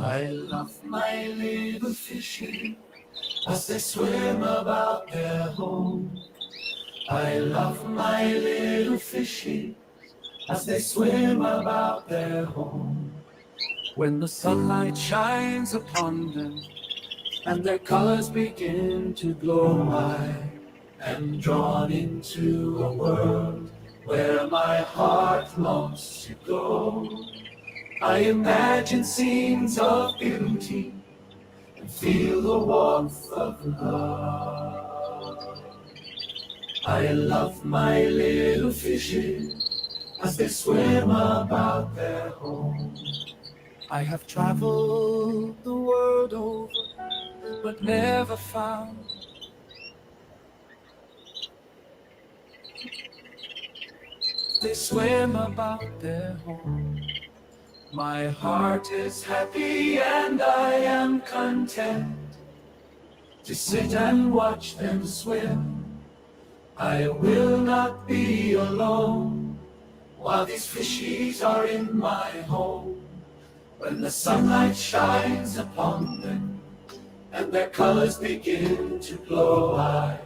I love my little fishes as they swim about their home. I love my little fishes as they swim about their home. When the sunlight shines upon them and their colors begin to glow, I am drawn into a world where my heart longs to go. I imagine scenes of beauty and feel the warmth of love. I love my little fishes as they swim about their home. I have traveled the world over, but never found they swim about their home. My heart is happy and I am content to sit and watch them swim. I will not be alone while these fishies are in my home. When the sunlight shines upon them and their colors begin to glow, I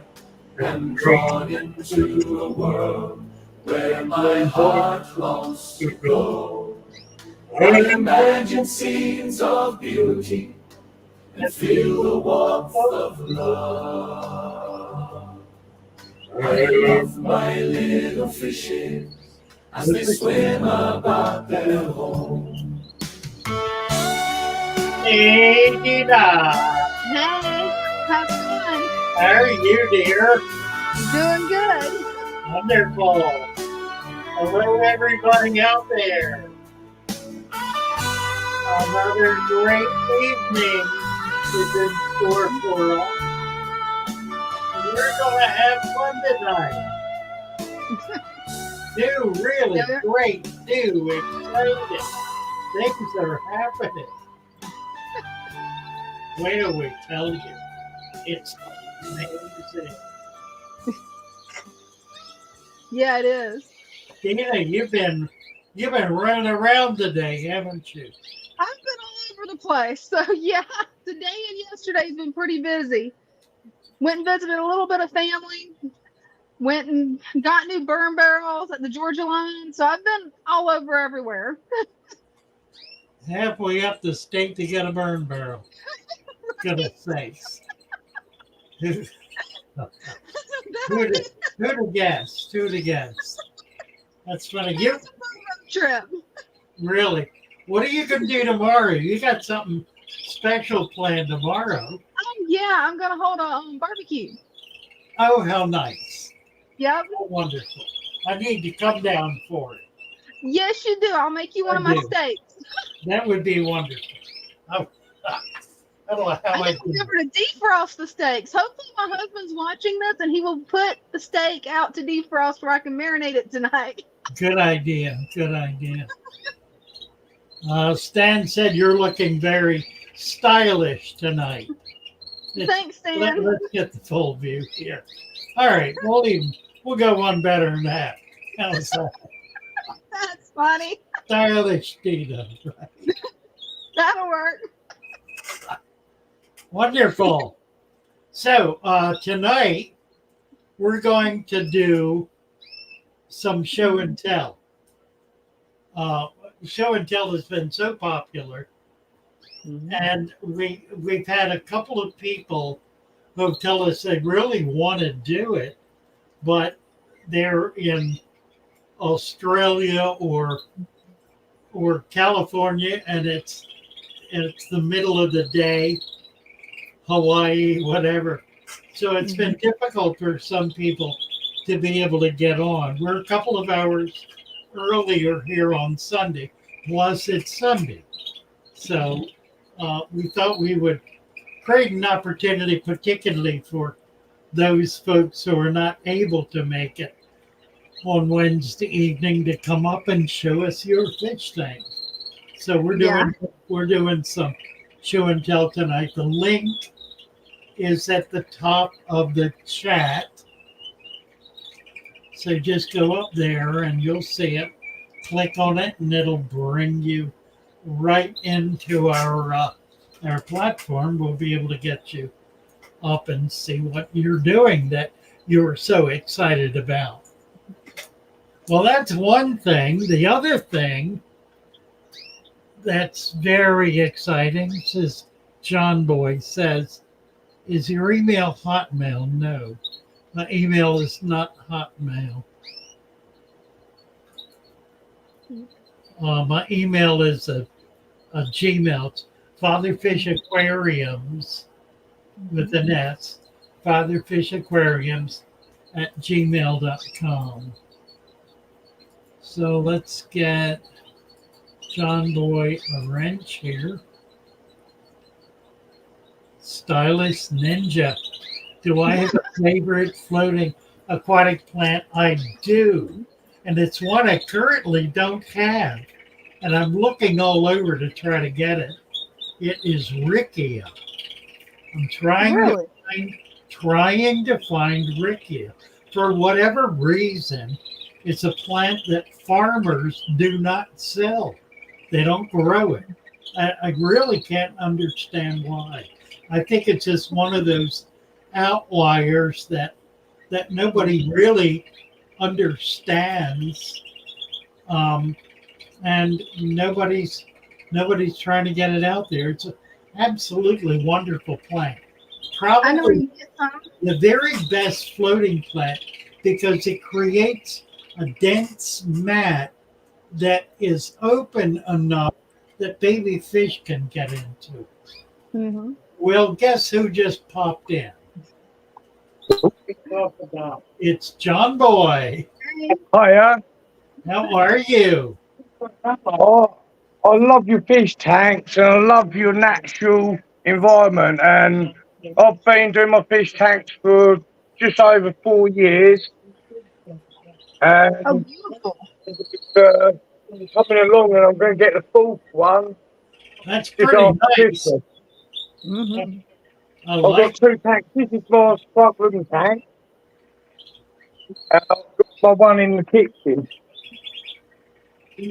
am drawn into a world where my heart longs to go. I imagine scenes of beauty and feel the warmth of love. I love my little fishes as they swim about their home. Hey, Dina. Hey, how's it going? How are you, dear? Doing good. Wonderful. Hello, everybody out there. Another great evening is in store for us. We're going to have fun tonight. New, really great, new, exciting things are happening. Wait till we tell you. It's amazing. Yeah, it is. Dina, you've been running around today, haven't you? I've been all over the place. So yeah, today and yesterday's been pretty busy. Went and visited a little bit of family. Went and got new burn barrels at the Georgia line. So I've been all over everywhere. Halfway up the state to get a burn barrel. Goodness sakes. Who'd have guessed? Who'd have guessed? That's funny. You Trip. Really? What are you going to do tomorrow? You got something special planned tomorrow. Oh yeah, I'm gonna hold a barbecue. Oh, how nice. Yep. How wonderful. I need to come down for it. Yes, you do. I'll make you one of my steaks. That would be wonderful. Oh, I don't know how I can remember to defrost the steaks. Hopefully my husband's watching this and he will put the steak out to defrost where I can marinate it tonight. Good idea. Good idea. Stan said you're looking very stylish tonight. Thanks, Stan. Let's get the full view here. All right, we'll go one better than that. How's that? That's funny. Stylish Dina, right? That'll work. Wonderful. So tonight we're going to do some show and tell. Show and tell has been so popular, and we've had a couple of people who tell us they really want to do it, but they're in Australia or California, and it's the middle of the day, Hawaii, whatever. So it's been difficult for some people to be able to get on. We're a couple of hours earlier here on Sunday, plus it's Sunday. So we thought we would create an opportunity, particularly for those folks who are not able to make it on Wednesday evening, to come up and show us your fish thing. So we're doing some show and tell tonight. The link is at the top of the chat. So just go up there and you'll see it. Click on it and it'll bring you right into our platform, we'll be able to get you up and see what you're doing that you were so excited about. Well, that's one thing. The other thing that's very exciting, says John Boy says, is your email Hotmail? No, my email is not Hotmail. My email is a Gmail. It's Fatherfish Aquariums with an S. Fatherfish Aquariums at gmail.com. So let's get John Boy a wrench here. Stylish Ninja. Do I have a favorite floating aquatic plant? I do. And it's one I currently don't have. And I'm looking all over to try to get it. It is Rickia. I'm trying to find Rickia. For whatever reason, it's a plant that farmers do not sell. They don't grow it. I really can't understand why. I think it's just one of those outliers that nobody really understands, and nobody's trying to get it out there. It's an absolutely wonderful plant. Probably the very best floating plant because it creates a dense mat that is open enough that baby fish can get into. Mm-hmm. Well, guess who just popped in? It's John Boy. Hiya. How are you? Oh, I love your fish tanks and I love your natural environment. And I've been doing my fish tanks for just over 4 years. And Oh, beautiful. coming along, and I'm going to get the fourth one. That's just pretty after nice. Christmas. Mm-hmm. I I've like got 2 tanks. This is my sparkling tank. And I've got my one in the kitchen.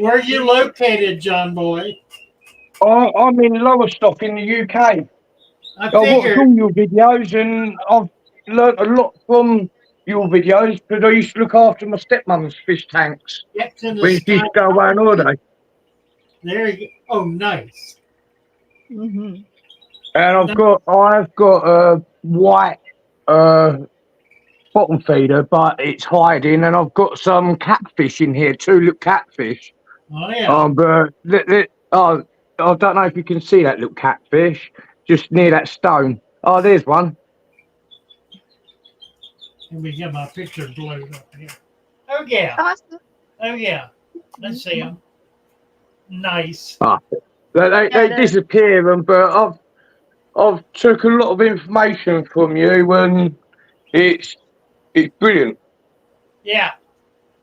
Where are you located, John Boy? I'm in Lowestoft in the UK. I I watch figured. all your videos and I've learnt a lot from your videos because I used to look after my stepmom's fish tanks Get to the when she used sky. to go away on holiday. There you go. Oh, nice. Mm-hmm. And I've got a white bottom feeder, but it's hiding, and I've got some catfish in here, 2 little catfish. Oh, yeah. But I don't know if you can see that little catfish just near that stone. Oh, there's one. Let me get my picture blowed up here. Oh, yeah. Awesome. Oh, yeah. Let's see them. Nice. They disappear, but I've took a lot of information from you, and it's brilliant. Yeah.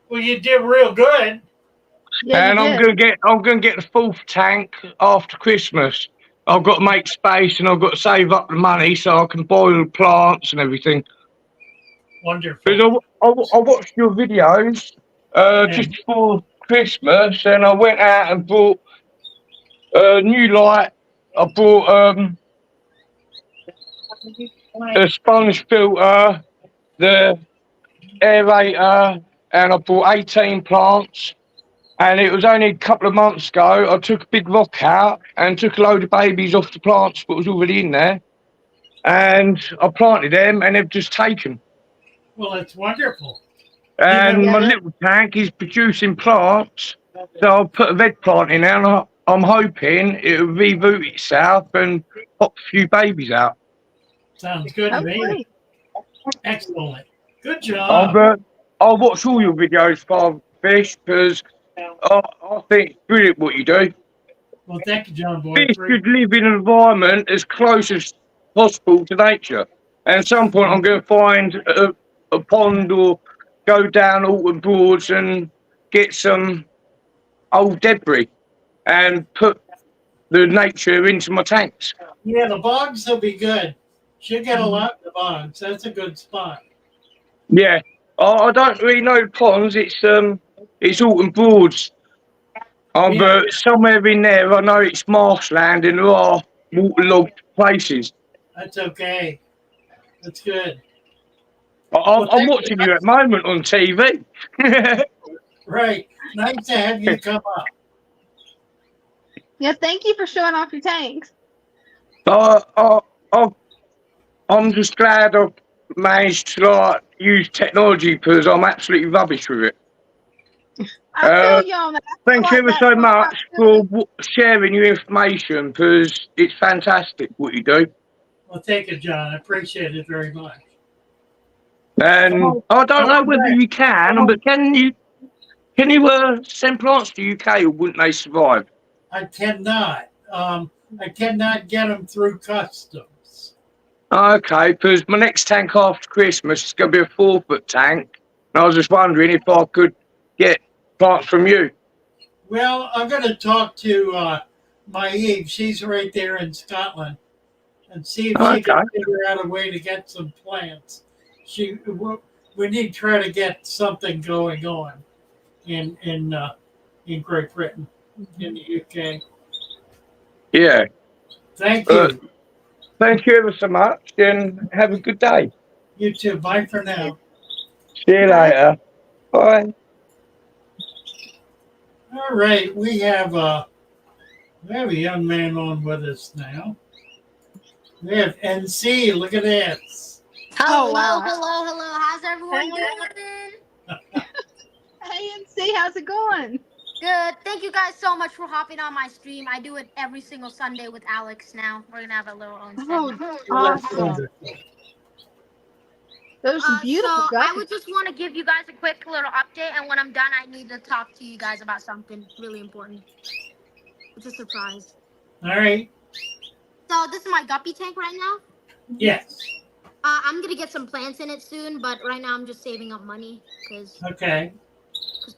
Well, you did real good. Yeah, And I'm gonna get the 4th tank after Christmas. I've got to make space, and I've got to save up the money so I can buy all the plants and everything. Wonderful. Because I watched your videos just before Christmas, and I went out and bought a new light. I bought a sponge filter, the aerator, and I bought 18 plants. And it was only a couple of months ago, I took a big rock out and took a load of babies off the plants that was already in there. And I planted them, and they've just taken. Well, it's wonderful. And my little tank is producing plants. So I'll put a red plant in there, and I'm hoping it'll reboot itself and pop a few babies out. Sounds good to me. Excellent. Good job. I'll watch all your videos, Father Fish, because I think it's brilliant what you do. Well, thank you, John Boy. Fish should live in an environment as close as possible to nature. And at some point, I'm going to find a pond or go down Alton Broads and get some old debris and put the nature into my tanks. Yeah, the bogs will be good. Should get a lot in the bogs. That's a good spot. Yeah, I don't really know the ponds. It's Alton Broads. I'm Yeah. somewhere in there. I know it's marshland and there are waterlogged places. That's okay. That's good. I'm, Well, I'm thank you. watching you at the moment on TV. Right. Nice to have you come up. Yeah, thank you for showing off your tanks. uh, I, I, I'm just glad I've managed to use technology because I'm absolutely rubbish with it. I feel you on that. I feel Thank you like ever that so sometimes much too. for sharing your information because it's fantastic what you do. Well, thank you, John. I appreciate it very much. And Oh, I don't know oh, whether right. you can, but can you send plants to UK or wouldn't they survive? I cannot. I cannot get them through customs. Okay, because my next tank after Christmas is going to be a 4-foot tank. And I was just wondering if I could get plants from you. Well, I'm going to talk to my Eve. She's right there in Scotland, and see if she can Okay. figure out a way to get some plants. We need to try to get something going on in Great Britain, in the UK. Yeah. Thank you. Thank you ever so much and have a good day. You too. Bye for now. See you Bye. later. Bye. All right, we have a young man on with us now. We have NC. Look at this. Oh, wow. Hello. How's everyone Hey. doing? Hey, NC, how's it going? Good. Thank you guys so much for hopping on my stream. I do it every single Sunday with Alex now. We're going to have a little own segment. Oh, That's awesome. wonderful. Those are beautiful So guys. I would just want to give you guys a quick little update, and when I'm done, I need to talk to you guys about something really important. It's a surprise. All right. So this is my guppy tank right now. Yes. I'm going to get some plants in it soon, but right now I'm just saving up money because Okay.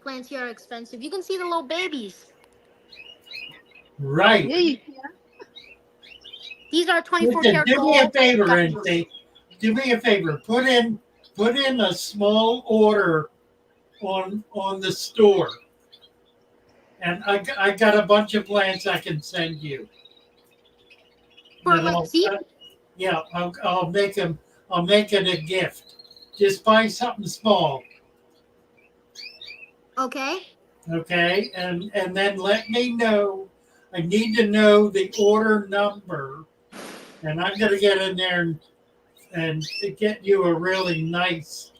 plants here are expensive. You can see the little babies. Right. Yeah, you can. These are 24 Listen, karat do me a gold favor, guppies. NC. Do me a favor. Put in a small order on the store, and I got a bunch of plants I can send you. For That like I'll- seed? Yeah, I'll make them. I'll make it a gift. Just buy something small, Okay. okay? And then let me know. I need to know the order number, and I'm gonna get in there and get you a really nice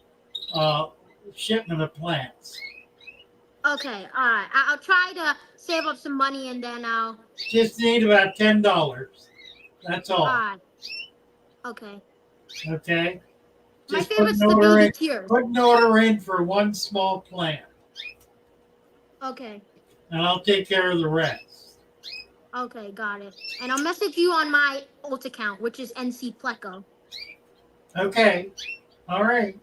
shipment of plants. Okay. All right. I'll try to save up some money and then I'll. Just need about $10. That's all. All right. Okay. Okay. My Just favorite's the baby tears. put an order in for one small plant, Okay. and I'll take care of the rest. Okay. Got it. And I'll message you on my alt account, which is NC Pleco. Okay. All right.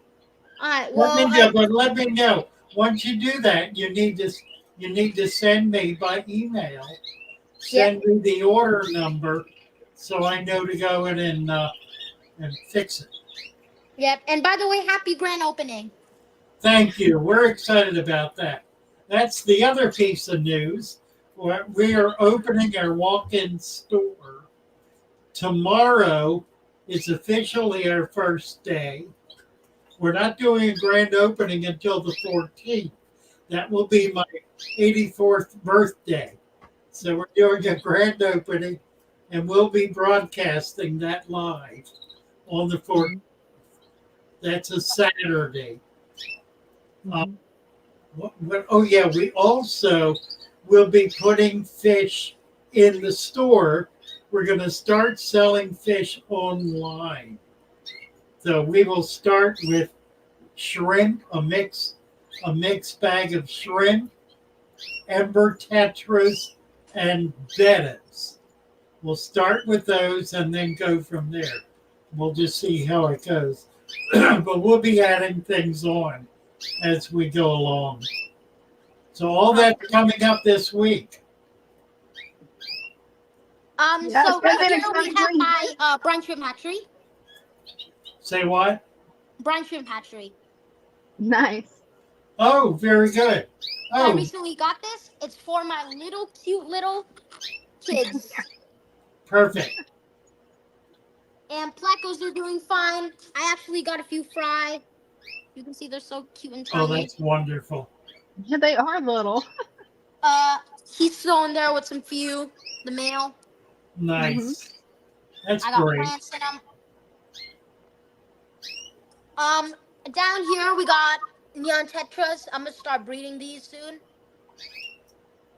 All right. Well, Let me know. Once you do that, you need to send me by email. Send me the order number so I know to go in and fix it. Yep. And by the way, happy grand opening. Thank you. We're excited about that. That's the other piece of news. We are opening our walk-in store. Tomorrow is officially our first day. We're not doing a grand opening until the 14th. That will be my 84th birthday. So we're doing a grand opening, and we'll be broadcasting that live on the 14th. That's a Saturday. We also will be putting fish in the store. We're going to start selling fish online. So we will start with shrimp, a mixed bag of shrimp, ember tetras, and bettas. We'll start with those and then go from there. We'll just see how it goes. But we'll be adding things on as we go along. So all that's coming up this week. So right here we have my brine shrimp hatchery. Say what? Brine shrimp hatchery. Nice. Oh, very good. I Oh, recently got this. It's for my little cute little kids. perfect. And Placos are doing fine. I actually got a few fry. You can see they're so cute and Oh, tiny. that's wonderful. Yeah, they are little. He's still in there with some few, the male. Nice. That's I got great. plants in them. Down here we got neon tetras. I'm gonna start breeding these soon.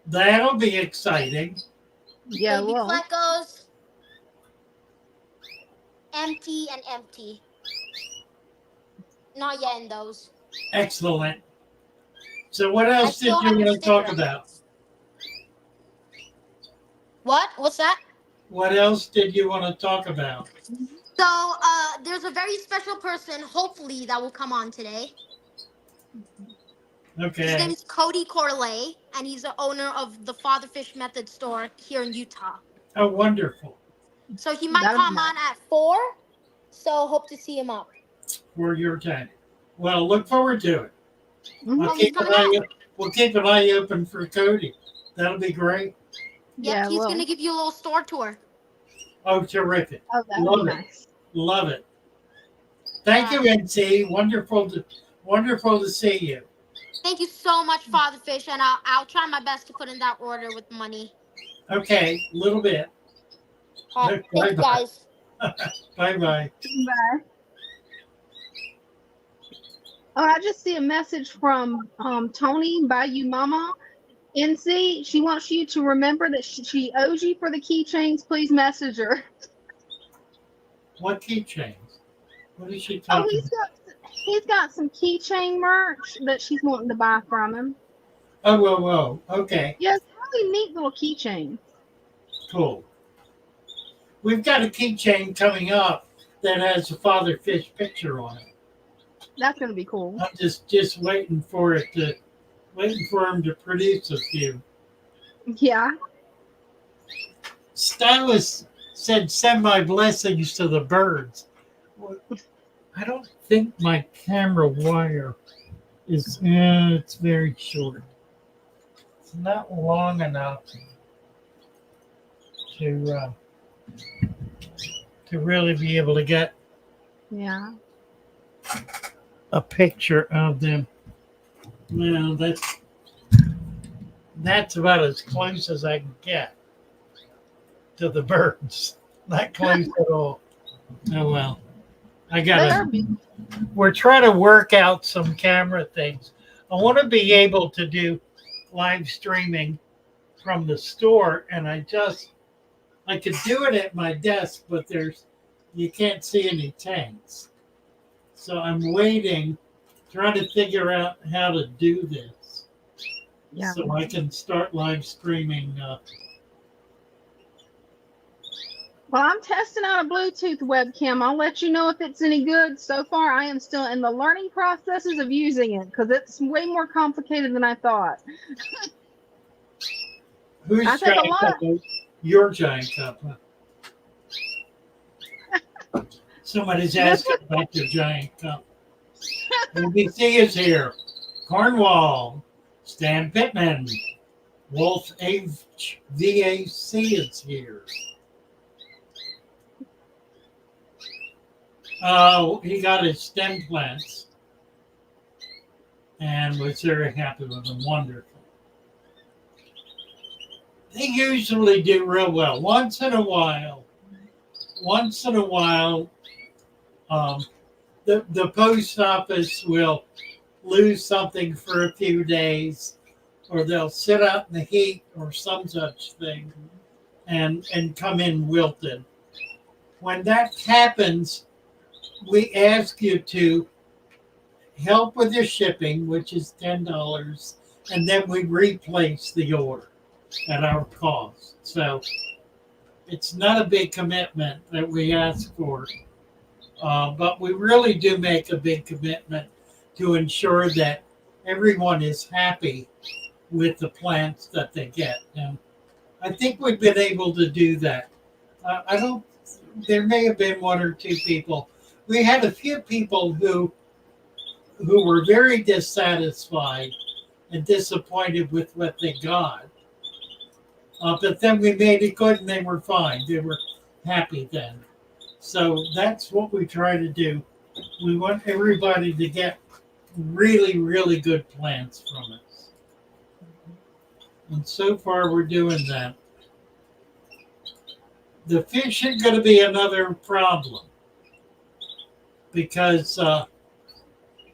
That'll be exciting. Yeah, Baby well, Plecos. Empty and empty. Not yet in those. Excellent. So, what I else did still you have the want to talk sticker. about? What? What's that? What else did you want to talk about? So, there's a very special person, hopefully, that will come on today. His Okay. name is Cody Corley, and he's the owner of the Fatherfish Method store here in Utah. Oh, wonderful. So he might That'd be come nice. on at 4. So hope to see him up. For your time. Well, look forward to it. mhm. I'll keep an eye, we'll keep an eye open for Cody. That'll be great. Yep, Yeah, he's well, gonna give you a little store tour. Oh, terrific. oh, that'd Love be it. nice. Love it. Thank you, NC. Wonderful to see you. Thank you so much, Fatherfish, and I'll try my best to put in that order with money. Okay, a little bit. Thank you, Bye-bye. guys. Bye-bye. Bye. Oh, I just see a message from Tony Bayou Mama. NC, she wants you to remember that she owes you for the keychains. Please message her. What keychains? What is she Oh, talking he's got some keychain merch that she's wanting to buy from him. Oh, whoa. Okay, Yeah, it's really neat little keychain. cool. We've got a keychain coming up that has a father fish picture on it. That's gonna be cool. I'm just waiting for him to produce a few. Yeah. Stylus said, "Send my blessings to the birds." Well, I don't think my camera wire is. It's very short. It's not long enough to really be able to get Yeah. a picture of them. Well, that's about as close as I can get to the birds. Not close at all. Oh well. We're trying to work out some camera things. I want to be able to do live streaming from the store, and I could do it at my desk, but you can't see any tanks. So I'm waiting, trying to figure out how to do this. Yeah. So I can start live streaming. Well, I'm testing out a Bluetooth webcam. I'll let you know if it's any good. So far, I am still in the learning processes of using it because it's way more complicated than I thought. Who's I think a giant lot cup? Your giant cup. Huh? Somebody's asking about your giant cup. ABC is here. Cornwall. Stan Pittman. Wolf VAC is here. He got his stem plants and was very happy with them. Wonderful. They usually do real well. Once in a while, the post office will lose something for a few days, or they'll sit out in the heat or some such thing and come in wilted. When that happens, we ask you to help with your shipping, which is $10, and then we replace the order at our cost. So it's not a big commitment that we ask for, but we really do make a big commitment to ensure that everyone is happy with the plants that they get. And I think we've been able to do that. There may have been one or two people. We had a few people who were very dissatisfied and disappointed with what they got. But then we made it good and they were fine. They were happy then. So that's what we try to do. We want everybody to get really, really good plants from us. And so far we're doing that. The fish are going to be another problem because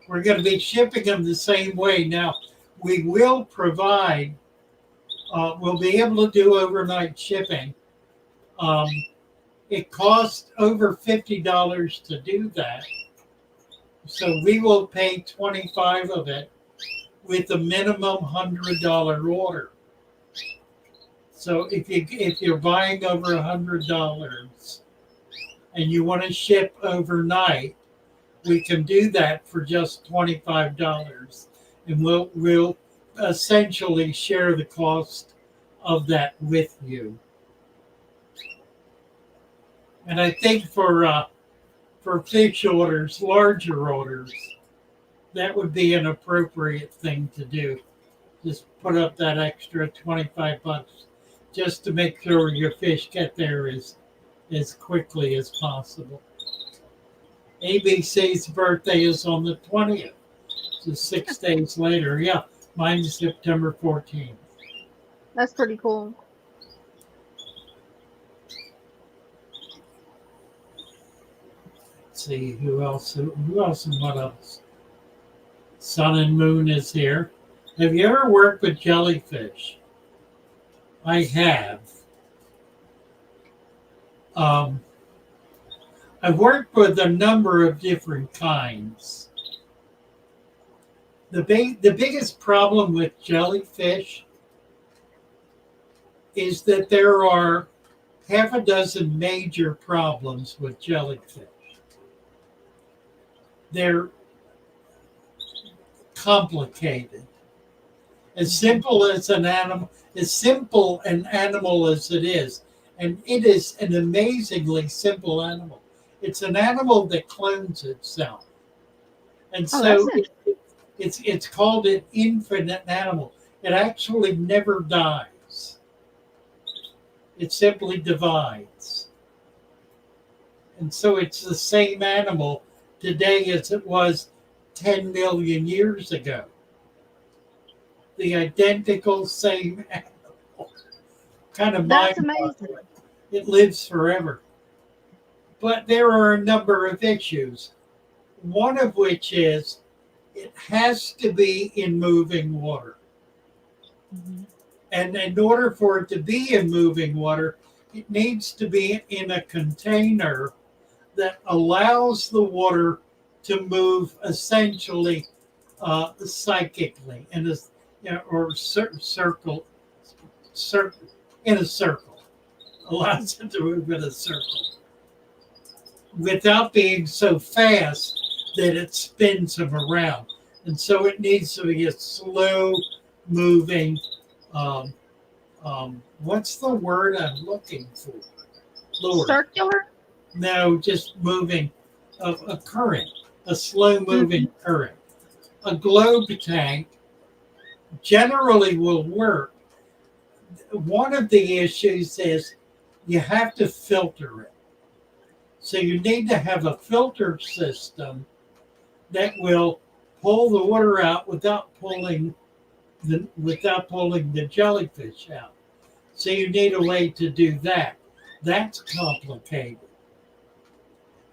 we're going to be shipping them the same way. Now, we will provide, we'll be able to do overnight shipping. It costs over $50 to do that. So we will pay $25 of it with a minimum $100 order. So if you're buying over $100 and you want to ship overnight, we can do that for just $25, and we'll essentially share the cost of that with you. And I think for fish orders, larger orders, that would be an appropriate thing to do. Just put up that extra $25 just to make sure your fish get there as quickly as possible. ABC's birthday is on the 20th, so 6 days later. Yeah, mine's September 14th. That's pretty cool. Let's see who else and what else. Sun and Moon is here. Have you ever worked with jellyfish? I have. I've worked with a number of different kinds. The biggest problem with jellyfish is that there are half a dozen major problems with jellyfish. They're complicated. As simple an animal as it is, and it is an amazingly simple animal. It's an animal that clones itself, and so it's called an infinite animal. It actually never dies. It simply divides, and so it's the same animal today as it was 10 million years ago. The identical same animal. Kind of That's mind-boggling. amazing. It lives forever. But there are a number of issues. One of which is it has to be in moving water. Mm-hmm. And in order for it to be in moving water, it needs to be in a container that allows the water to move essentially psychically in a circle, allows it to move in a circle without being so fast that it spins them around. And so it needs to be a slow moving, what's the word I'm looking for? Lord. Circular? No, just moving a current, a slow moving current. A globe tank generally will work. One of the issues is you have to filter it. So you need to have a filter system that will pull the water out without pulling the jellyfish out. So you need a way to do that. That's complicated.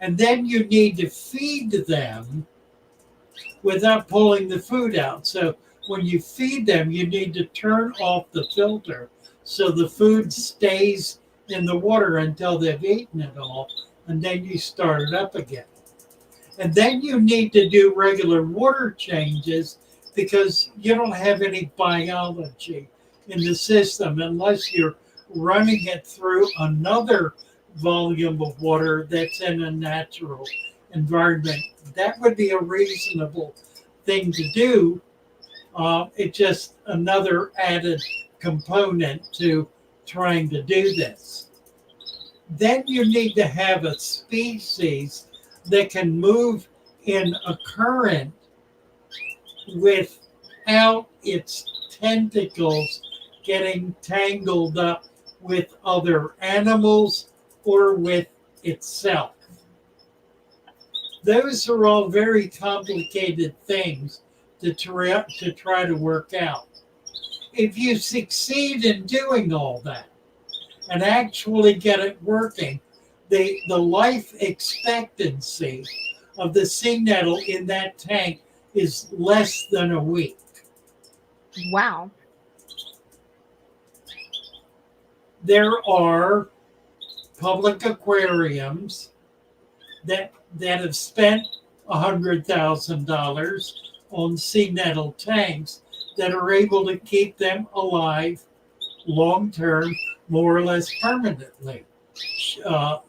And then you need to feed them without pulling the food out. So when you feed them, you need to turn off the filter so the food stays in the water until they've eaten it all, and then you start it up again. And then you need to do regular water changes because you don't have any biology in the system unless you're running it through another volume of water that's in a natural environment. That would be a reasonable thing to do. It's just another added component to trying to do this. Then you need to have a species that can move in a current with without its tentacles getting tangled up with other animals or with itself. Those are all very complicated things to try to work out. If you succeed in doing all that and actually get it working, the life expectancy of the sea nettle in that tank is less than a week. Wow. There are public aquariums that have spent $100,000 on sea nettle tanks that are able to keep them alive long term, more or less permanently. The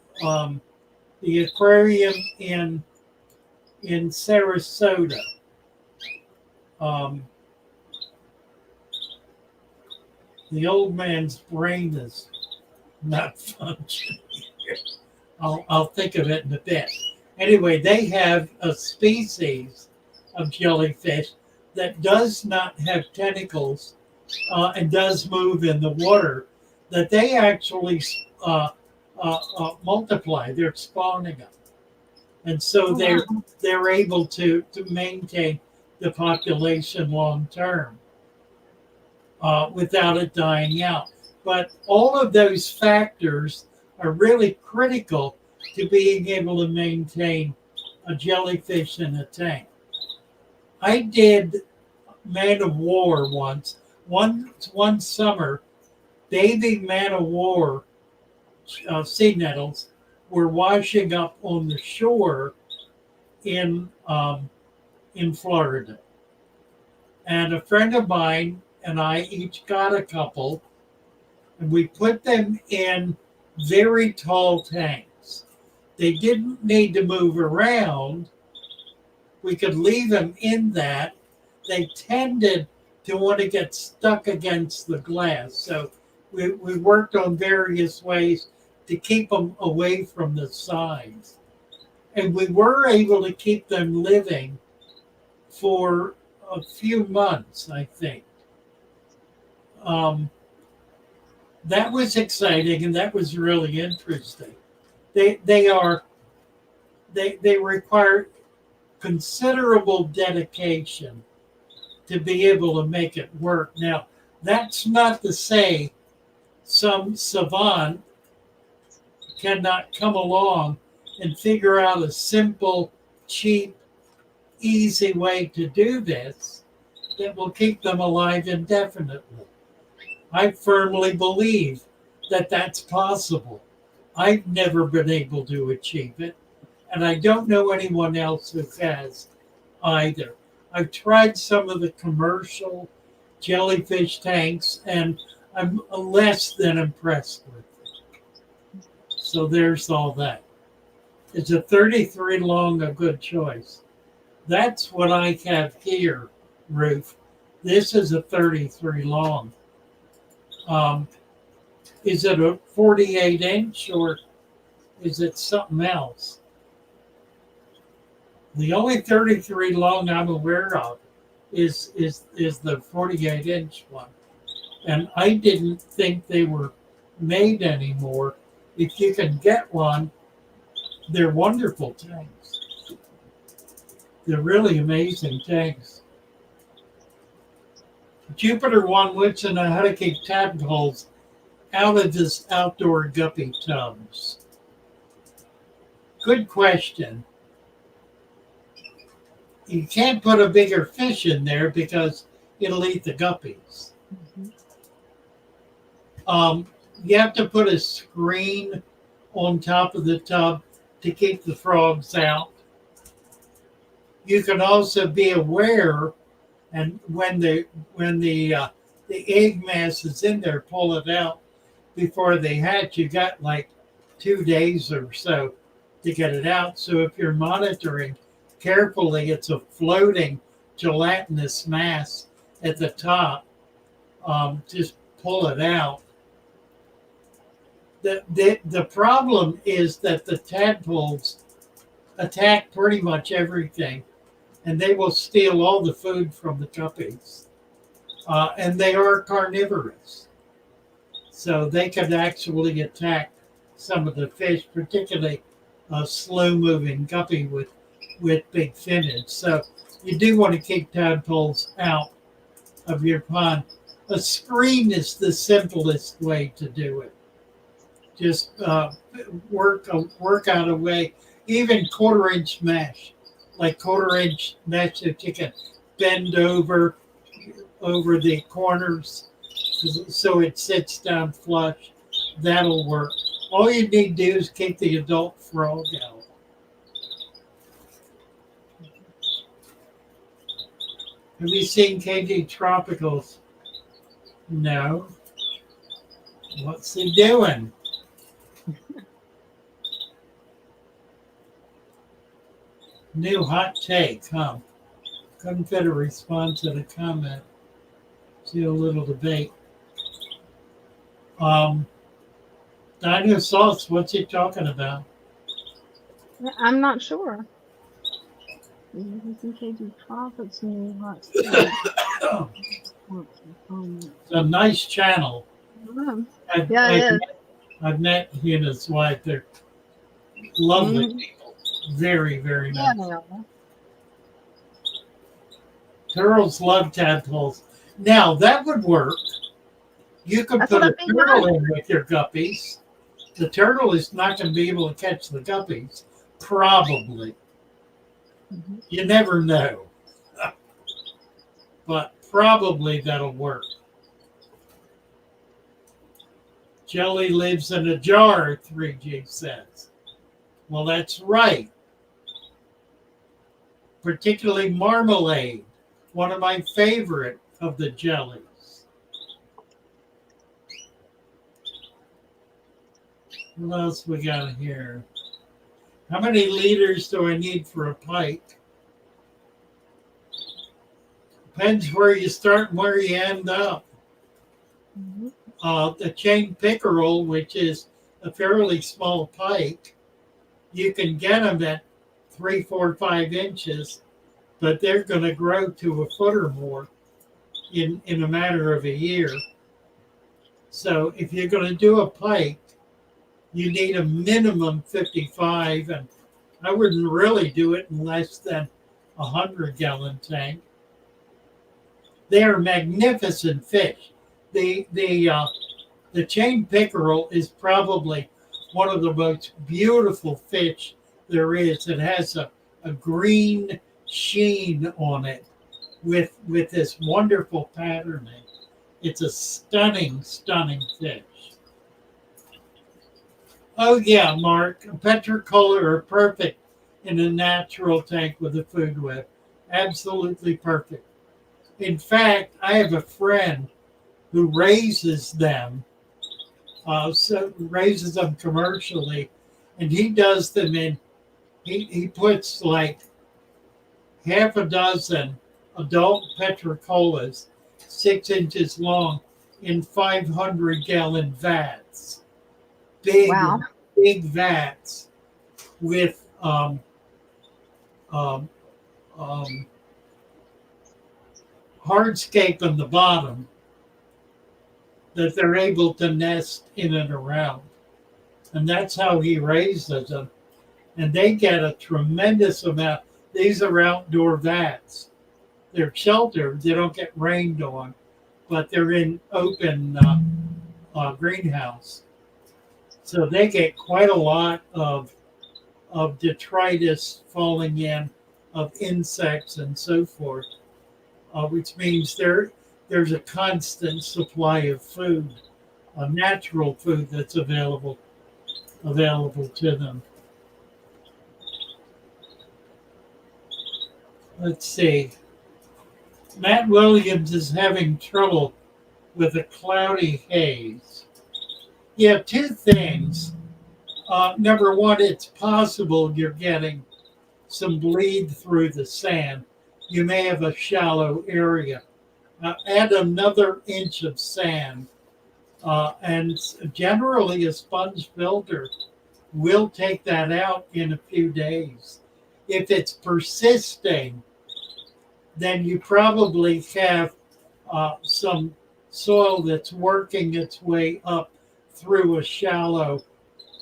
aquarium in Sarasota, the old man's brain is not functioning here. I'll think of it in a bit. Anyway, they have a species of jellyfish that does not have tentacles and does move in the water, that they actually multiply. They're spawning them. And so they're able to maintain the population long term without it dying out. But all of those factors are really critical to being able to maintain a jellyfish in a tank. I did man of war once. One summer, baby man of war sea nettles were washing up on the shore in Florida. And a friend of mine and I each got a couple, and we put them in very tall tanks. They didn't need to move around. We could leave them in that. They tended to want to get stuck against the glass. So we worked on various ways to keep them away from the sides. And we were able to keep them living for a few months, I think. That was exciting, and that was really interesting. They require considerable dedication to be able to make it work. Now, that's not to say some savant cannot come along and figure out a simple, cheap, easy way to do this that will keep them alive indefinitely. I firmly believe that that's possible. I've never been able to achieve it, and I don't know anyone else who has either. I've tried some of the commercial jellyfish tanks, and I'm less than impressed with it. So there's all that. Is a 33 long a good choice? That's what I have here, Ruth. This is a 33 long. Is it a 48 inch or is it something else? The only 33 long I'm aware of is the 48 inch one. And I didn't think they were made anymore. If you can get one, they're wonderful tanks. They're really amazing tanks. Jupiter wants to know how to keep tadpoles out of his outdoor guppy tubs. Good question. You can't put a bigger fish in there because it'll eat the guppies. You have to put a screen on top of the tub to keep the frogs out. You can also be aware, and when the egg mass is in there, pull it out before they hatch. You got like 2 days or so to get it out. So if you're monitoring carefully, it's a floating gelatinous mass at the top. Just pull it out. The problem is that the tadpoles attack pretty much everything, and they will steal all the food from the guppies. and they are carnivorous. So they could actually attack some of the fish, particularly a slow-moving guppy with big finnage. So you do want to keep tadpoles out of your pond. A screen is the simplest way to do it. Just work out a way, even quarter-inch mesh, like quarter-inch mesh that you can bend over the corners so it sits down flush. That'll work. All you need to do is keep the adult frog out. Have you seen KG Tropicals? No. What's he doing? New hot take, huh? Couldn't fit a response to the comment. See a little debate. Dino Sauce, what's he talking about? I'm not sure. Profits new hot take. It's a nice channel. I've met he and his wife. They're lovely people. Very, very nice. Yeah. Turtles love tadpoles. Now, that would work. You could put a turtle in with your guppies. The turtle is not going to be able to catch the guppies. Probably. Mm-hmm. You never know. But probably that'll work. Jelly lives in a jar, 3G says. Well, that's right. Particularly marmalade, one of my favorite of the jellies. What else we got here? How many liters do I need for a pike? Depends where you start and where you end up. Mm-hmm. The chain pickerel, which is a fairly small pike, you can get them at 3, 4, 5 inches, but they're going to grow to a foot or more in a matter of a year. So if you're going to do a pike, you need a minimum 55, and I wouldn't really do it in less than a 100-gallon tank. They are magnificent fish. The chain pickerel is probably one of the most beautiful fish there is. It has a green sheen on it with this wonderful patterning. It's a stunning, stunning fish. Oh yeah, Mark, petricola are perfect in a natural tank with a food web. Absolutely perfect. In fact, I have a friend who raises them, raises them commercially, and he does them in, he puts like half a dozen adult petricolas, 6 inches long, in 500-gallon vats. Big vats with hardscape on the bottom that they're able to nest in and around. And that's how he raises them. And they get a tremendous amount. These are outdoor vats. They're sheltered. They don't get rained on, but they're in open greenhouse. So they get quite a lot of detritus falling in, of insects and so forth, which means there's a constant supply of food, natural food that's available to them. Let's see. Matt Williams is having trouble with a cloudy haze. Yeah, two things. Number one, it's possible you're getting some bleed through the sand. You may have a shallow area. Add another inch of sand, and generally a sponge filter will take that out in a few days. If it's persisting, then you probably have some soil that's working its way up through a shallow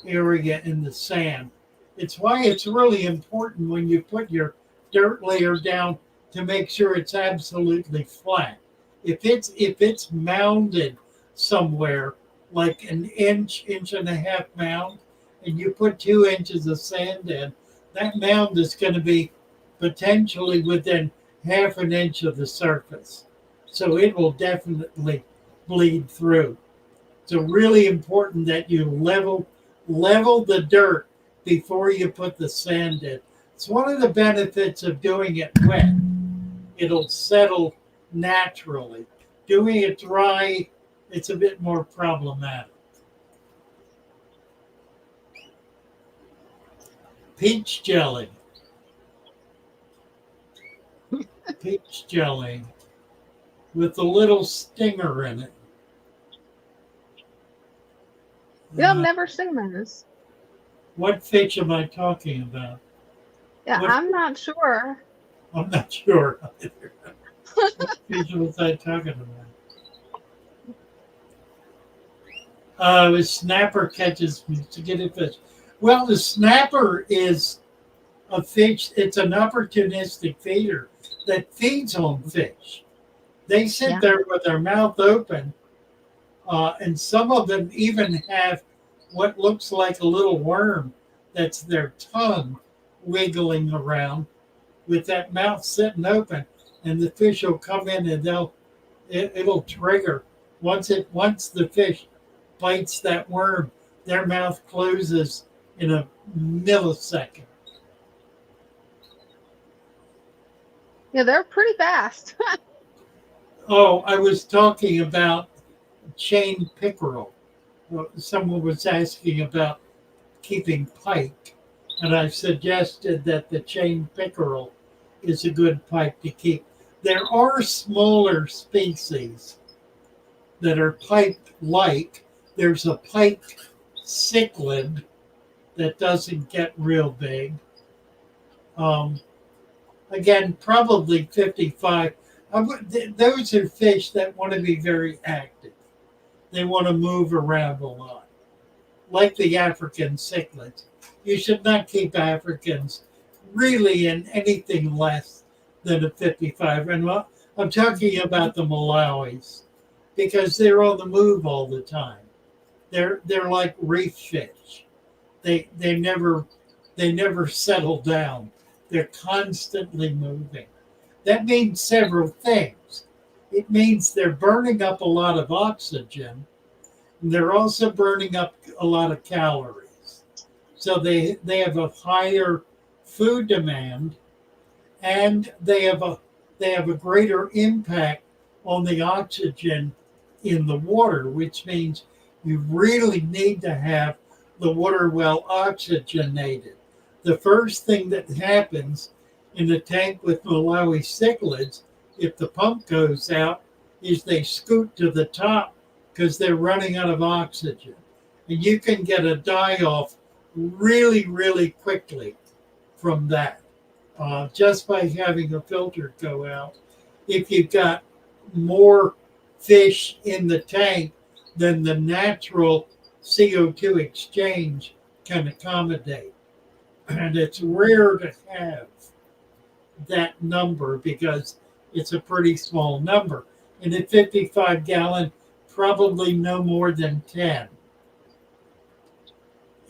area in the sand. It's why it's really important when you put your dirt layer down to make sure it's absolutely flat. If it's mounded somewhere, like an inch, inch and a half mound, and you put 2 inches of sand in, that mound is going to be potentially within half an inch of the surface. So it will definitely bleed through. So really important that you level the dirt before you put the sand in. It's one of the benefits of doing it wet. It'll settle naturally. Doing it dry, it's a bit more problematic. Peach jelly. Peach jelly with a little stinger in it. Yeah, I've never seen those. What fish am I talking about? Yeah, What- I'm not sure. I'm not sure either. What fish was I talking about? The snapper catches mosquito fish. Well, the snapper is a fish. It's an opportunistic feeder that feeds on fish. They sit there with their mouth open, and some of them even have what looks like a little worm that's their tongue wiggling around with that mouth sitting open, and the fish will come in and it'll trigger. Once the fish bites that worm, their mouth closes in a millisecond. Yeah, they're pretty fast. Oh, I was talking about chain pickerel. Someone was asking about keeping pike, and I suggested that the chain pickerel is a good pike to keep. There are smaller species that are pike-like. There's a pike cichlid that doesn't get real big. Again, probably 55. Those are fish that want to be very active. They want to move around a lot, like the African cichlids. You should not keep Africans really in anything less than a 55. And I'm talking about the Malawis because they're on the move all the time. They're like reef fish. They never settle down. They're constantly moving. That means several things. It means they're burning up a lot of oxygen, and they're also burning up a lot of calories. So they have a higher food demand, and they have a greater impact on the oxygen in the water, which means you really need to have the water well oxygenated. The first thing that happens in the tank with Malawi cichlids, if the pump goes out, is they scoot to the top because they're running out of oxygen. And you can get a die-off really, really quickly from that, just by having a filter go out. If you've got more fish in the tank than the natural CO2 exchange can accommodate. And it's rare to have that number because it's a pretty small number. In a 55 gallon, probably no more than 10.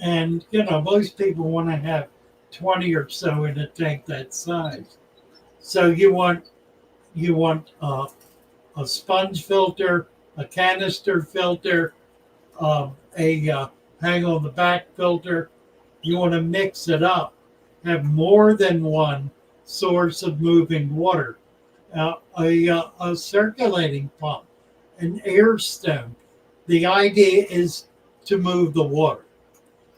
And, most people want to have 20 or so in a tank that size. So you want a sponge filter, a canister filter, a hang on the back filter. You want to mix it up. Have more than one source of moving water. A circulating pump, an air stone. The idea is to move the water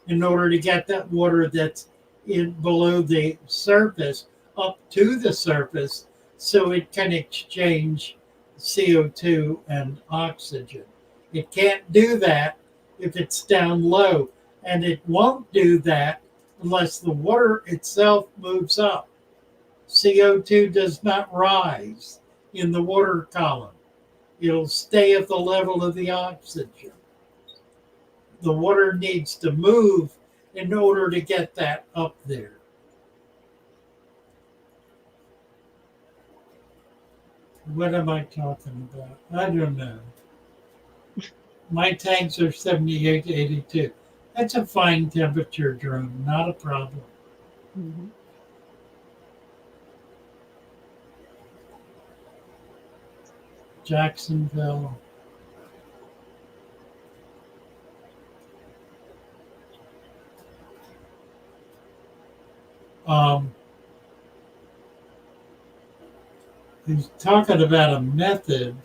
in order to get that water that's in below the surface up to the surface so it can exchange CO2 and oxygen. It can't do that if it's down low, and it won't do that unless the water itself moves up. CO2 does not rise in the water column. it'll stay at the level of the oxygen. The water needs to move in order to get that up there. What am I talking about? I don't know. My tanks are 78 to 82. That's a fine temperature drone, not a problem. Mhm. Jacksonville. He's talking about a method.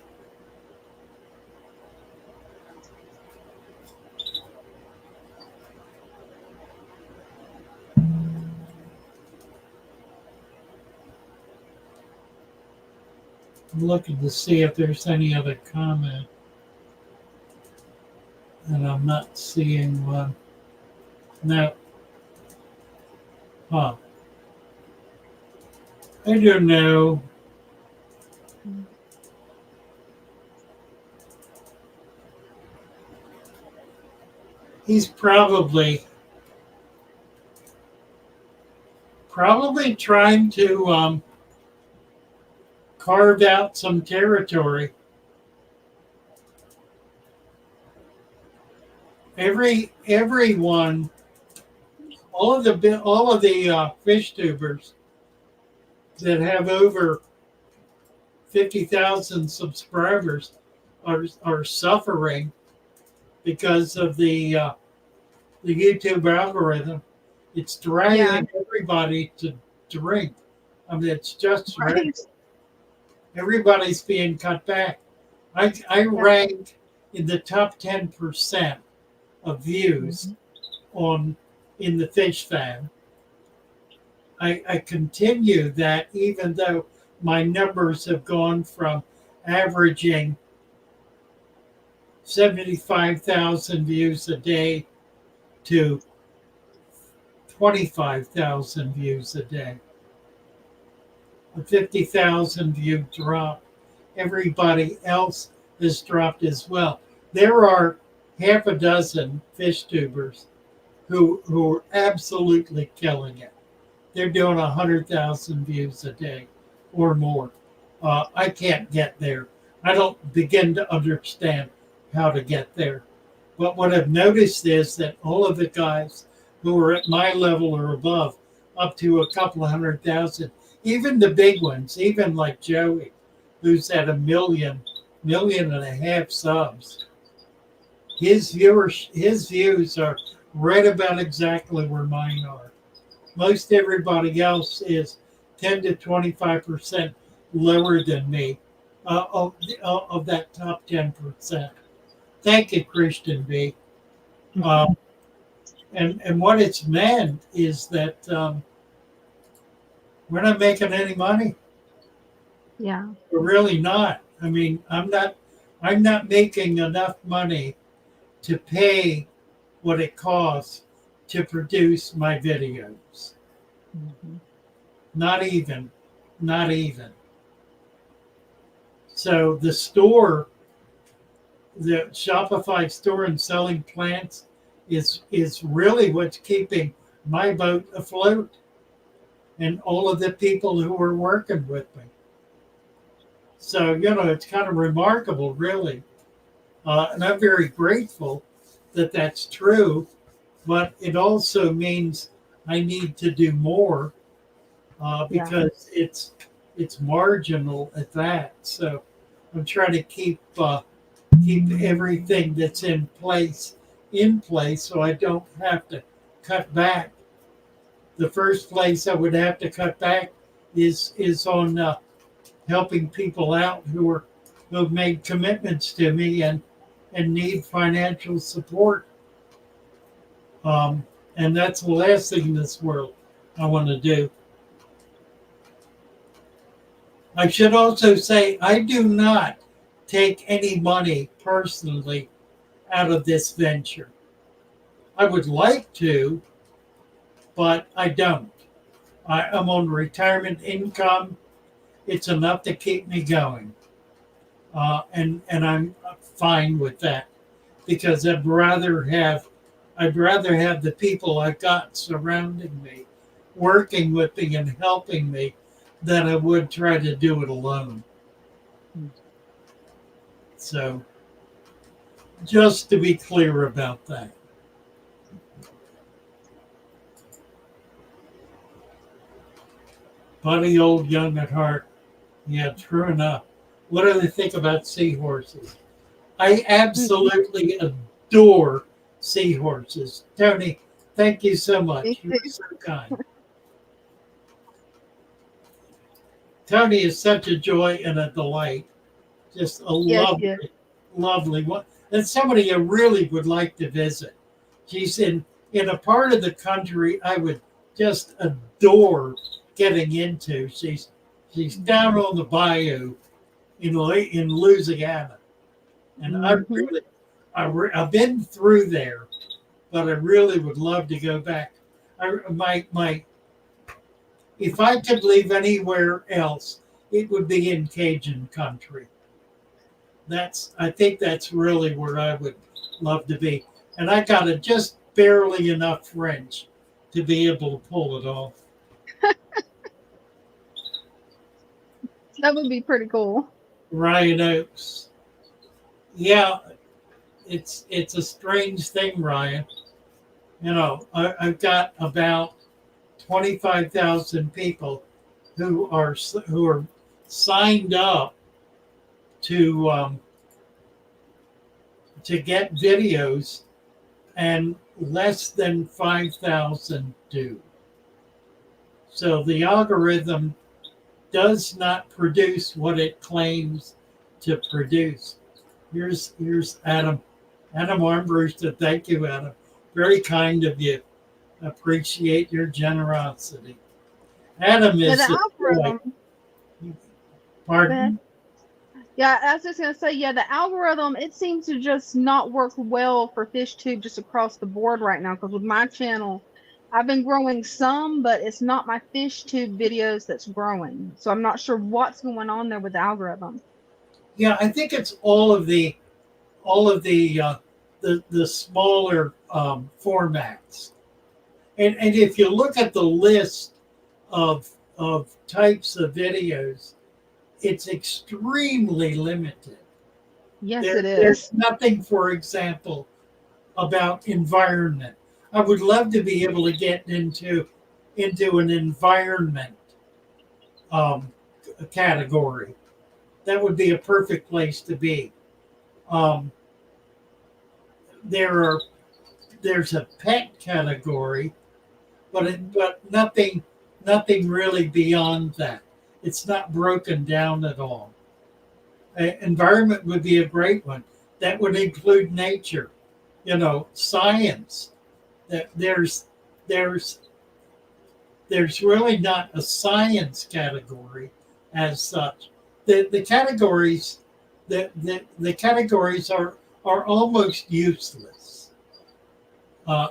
I'm looking to see if there's any other comment. And I'm not seeing one. No. Huh. I don't know. He's probably trying to carve out some territory. Everyone, all of the fish tubers that have over 50,000 subscribers are suffering because of the YouTube algorithm. It's dragging everybody to drink. I mean, it's just Right. everybody's being cut back. I rank in the top 10% of views in the fish fan. I continue that even though my numbers have gone from averaging 75,000 views a day to 25,000 views a day. A 50,000 view drop. Everybody else has dropped as well. There are half a dozen fish tubers who are absolutely killing it. They're doing 100,000 views a day or more. I can't get there. I don't begin to understand how to get there. But what I've noticed is that all of the guys who are at my level or above, up to a couple of 100,000, even the big ones, even like Joey, who's at 1.5 million subs, his views are right about exactly where mine are. Most everybody else is 10 to 25% lower than me of that top 10%. Thank you, Christian B. And what it's meant is that we're not making any money. Yeah. We're really not. I mean, I'm not making enough money to pay what it costs to produce my videos. Not even. So the store, the Shopify store and selling plants is really what's keeping my boat afloat and all of the people who are working with me. So, it's kind of remarkable, really. And I'm very grateful that that's true, but it also means I need to do more because it's marginal at that. So I'm trying to keep everything that's in place so I don't have to cut back. The first place I would have to cut back is on helping people out who have made commitments to me and need financial support. And that's the last thing in this world I want to do. I should also say I do not take any money personally out of this venture. I would like to, but I don't. I'm on retirement income. It's enough to keep me going. and I'm fine with that because I'd rather have the people I've got surrounding me, working with me and helping me, than I would try to do it alone. So, just to be clear about that. Funny old young at heart. Yeah, true enough. What do they think about seahorses? I absolutely adore seahorses. Tony, thank you so much. You're so kind. Tony is such a joy and a delight. Just a lovely one. And somebody I really would like to visit. She's in a part of the country I would just adore getting into. She's down on the bayou in Louisiana, and I've been through there, but I really would love to go back. If I could live anywhere else, it would be in Cajun country. I think that's really where I would love to be, and I got just barely enough French to be able to pull it off. That would be pretty cool. Ryan Oaks. Yeah, it's a strange thing, Ryan. You know, I've got about 25,000 people who are signed up to get videos, and less than 5,000 do. So the algorithm does not produce what it claims to produce. Here's Adam. Adam Armbruster. Thank you, Adam. Very kind of you. Appreciate your generosity. Adam is the algorithm. Pardon? Yeah, I was just gonna say, the algorithm, it seems to just not work well for FishTube just across the board right now. Because with my channel, I've been growing some, but it's not my FishTube videos that's growing. So I'm not sure what's going on there with the algorithm. Yeah, I think it's all of the smaller formats. And if you look at the list of types of videos, it's extremely limited. Yes, it is. There's nothing, for example, about environment. I would love to be able to get into an environment category. That would be a perfect place to be. There's a pet category, but nothing really beyond that. It's not broken down at all. Environment would be a great one. That would include nature, science. There's really not a science category as such. The categories are almost useless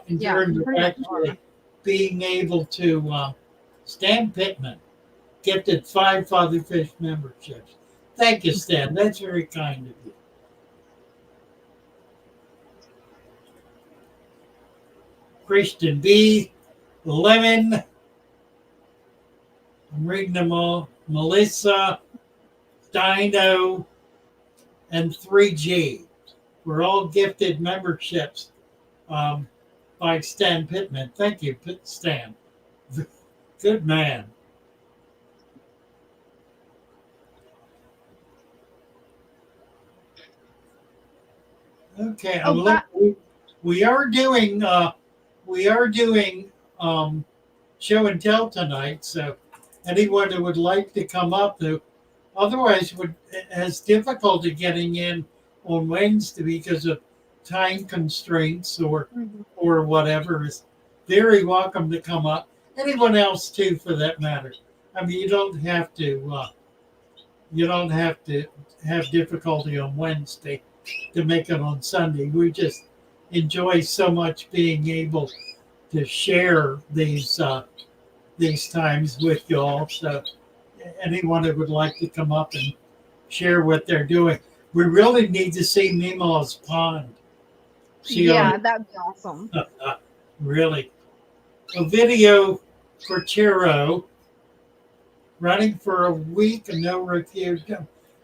in terms of actually being able to. Stan Pittman gifted 5 Fatherfish memberships. Thank you, Stan. That's very kind of you. Christian B, Lemon. I'm reading them all. Melissa, Dino, and 3G. We're all gifted memberships by Stan Pittman. Thank you, Stan. Good man. Okay, we are doing show and tell tonight. So anyone who would like to come up, who otherwise has difficulty getting in on Wednesday because of time constraints or whatever, is very welcome to come up. Anyone else too, for that matter. I mean, you don't have to have difficulty on Wednesday to make it on Sunday. We just enjoy so much being able to share these times with you all. So anyone who would like to come up and share what they're doing. We really need to see Mima's pond. Yeah, that'd be awesome. Really. A video for Chiro. Running for a week and no review.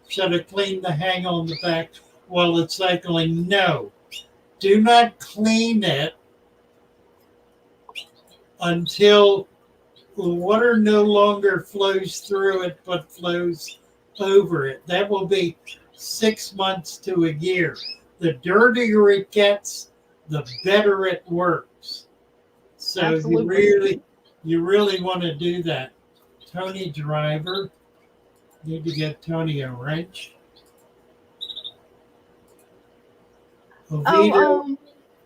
Should have cleaned the hang on the back while it's cycling. No. Do not clean it until the water no longer flows through it but flows over it. That will be 6 months to a year. The dirtier it gets, the better it works. So Absolutely. you really want to do that. Tony Driver, need to get Tony a wrench. A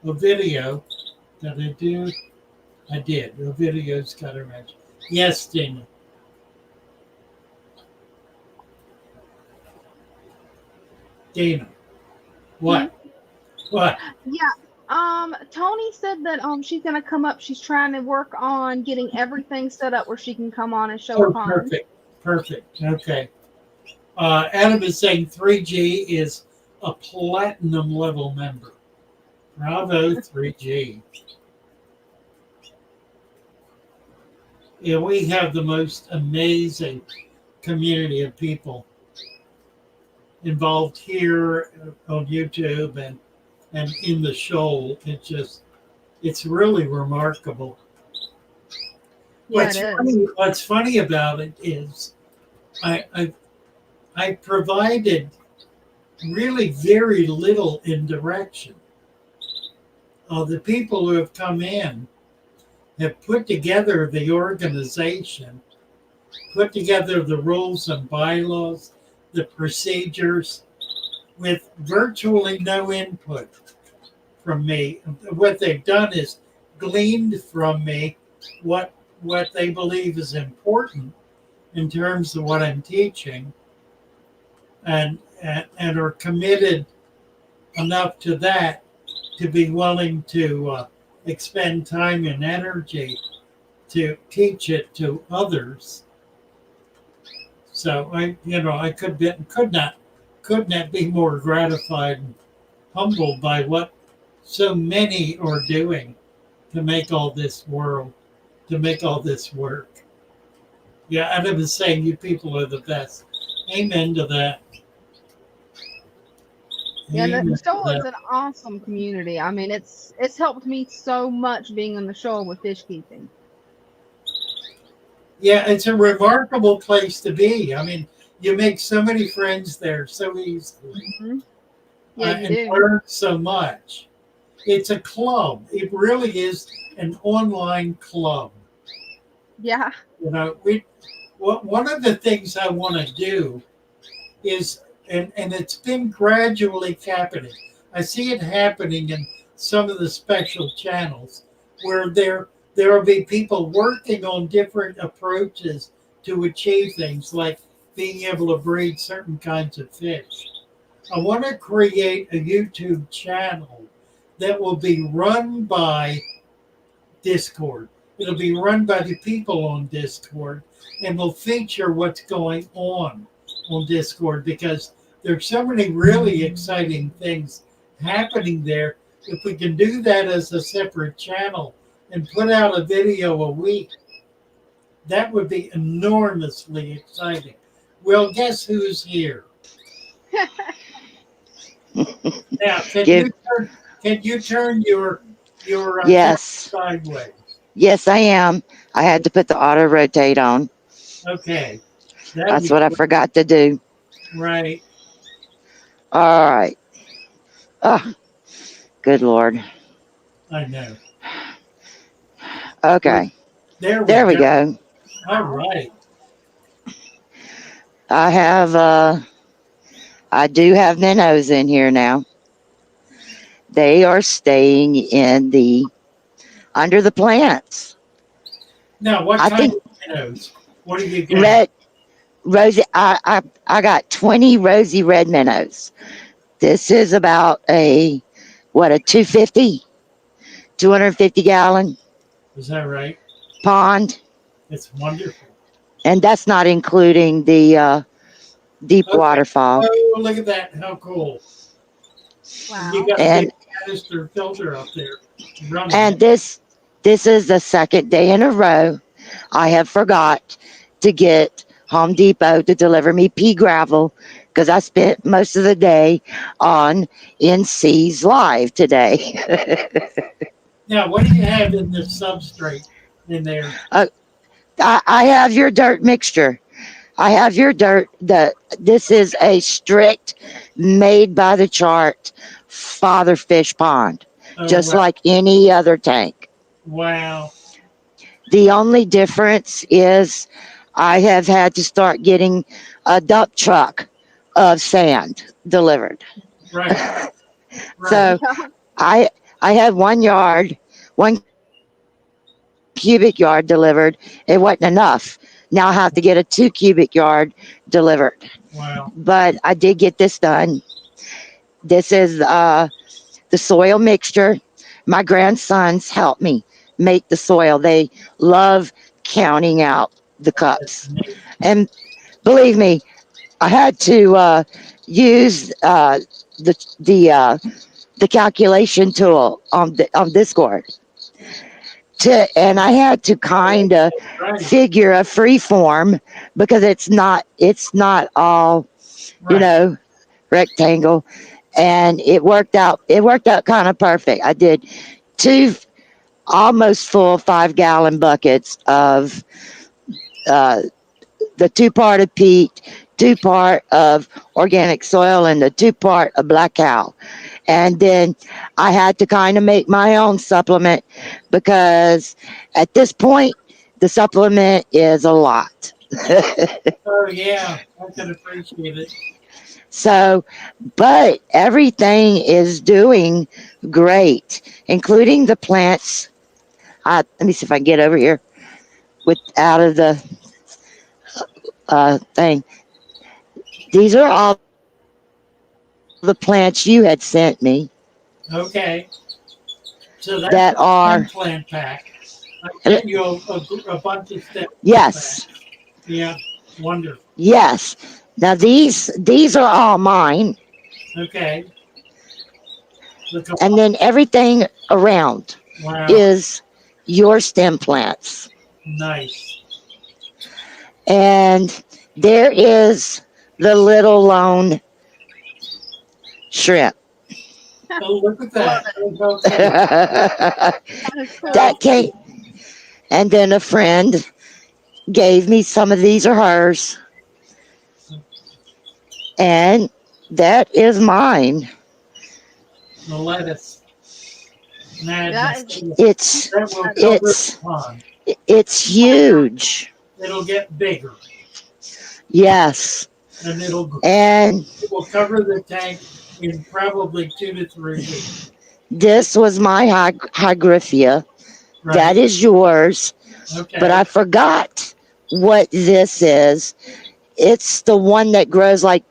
video that I do. I did. A video's got a wrench. Yes, Dana. Dana. What? What? Yeah. Tony said that she's gonna come up. She's trying to work on getting everything set up where she can come on and show her pond. Perfect. Okay. Adam is saying 3G is a platinum level member. Bravo, 3G. Yeah, we have the most amazing community of people involved here on YouTube and in the shoal. It's really remarkable. Yeah, What's funny about it is I provided really very little in direction. The people who have come in have put together the organization, put together the rules and bylaws, the procedures, with virtually no input from me. What they've done is gleaned from me what they believe is important in terms of what I'm teaching, and are committed enough to that to be willing to expend time and energy to teach it to others. So I could not be more gratified and humbled by what so many are doing to make all this work. Yeah, Adam is saying you people are the best. Amen to that. Yeah, the shoal is an awesome community. I mean, it's helped me so much being in the shoal with fish keeping. Yeah, it's a remarkable place to be. I mean, you make so many friends there so easily. Mm-hmm. Yeah, you do. Learn so much. It's a club. It really is an online club. Yeah. One of the things I want to do is, and it's been gradually happening. I see it happening in some of the special channels where there will be people working on different approaches to achieve things like being able to breed certain kinds of fish. I want to create a YouTube channel that will be run by Discord. It'll be run by the people on Discord and will feature what's going on Discord, because there's so many really exciting things happening there. If we can do that as a separate channel and put out a video a week, that would be enormously exciting. Well, guess who's here? Now, can you turn your yes sideways? Yes, I am. I had to put the auto rotate on. Okay. That's what I forgot to do. Right. All right. Oh, good Lord. I know. Okay. There we go. All right. I do have minnows in here now. They are staying in under the plants. Now, what kind of minnows? What are you getting? Rosy. I got 20 rosy red minnows. This is about a 250 gallon. Is that right? Pond. It's wonderful. And that's not including the deep Okay. waterfall. Oh, look at that. How cool. Wow. You got a And big canister filter up there running. and this is the second day in a row I have forgot to get Home Depot to deliver me pea gravel because I spent most of the day on NC's live today. Now, what do you have in this substrate in there? I have your dirt mixture. I have your dirt. This is a strict, made by the chart father fish pond, Oh, just wow. like any other tank. Wow. The only difference is I have had to start getting a dump truck of sand delivered. Right. Right. So I had 1 cubic yard delivered. It wasn't enough. Now I have to get a 2 cubic yard delivered. Wow. But I did get this done. This is the soil mixture. My grandsons helped me make the soil. They love counting out the That's cups. neat. And believe me, I had to use the calculation tool on Discord and I had to kind of Right. figure a free form because it's not all Right. rectangle, and it worked out kind of perfect. I did 2 almost full 5-gallon buckets of uh, the 2-part of peat, 2-part of organic soil, and the 2-part of black cow. And then I had to kind of make my own supplement because at this point, the supplement is a lot. Oh, yeah. I can appreciate it. So, but everything is doing great, including the plants. Let me see if I can get over here out of the thing. These are all the plants you had sent me Okay. So that's that a are, plant pack. I sent you a bunch of steps. yes, Yeah. Wonderful. yes. Now these are all mine, Okay. Look up. and then everything around Wow. is your stem plants. Nice. And there is the little lone shrimp. Oh, look at that. Love Okay. That That is cool. came, and then a friend gave me some of these are hers, and that is mine. The lettuce. That Madness. It's That will cover it's the pond. it's huge. It'll get bigger. Yes, And it will cover the tank in probably 2 to 3 weeks. this was my hygrophia. Right. That is yours, Okay. but I forgot what this is. It's the one that grows like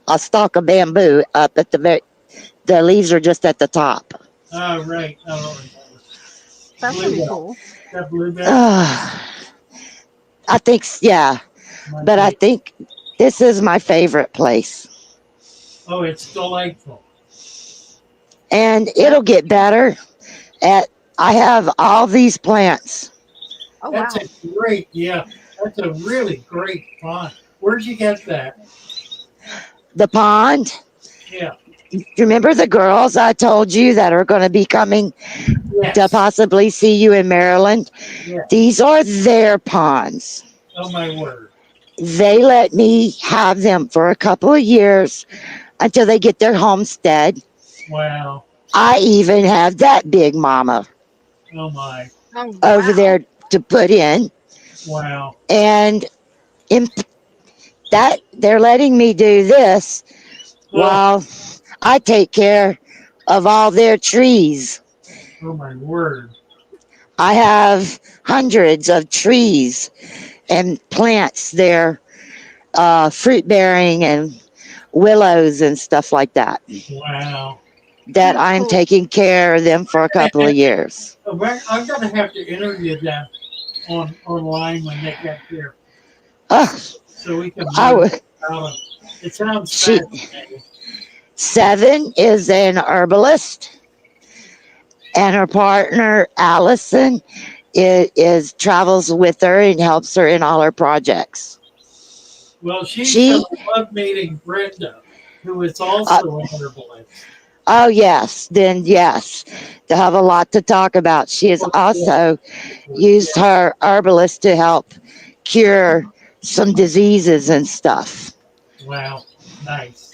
a stalk of bamboo up at the leaves are just at the top. Oh, right. I don't remember. That's pretty Bluebell. cool. That bluebell. I think, yeah, but I think this is my favorite place. Oh, it's delightful. And it'll get better. I have all these plants. Oh wow. That's a great, yeah. That's a really great pond. Where'd you get that? The pond. Yeah. You remember the girls I told you that are going to be coming Yes. to possibly see you in Maryland? Yes. These are their ponds. Oh, my word. They let me have them for a couple of years until they get their homestead. Wow. I even have that big mama Oh, my. Oh, over wow. there to put in. Wow. And in that they're letting me do this while I take care of all their trees. Oh, my word. I have hundreds of trees and plants there, fruit bearing and willows and stuff like that, Wow. that That's I'm cool. taking care of them for a couple of years. I'm going to have to interview them online when they get here. Uh, So we can I learn would, about them. It sounds She fascinating. 7 is an herbalist, and her partner Allison is travels with her and helps her in all her projects. Well, she's She going to love meeting Brenda, who is uh, also an herbalist. oh yes, then yes, they have a lot to talk about. She has Oh, also yeah. used her herbalist to help cure some diseases and stuff. Wow. Nice.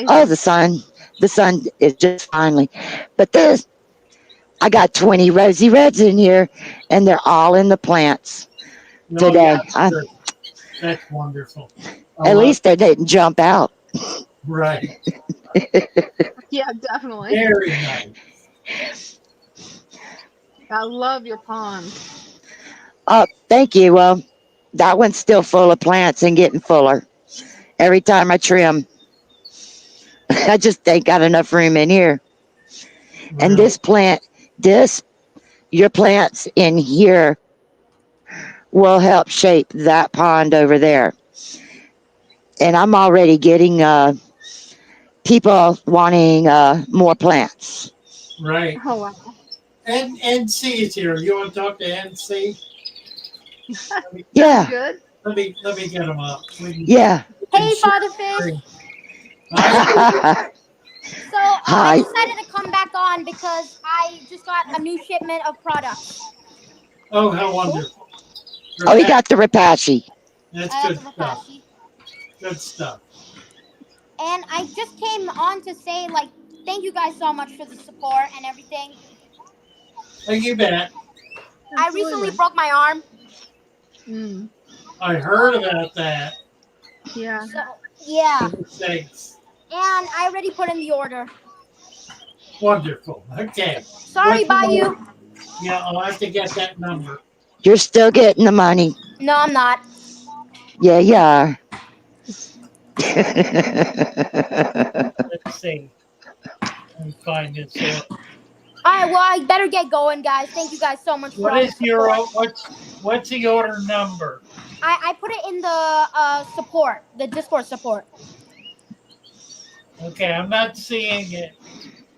Oh, Amazing. the sun is just finally, but this I got 20 rosy reds in here, and they're all in the plants Oh, yeah. today. Sure. That's wonderful. I At love least they didn't jump out. Right. Yeah, definitely. Very nice. I love your pond. Oh, thank you. Well, that one's still full of plants and getting fuller every time I trim. I just ain't got enough room in here. And Really. this, your plants in here will help shape that pond over there. And I'm already getting people wanting more plants. Right. Oh wow. And NC is here. You want to talk to NC? Let me Sounds Yeah, good. let me get him up. yeah. We can Hey, share Father the screen. Fish. Hi. So I Hi. decided to come back on because I just got a new shipment of products. Oh, how Cool. wonderful. Oh, he Rebecca, got the Rapashi. that's I got good the stuff. Rapashi. Good stuff. And I just came on to say, like, thank you guys so much for the support and everything. Hey, you bet. I recently Absolutely. broke my arm. Mm. I heard about that. Yeah. So, yeah. Thanks. And I already put in the order. Wonderful. Okay. Sorry, What's the Bayou. order? Yeah, I'll have to get that number. You're still getting the money. No, I'm not. Yeah, you are. Let's see. Let me find this order. All right, well, I better get going, guys. Thank you guys so much for What all the is your support. what's the order number? I put it in the support, the Discord support. Okay, I'm not seeing it.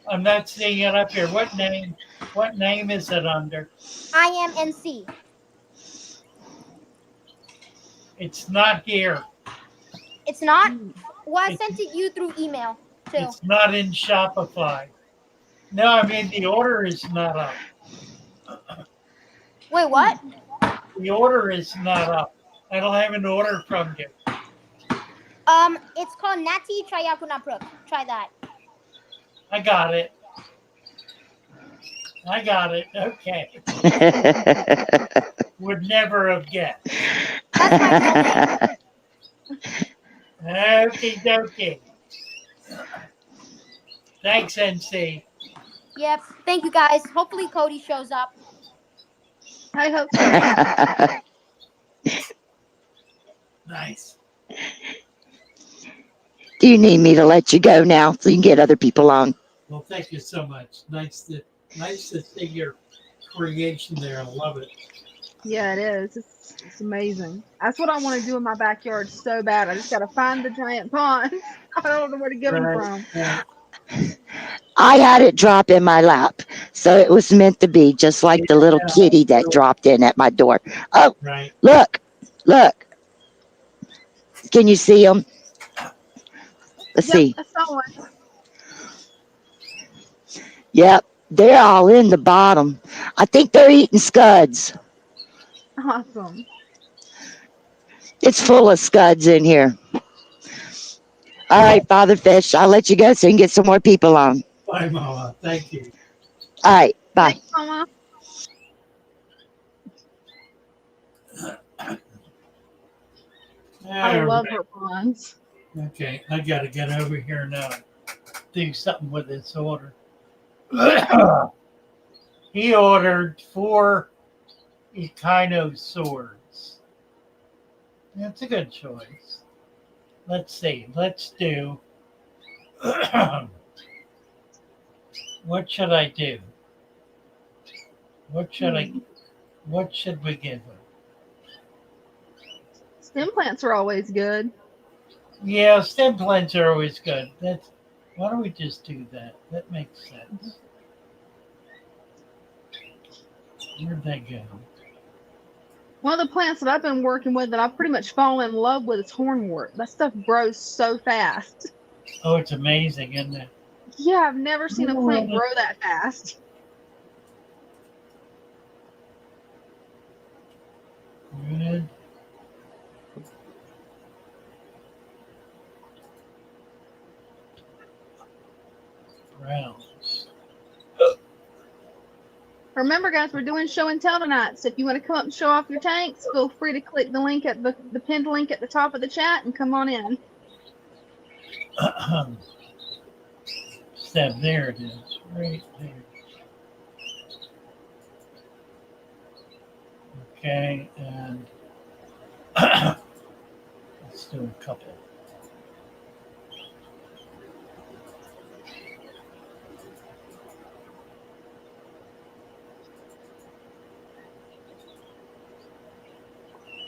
I'm not seeing it up here. What name? What name is it under? I am NC. It's not here. It's not? Mm. Well, I It's sent it you through email, too. it's not in Shopify. No, I mean the order is not up. Wait, what? The order is not up. I don't have an order from you. It's called Nati Chayakunapruk. Try that. I got it. I got it. Okay. Would never have guessed. That's my real name. Okie dokie. Thanks, NC. Yep. Thank you, guys. Hopefully Cody shows up. I hope so. Nice. Do you need me to let you go now so you can get other people on? Well, thank you so much. Nice to see your creation there. I love it. Yeah, it is. It's amazing. That's what I want to do in my backyard so bad. I just got to find the giant ponds. I don't know where to get them Right. from. Right. I had it drop in my lap, so it was meant to be, just like the little Yeah. kitty that dropped in at my door. Oh, Right. look. Can you see them? Let's Yep, see. I saw one. Yep, they're all in the bottom. I think they're eating scuds. Awesome. It's full of scuds in here. All right, Father Fish, I'll let you go so you can get some more people on. Bye, Mama. Thank you. All right, bye. Thanks, Mama. I All love right. her ponds. Okay, I got to get over here now. Do something with this order. He ordered 4 Echino swords. That's a good choice. Let's see. Let's do. What should I do? What should What should we give him? Stem plants are always good. Yeah, stem plants are always good. Why don't we just do that? That makes sense. Where'd they go? One of the plants that I've been working with that I've pretty much fallen in love with is hornwort. That stuff grows so fast. Oh, it's amazing, isn't it? Yeah, I've never seen a plant grow that fast. Good. Browns. Remember, guys, we're doing show and tell tonight. So if you want to come up and show off your tanks, feel free to click the link at the pinned link at the top of the chat and come on in. Step, there it is, right there. Okay, and let's do a couple.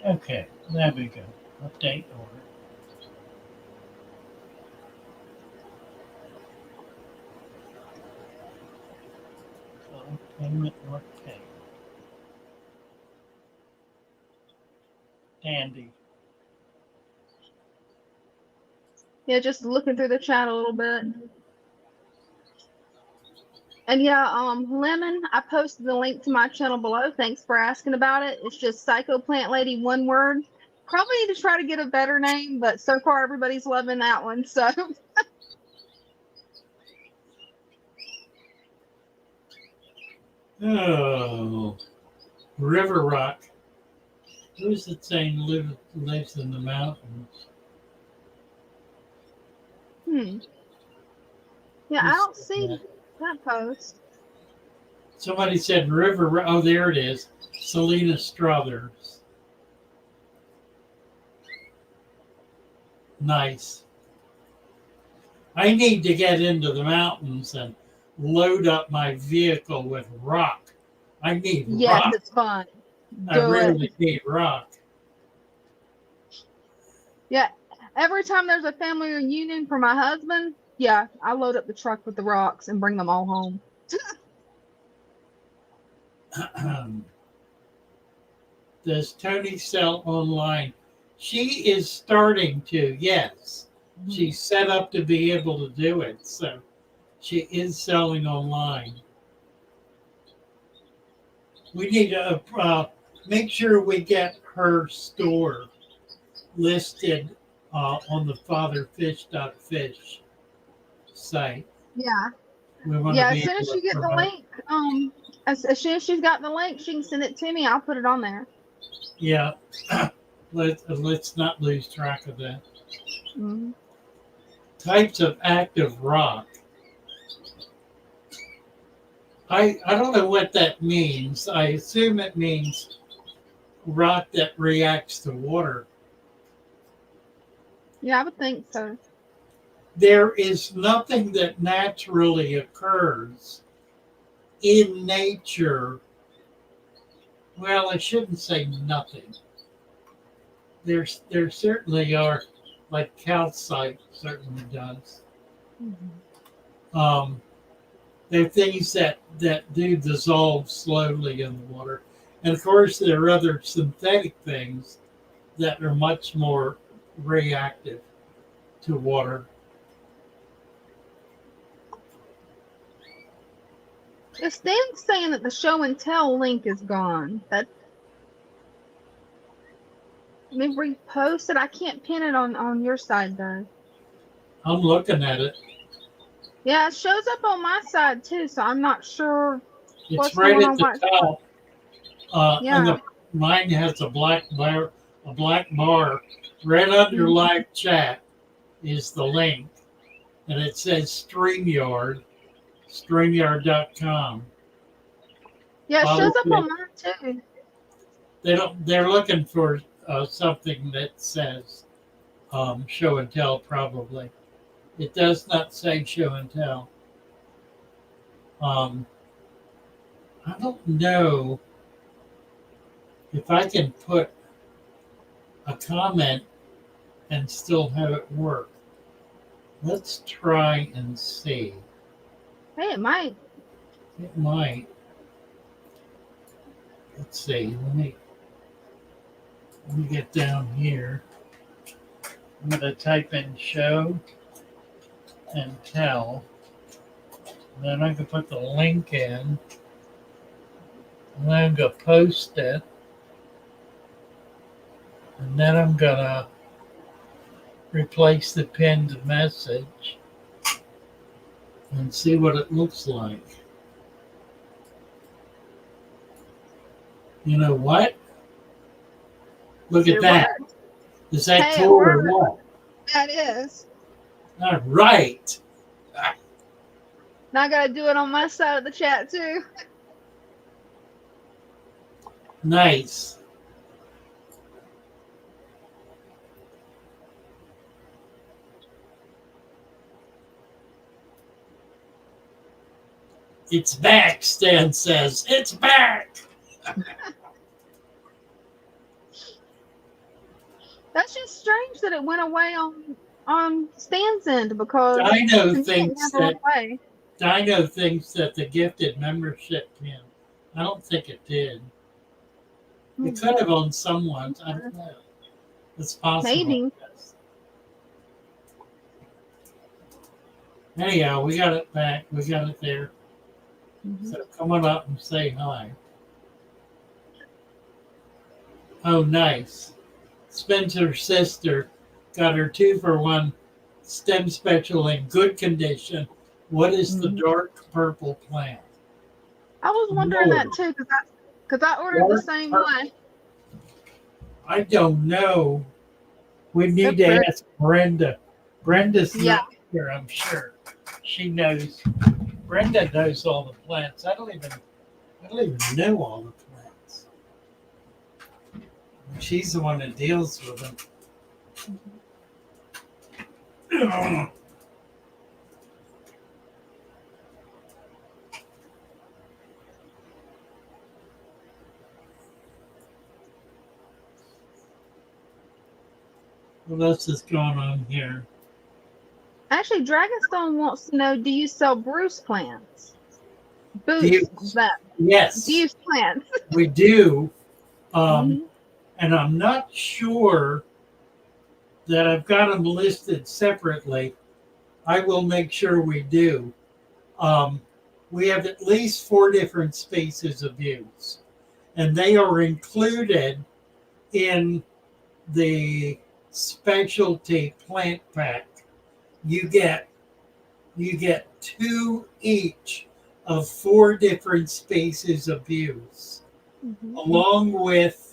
Okay, there we go. Update order. Payment not paid. Dandy. Yeah, just looking through the chat a little bit. And yeah, Lemon, I posted the link to my channel below. Thanks for asking about it. It's just Psycho Plant Lady, one word. Probably need to try to get a better name, but so far everybody's loving that one. So Oh, River Rock. Who's it saying lives in the mountains? yeah, I don't see that post. Somebody said River. Oh, there it is. Selena Struthers. Nice. I need to get into the mountains and load up my vehicle with rock. I need Yes, rock. it's fun. I really need rock. Yeah, every time there's a family reunion for my husband, yeah, I load up the truck with the rocks and bring them all home. Does Tony sell online? She is starting to, yes. She's set up to be able to do it. So she is selling online. We need to make sure we get her store listed on the fatherfish.fish site. Yeah. Yeah, as soon as you get the link, as soon as she's got the link, she can send it to me. I'll put it on there. Yeah. Let's not lose track of that. Mm-hmm. Types of active rock. I don't know what that means. I assume it means rock that reacts to water. Yeah, I would think so. There is nothing that naturally occurs in nature. Well, I shouldn't say nothing. There certainly are, like calcite certainly does. Mm-hmm. There are things that do dissolve slowly in the water. And of course, there are other synthetic things that are much more reactive to water. It's Stan's saying that the show and tell link is gone. Let me repost it. I can't pin it on your side though. I'm looking at it. Yeah, it shows up on my side too, so I'm not sure It's right at the top. Yeah. And mine has a black bar right under live chat is the link, and it says StreamYard.com. Yeah, it shows up on mine too. They're looking for something that says show and tell probably. It does not say show and tell. I don't know if I can put a comment and still have it work. Let's try and see. Hey, it might. It might. Let's see. Let me get down here. I'm going to type in show and tell. Then I can put the link in. And then I'm going to post it. And then I'm going to replace the pinned message and see what it looks like. You know what? Look at It that. worked. Is that Hey, it cool or worked. what? That is. All right. Now I gotta do it on my side of the chat too. Nice. It's back, Stan says. It's back. That's just strange that it went away on Stan's end because Dino to me it thinks never that went away. Dino thinks that the gifted membership pin. I don't think it did. It could have on someone's. I don't know. It's possible. Maybe. Yes. Anyhow, we got it back. We got it there. So come on up and say hi. Oh, nice. Spencer's sister got her 2-for-1 stem special in good condition. What is the dark purple plant? I was wondering that too because I ordered the same one. I don't know. We need They're to pretty. ask Brenda. Brenda's Yeah. not here, I'm sure. She knows. Brenda knows all the plants. I don't even know all the plants. She's the one that deals with them. What else is going on here? Actually, Dragonstone wants to know: do you sell Bruce plants? Yes. Bruce plants. We do. And I'm not sure that I've got them listed separately. I will make sure we do. We have at least 4 different species of views, and they are included in the specialty plant pack. You get 2 each of 4 different species of views, along with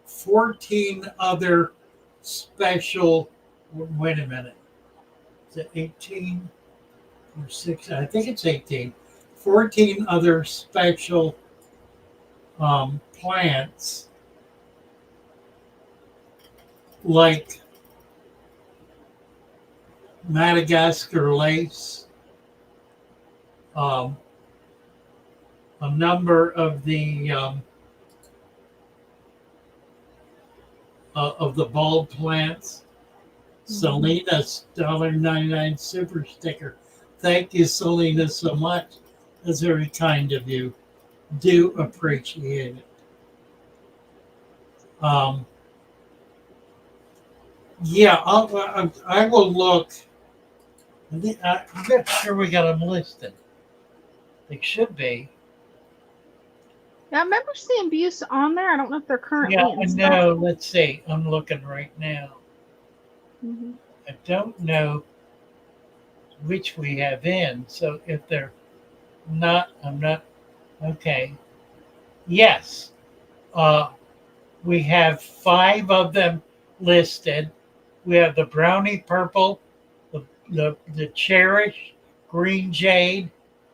14 other special. Wait a minute. Is it 18 or 6? I think it's 18. 14 other special plants like Madagascar lace, a number of the bulb plants. Selena's $1.99 super sticker. Thank you, Selena, so much. That's very kind of you. Do appreciate it. Yeah, I will look. I'm not sure we got them listed. They should be. Yeah, I remember seeing Buse on there. I don't know if they're currently Yeah, in I know. stock. Let's see. I'm looking right now. I don't know which we have in. So if they're not, I'm not. Okay. Yes. We have 5 of them listed. We have the brownie purple, the cherish, green jade,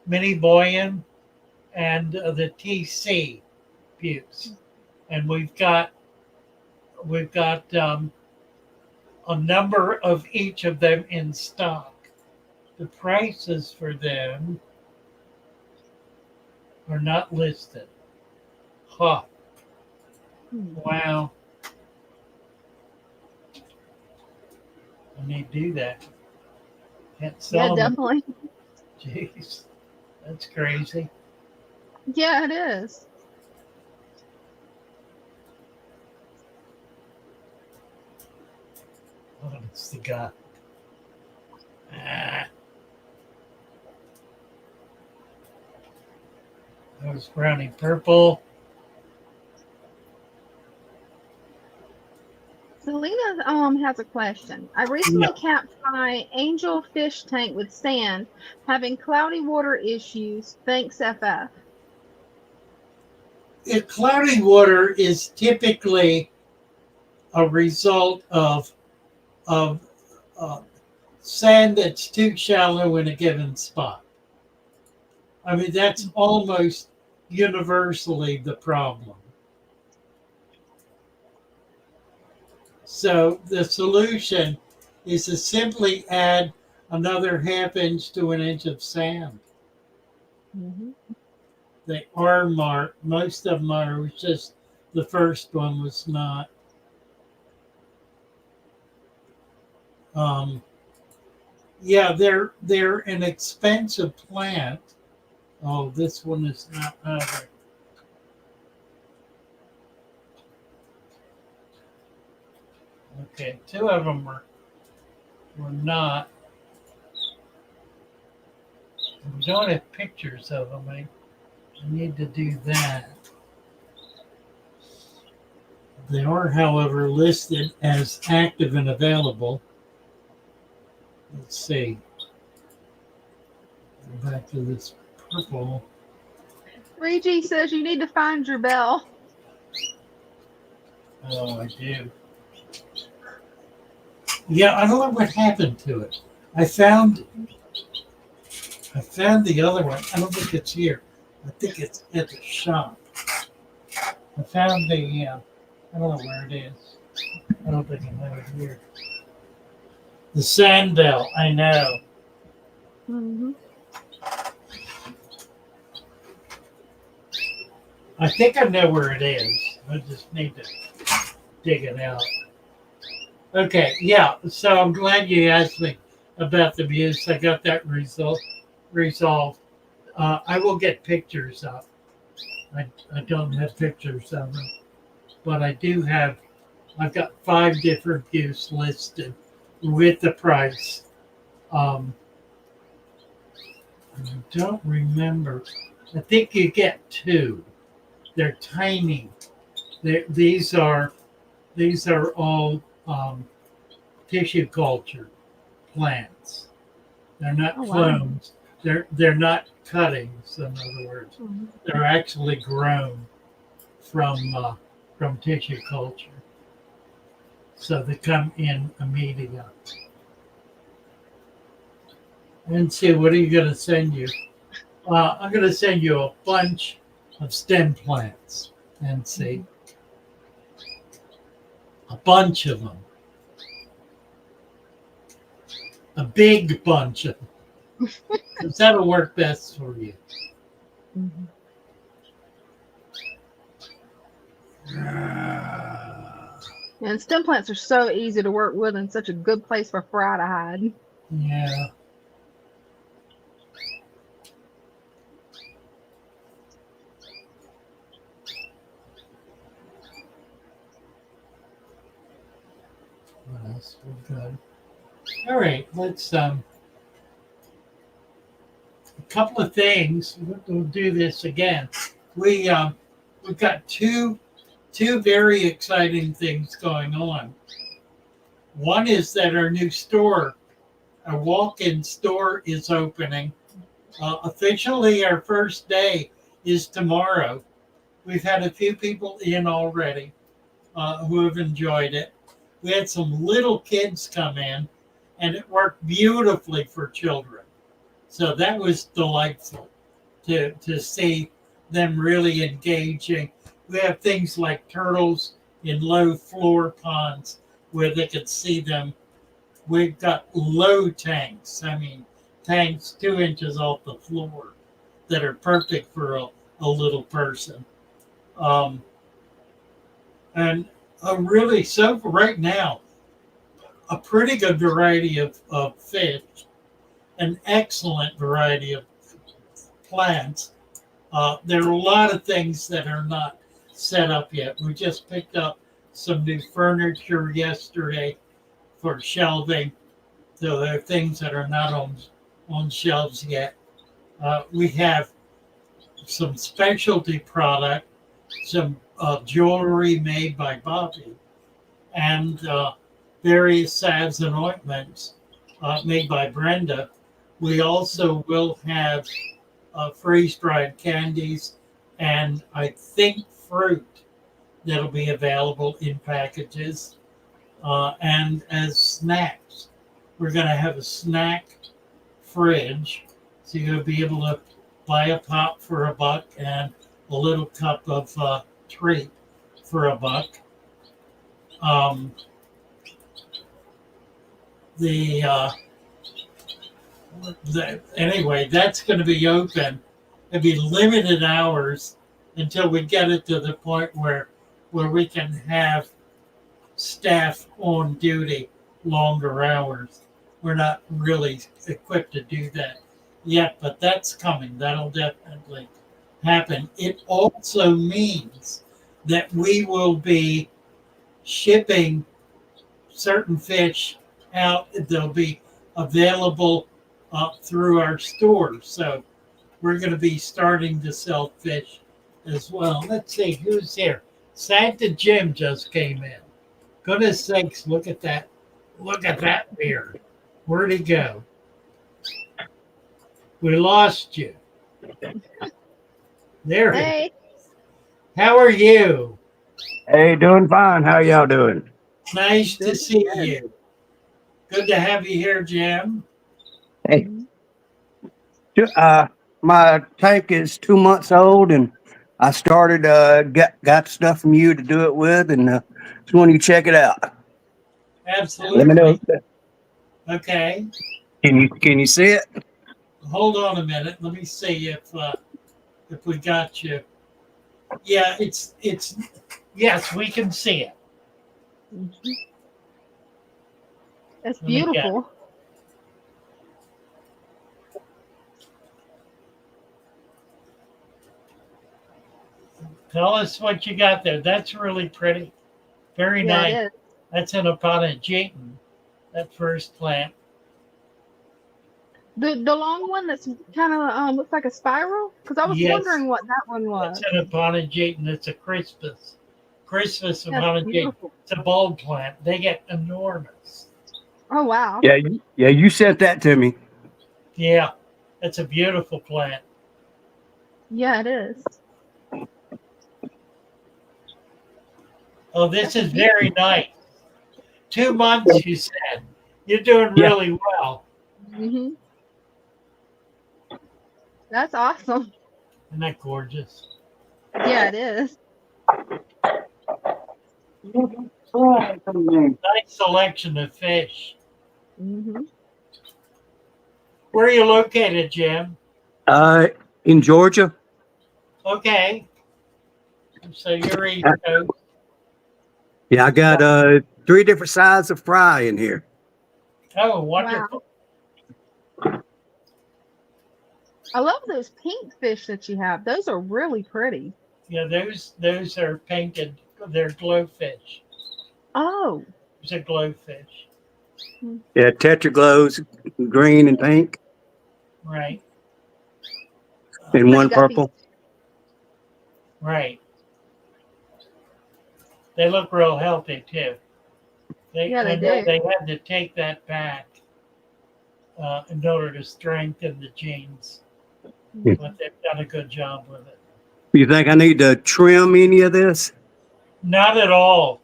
mini boyan, and the TC Buse. And we've got a number of each of them in stock. The prices for them are not listed. Huh. Wow. I need to do that. Can't Yeah, sell them. definitely. Jeez, that's crazy. Yeah, it is. Oh, it's the guy. Ah. There's brownie purple. Selena has a question. I recently capped my angel fish tank with sand, having cloudy water issues. Thanks, FF. Cloudy water is typically a result of uh, sand that's too shallow in a given spot. I mean, that's almost universally the problem. So the solution is to simply add another ½ inch to an inch of sand. Mhm. They are marked. Most of them are. It was just the first one was not. Yeah, they're an expensive plant. Oh, this one is not either. Okay, two of them were not. We don't have pictures of them. I need to do that. They are, however, listed as active and available. Let's see. Go back to this purple. 3G says you need to find your bell. Oh, I do. Yeah, I don't know what happened to it. I found the other one. I don't think it's here. I think it's at the shop. I found the, I don't know where it is. I don't think I have it here. The sand bell, I know. Mm-hmm. I think I know where it is. I just need to dig it out. Okay, yeah. So I'm glad you asked me about the abuse. I got that resolved. I will get pictures up. I don't have pictures of them, but I do have. I've got 5 different views listed with the price. I don't remember. I think you get 2. They're tiny. These are all tissue culture plants. They're not clones. They're not cuttings. In other words, they're actually grown from tissue culture. So they come in immediate. And see, what are you going to send you? I'm going to send you a bunch of stem plants and see. A bunch of them. A big bunch of them. Because that'll work best for you. Mhm. And stem plants are so easy to work with and such a good place for fry to hide. Yeah. What else we got? All right, let's a couple of things. We'll do this again. We've got two very exciting things going on. One is that our new store, our walk-in store, is opening. Officially, our first day is tomorrow. We've had a few people in already who have enjoyed it. We had some little kids come in, and it worked beautifully for children. So that was delightful to see them really engaging. We have things like turtles in low floor ponds where they could see them. We've got low tanks. I mean, tanks 2 inches off the floor that are perfect for a little person. And really, so right now, a pretty good variety of fish, an excellent variety of plants. There are a lot of things that are not set up yet. We just picked up some new furniture yesterday for shelving. So there are things that are not on shelves yet. We have some specialty product, some jewelry made by Bobby, and various salves and ointments made by Brenda. We also will have freeze-dried candies and I think fruit that'll be available in packages. And as snacks, we're going to have a snack fridge. So you're going to be able to buy a pop for $1 and a little cup of treat for $1. Anyway, that's going to be open. It'll be limited hours until we get it to the point where we can have staff on duty longer hours. We're not really equipped to do that yet, but that's coming. That'll definitely happen. It also means that we will be shipping certain fish out. They'll be available through our stores. So we're going to be starting to sell fish as well. Let's see who's here. Santa Jim just came in. Goodness sakes, look at that. Look at that beard. Where'd he go? We lost you. There he is. Hey, How are you? Hey, doing fine. How y'all doing? Nice to see you. Good to have you here, Jim. Hey, my tank is 2 months old, and I started got stuff from you to do it with, and just want you to check it out. Absolutely. Let me know. Okay. Can you see it? Hold on a minute. Let me see if we got you. Yeah, it's yes, we can see it. that's Let me get- beautiful. Tell us what you got there. That's really pretty. Very Yeah, nice. it is. That's an Aponigeton, that first plant. The long one that's kind of looks like a spiral. Because I was Yes. wondering what that one was. That's an Aponigeton. It's a Crispus. Crispus That's Aponigeton. beautiful. It's a bulb plant. They get enormous. Oh wow. Yeah, you sent that to me. Yeah, it's a beautiful plant. Yeah, it is. Oh, this is very nice. 2 months, you said. You're doing Yeah. really well. Mhm. That's awesome. Isn't that gorgeous? Yeah, it is. Nice selection of fish. Mhm. Where are you located, Jim? In Georgia. Okay. So you're East Coast. Yeah, I got 3 different sizes of fry in here. Oh, wonderful. I love those pink fish that you have. Those are really pretty. Yeah, those are painted. They're glowfish. Oh. It's a glowfish. Yeah, tetraglows, green and pink, Right. and So one you got purple. Right. They look real healthy too. Yeah, they I know do. they had to take that back in order to strengthen the genes, Yeah. but they've done a good job with it. You think I need to trim any of this? Not at all.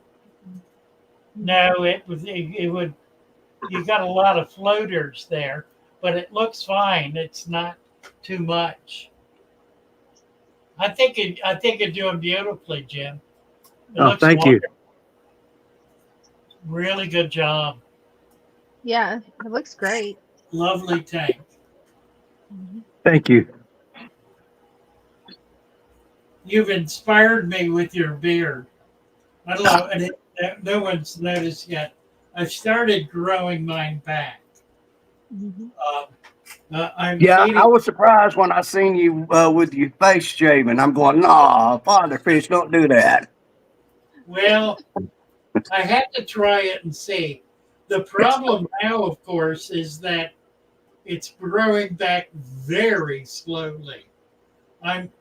No, it would. You got a lot of floaters there, but it looks fine. It's not too much. I think you're doing beautifully, Jim. It Oh, looks thank you. wonderful. Really good job. Yeah, it looks great. Lovely tank. Thank you. You've inspired me with your beard. I don't know, and no one's noticed yet. I've started growing mine back. Mhm. I'm Yeah, feeding. I was surprised when I seen you with your face shaven. I'm going, nah, father fish don't do that. Well, I had to try it and see. The problem now, of course, is that it's growing back very slowly. I'm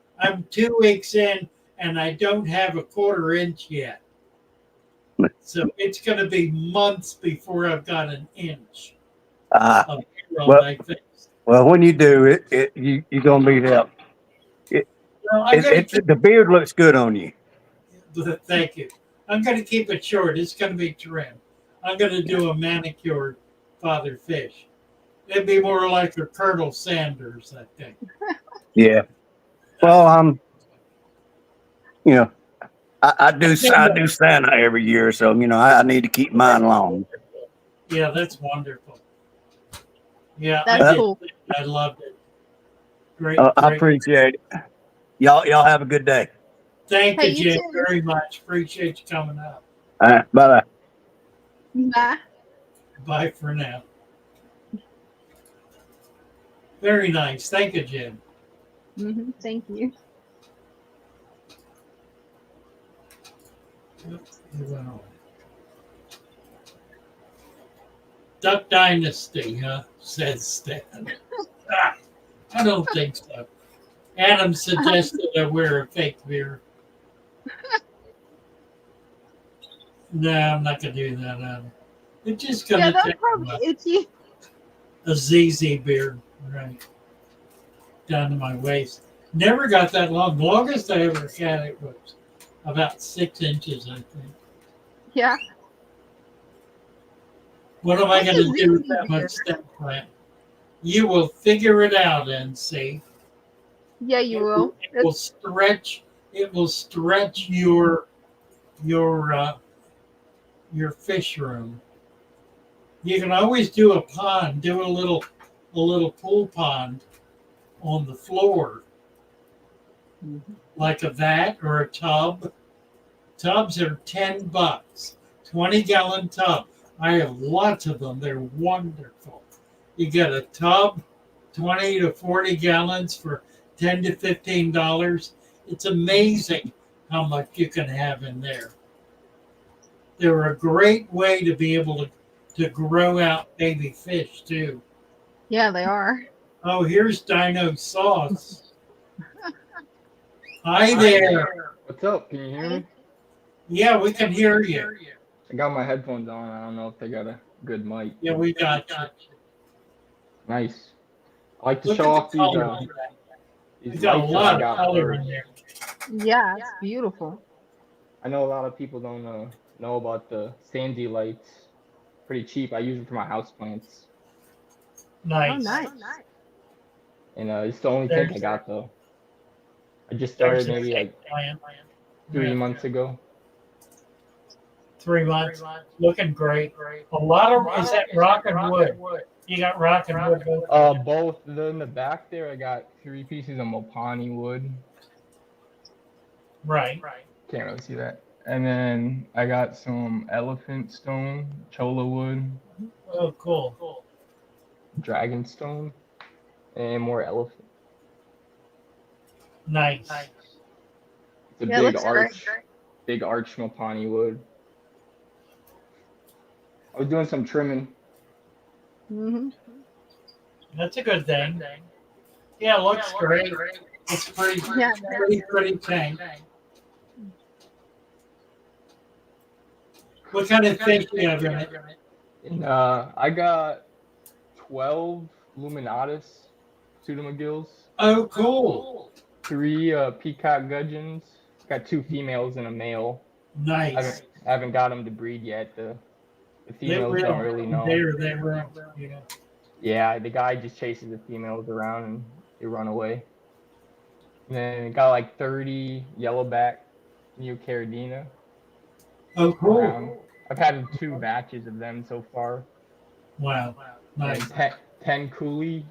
2 weeks in and I don't have a 1/4 inch yet. So it's going to be months before I've got an inch Uh, of hair on well, my face. well, when you do you're gonna be there. Well, I'm going to keep. The beard looks good on you. Thank you. I'm going to keep it short. It's going to be trimmed. I'm going to do a manicured father fish. It'd be more like a Colonel Sanders, I think. Yeah. Well, you know, I do Santa every year, so I need to keep mine long. Yeah, that's wonderful. Yeah, That's I did. cool. I loved it. Great, I great. appreciate it. Y'all have a good day. Thank Hey, you, you Jim, too. very much. Appreciate you coming up. All right, bye bye. Bye. Bye for now. Very nice. Thank you, Jim. Thank you. Duck Dynasty, huh? Says Stan. I don't think so. Adam suggested I wear a fake beard. No, I'm not going to do that, Adam. It's just going Yeah, to that's take probably itchy. a ZZ beard, right, down to my waist. Never got that long. The longest I ever had it was about 6 inches, I think. Yeah. What am I What's going a to do with ZZ that much beard? stem plant? You will figure it out and see. Yeah, you will. It will stretch. It will stretch your fish room. You can always do a pond. Do a little pool pond on the floor, like a vat or a tub. Tubs are $10, 20-gallon tub. I have lots of them. They're wonderful. You get a tub, 20 to 40 gallons for $10 to $15. It's amazing how much you can have in there. They're a great way to be able to grow out baby fish too. Yeah, they are. Oh, here's Dino Sauce. Hi there. What's up? Can you hear me? Yeah, we can hear you. I got my headphones on. I don't know if they got a good mic. Yeah, we got you. Nice. I like to Look show at off the color. these We got a lights that I lot of got color first. in there. Yeah, it's beautiful. I know a lot of people don't know about the sandy lights. Pretty cheap. I use them for my houseplants. Nice. Oh, nice. And it's the only tank I got though. I just started maybe like Plant. 3 Yeah. months ago. 3 months. Looking great. A lot of, is that rock and wood? You got rock and wood. Both. In the back there, I got 3 pieces of Mopani wood. Right. Can't really see that. And then I got some elephant stone, cholla wood, Oh, cool. dragon stone, and more elephant. Nice. It's a Yeah, it big looks arch, great. big arch Mopani wood. I was doing some trimming. That's a good thing. Yeah, it looks great. It's pretty, Yeah, pretty tank. What kind of fish do you have in it? And I got 12 Luminatus pseudomagills, Oh, cool. 3 peacock gudgeons. Got 2 females and a male. Nice. I haven't got them to breed yet. The females don't really know. They were, yeah. Yeah, the guy just chases the females around and they run away. And then got like 30 yellowback Neocaridina. Oh, cool. Around. I've had 2 batches of them so far. Wow. Nice. And 10 coolie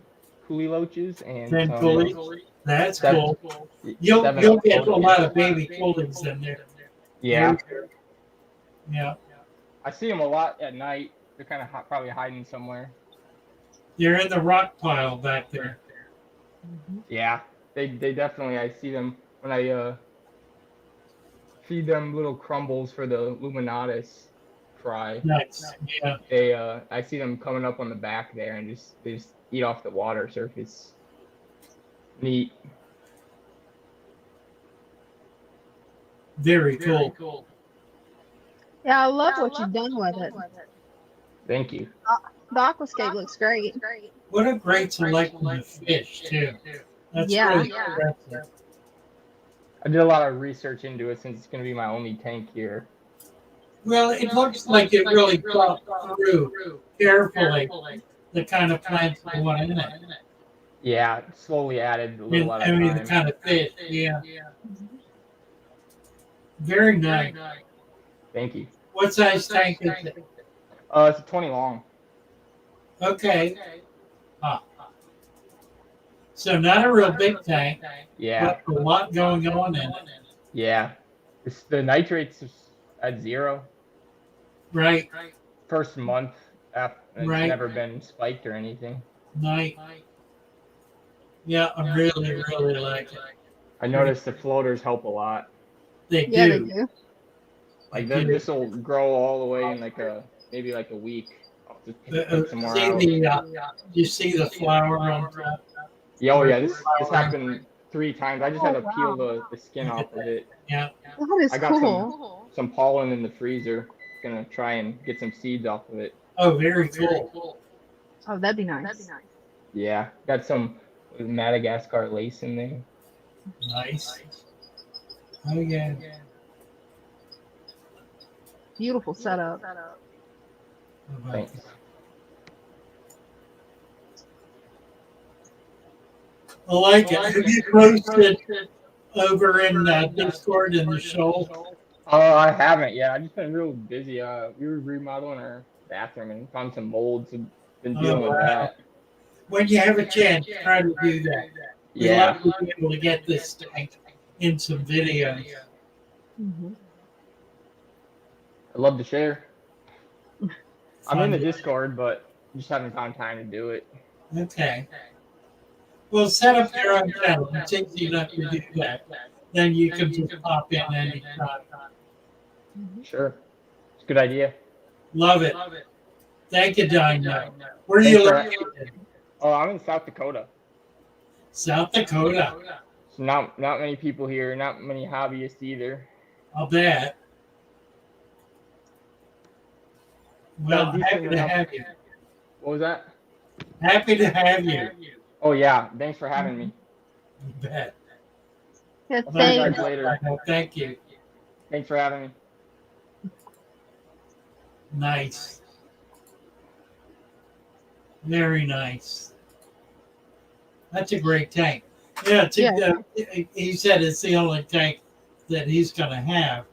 loaches and 10 some, coolies. That's 7 cool. You'll get a lot of baby coolies in there. Yeah. Yeah. I see them a lot at night. They're kind of probably hiding somewhere. They're in the rock pile back there. Yeah, they definitely. I see them when I feed them little crumbles for the Luminatus fry. Nice. Yeah. They I see them coming up on the back there and they just eat off the water surface. Neat. Very cool. Yeah, I love what you've done with it. Thank you. The aquascape looks great. What a great selection of fish, too. That's Yeah. really impressive. I did a lot of research into it since it's going to be my only tank here. Well, it looks like it really thought through carefully the kind of plants you want in it. Yeah, slowly added a little at a I mean, time. the kind of fish, yeah. Very nice. Thank you. What size tank is it? It's a 20 long. Okay. So not a real big tank, Yeah, but a lot going on in it. yeah. The nitrates is at 0. Right. First month after it's Right. never been spiked or anything. Nice. Yeah, I really like it. I noticed the floaters help a lot. They Yeah, they do. do. Like They do. this will grow all the way in like maybe like a week. I'll just pick some more out. You see the flower on top? Yeah, oh yeah, this happened 3 times. I just had to peel the skin off of it. Yeah. That is I got cool. some pollen in the freezer. Gonna try and get some seeds off of it. Oh, very cool. Oh, that'd be nice. Yeah, got some Madagascar lace in there. Nice. Oh, yeah. Beautiful setup. Thanks. I like it. Have you posted over in Discord in the show? Oh, I haven't yet. I've just been real busy. We were remodeling our bathroom and found some molds and been dealing with that. When you have a chance, try to do that. We'd Yeah. love to be able to get this tank in some videos. I'd love to share. I'm in the Discord, but just haven't found time to do it. Okay. Well, set up your own channel. It's easy enough to do that. Then you can just pop in anytime. Sure. It's a good idea. Love it. Thank you, Dino. Where are Thanks you for- located? Oh, I'm in South Dakota. South Dakota. So not many people here, not many hobbyists either. I'll bet. Well, Decent happy to enough. have you. What was that? Happy to have you. Oh yeah, thanks for having me. You bet. Yeah, I'll see you thanks. guys later. Thank you. Thanks for having me. Nice. Very nice. That's a great tank. Yeah, he said it's the only tank that he's going to have.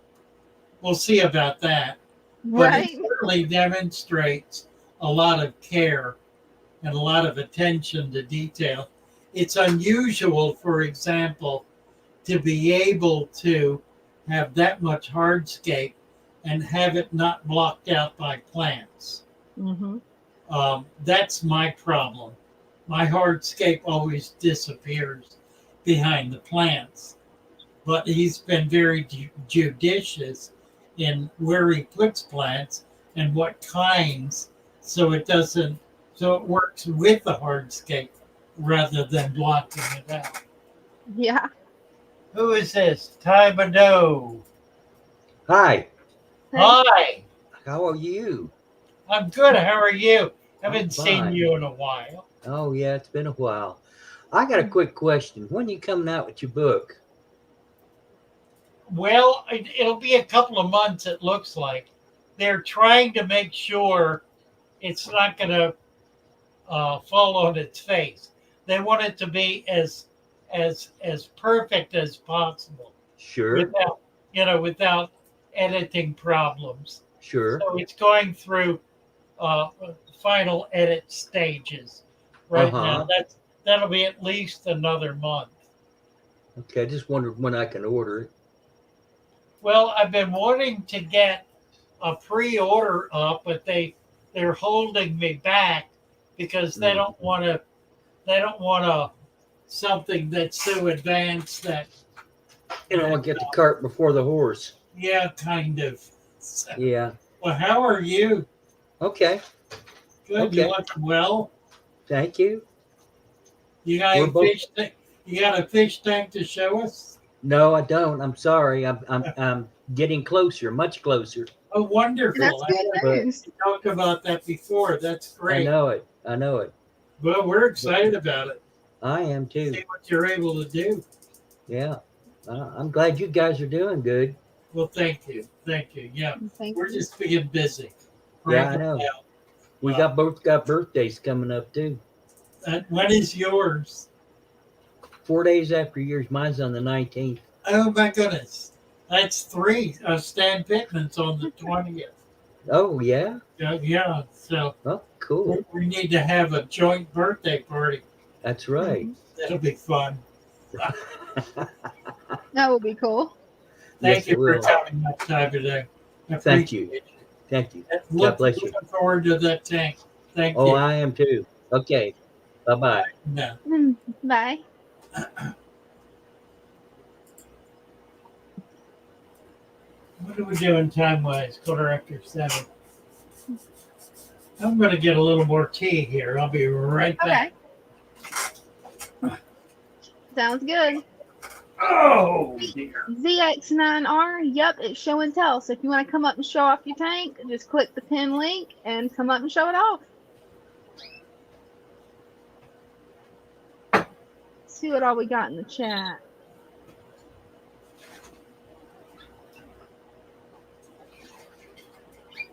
We'll see about that. But Right. it certainly demonstrates a lot of care and a lot of attention to detail. It's unusual, for example, to be able to have that much hardscape and have it not blocked out by plants. That's my problem. My hardscape always disappears behind the plants. But he's been very judicious in where he puts plants and what kinds, so it works with the hardscape rather than blocking it out. Yeah. Who is this? Ty Badeau. Hi, Hi. how are you? I'm good. How are you? Haven't I'm seen fine. you in a while. Oh, yeah, it's been a while. I got a quick question. When are you coming out with your book? Well, it'll be a couple of months, it looks like. They're trying to make sure it's not going to fall on its face. They want it to be as perfect as possible. Sure, Without editing problems. sure. So it's going through final edit stages right now. That'll be at least another month. Okay, I just wondered when I can order it. Well, I've been wanting to get a pre-order up, but they're holding me back because they don't want to. They don't want something that's so advanced that. You don't want to get the cart before the horse. Yeah, kind of. So, Yeah. well, how are you? Okay. Good. Okay. You looking well? Thank you. You got We're a both- fish tank? You got a fish tank to show us? No, I don't. I'm sorry. I'm getting closer, much closer. Oh, wonderful! That's good But- news. We talked about that before. That's I great. know it. I know it. Well, we're excited about it. I am too. See what you're able to do. Yeah. I'm glad you guys are doing good. Well, thank you. Thank you. Yeah, Thank we're you. just being busy. Yeah, I know. We both got birthdays coming up too. When is yours? 4 days after yours. Mine's on the 19th. Oh my goodness, that's three. Stan Pittman's on the 20th. Oh yeah. Yeah. So Oh, cool. we need to have a joint birthday party. That's right. That'll be fun. That will be cool. Thank Yes, you it for will. having that time today. I Thank you. appreciate Thank you. Look, bless you. Looking forward to that tank. Thank Oh, you. I am too. Okay. Bye-bye. No. Bye. What are we doing time-wise? 7:15. I'm going to get a little more tea here. I'll be right back. Okay. Sounds good. Oh, dear. ZX9R, yep, it's show and tell. So if you want to come up and show off your tank, just click the pin link and come up and show it off. See what all we got in the chat.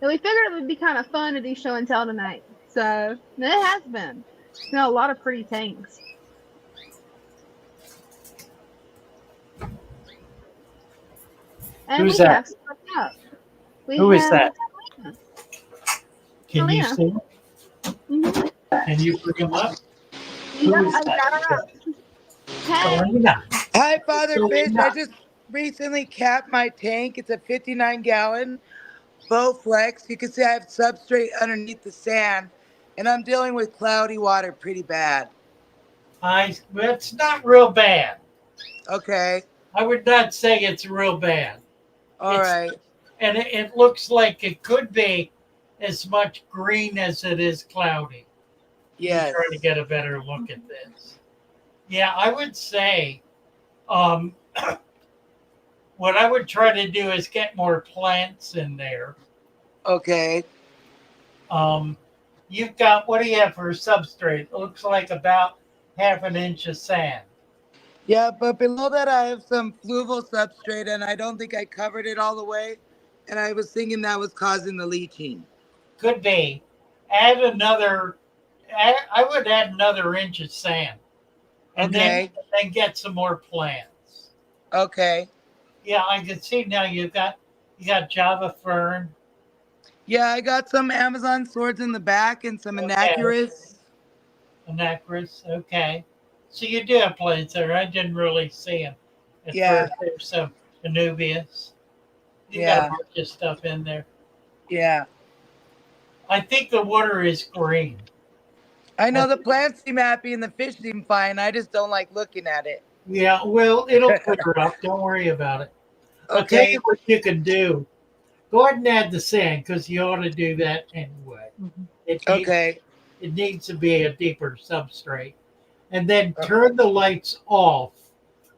So we figured it would be kind of fun to do show and tell tonight. So it has been. You know, a lot of pretty tanks. And Who's we that? have stuff up. Who is that? Helena. Can you Helena. see him? Mhm. Can you bring him up? Yep, is I got her up. Hey, Selena. Hi, Father Fish. Selena. I just recently capped my tank. It's a 59-gallon Bowflex. You can see I have substrate underneath the sand, and I'm dealing with cloudy water pretty bad. Well, it's not real bad. Okay. I would not say it's real bad. All It's- right. And it looks like it could be as much green as it is cloudy. Yes. I'm trying to get a better look at this. Yeah, I would say what I would try to do is get more plants in there. Okay. You've got, what do you have for a substrate? It looks like about 1/2 inch of sand. Yeah, but below that I have some fluval substrate, and I don't think I covered it all the way. And I was thinking that was causing the leaching. Could be. I would add another inch of sand. And Okay. then get some more plants. Okay. Yeah, I can see now you got Java fern. Yeah, I got some Amazon swords in the back and some Okay. Anacurus. Anacris, okay. So you do have plants there. I didn't really see them. At Yeah. first, there's some Anubias. You got Yeah. a bunch of stuff in there. Yeah. I think the water is green. I know the plants seem happy and the fish seem fine. I just don't like looking at it. Yeah, well, it'll clear up. Don't worry about it. I'll tell Okay. you what you can do. Go ahead and add the sand because you ought to do that anyway. Okay. It needs to be a deeper substrate. And then turn the lights off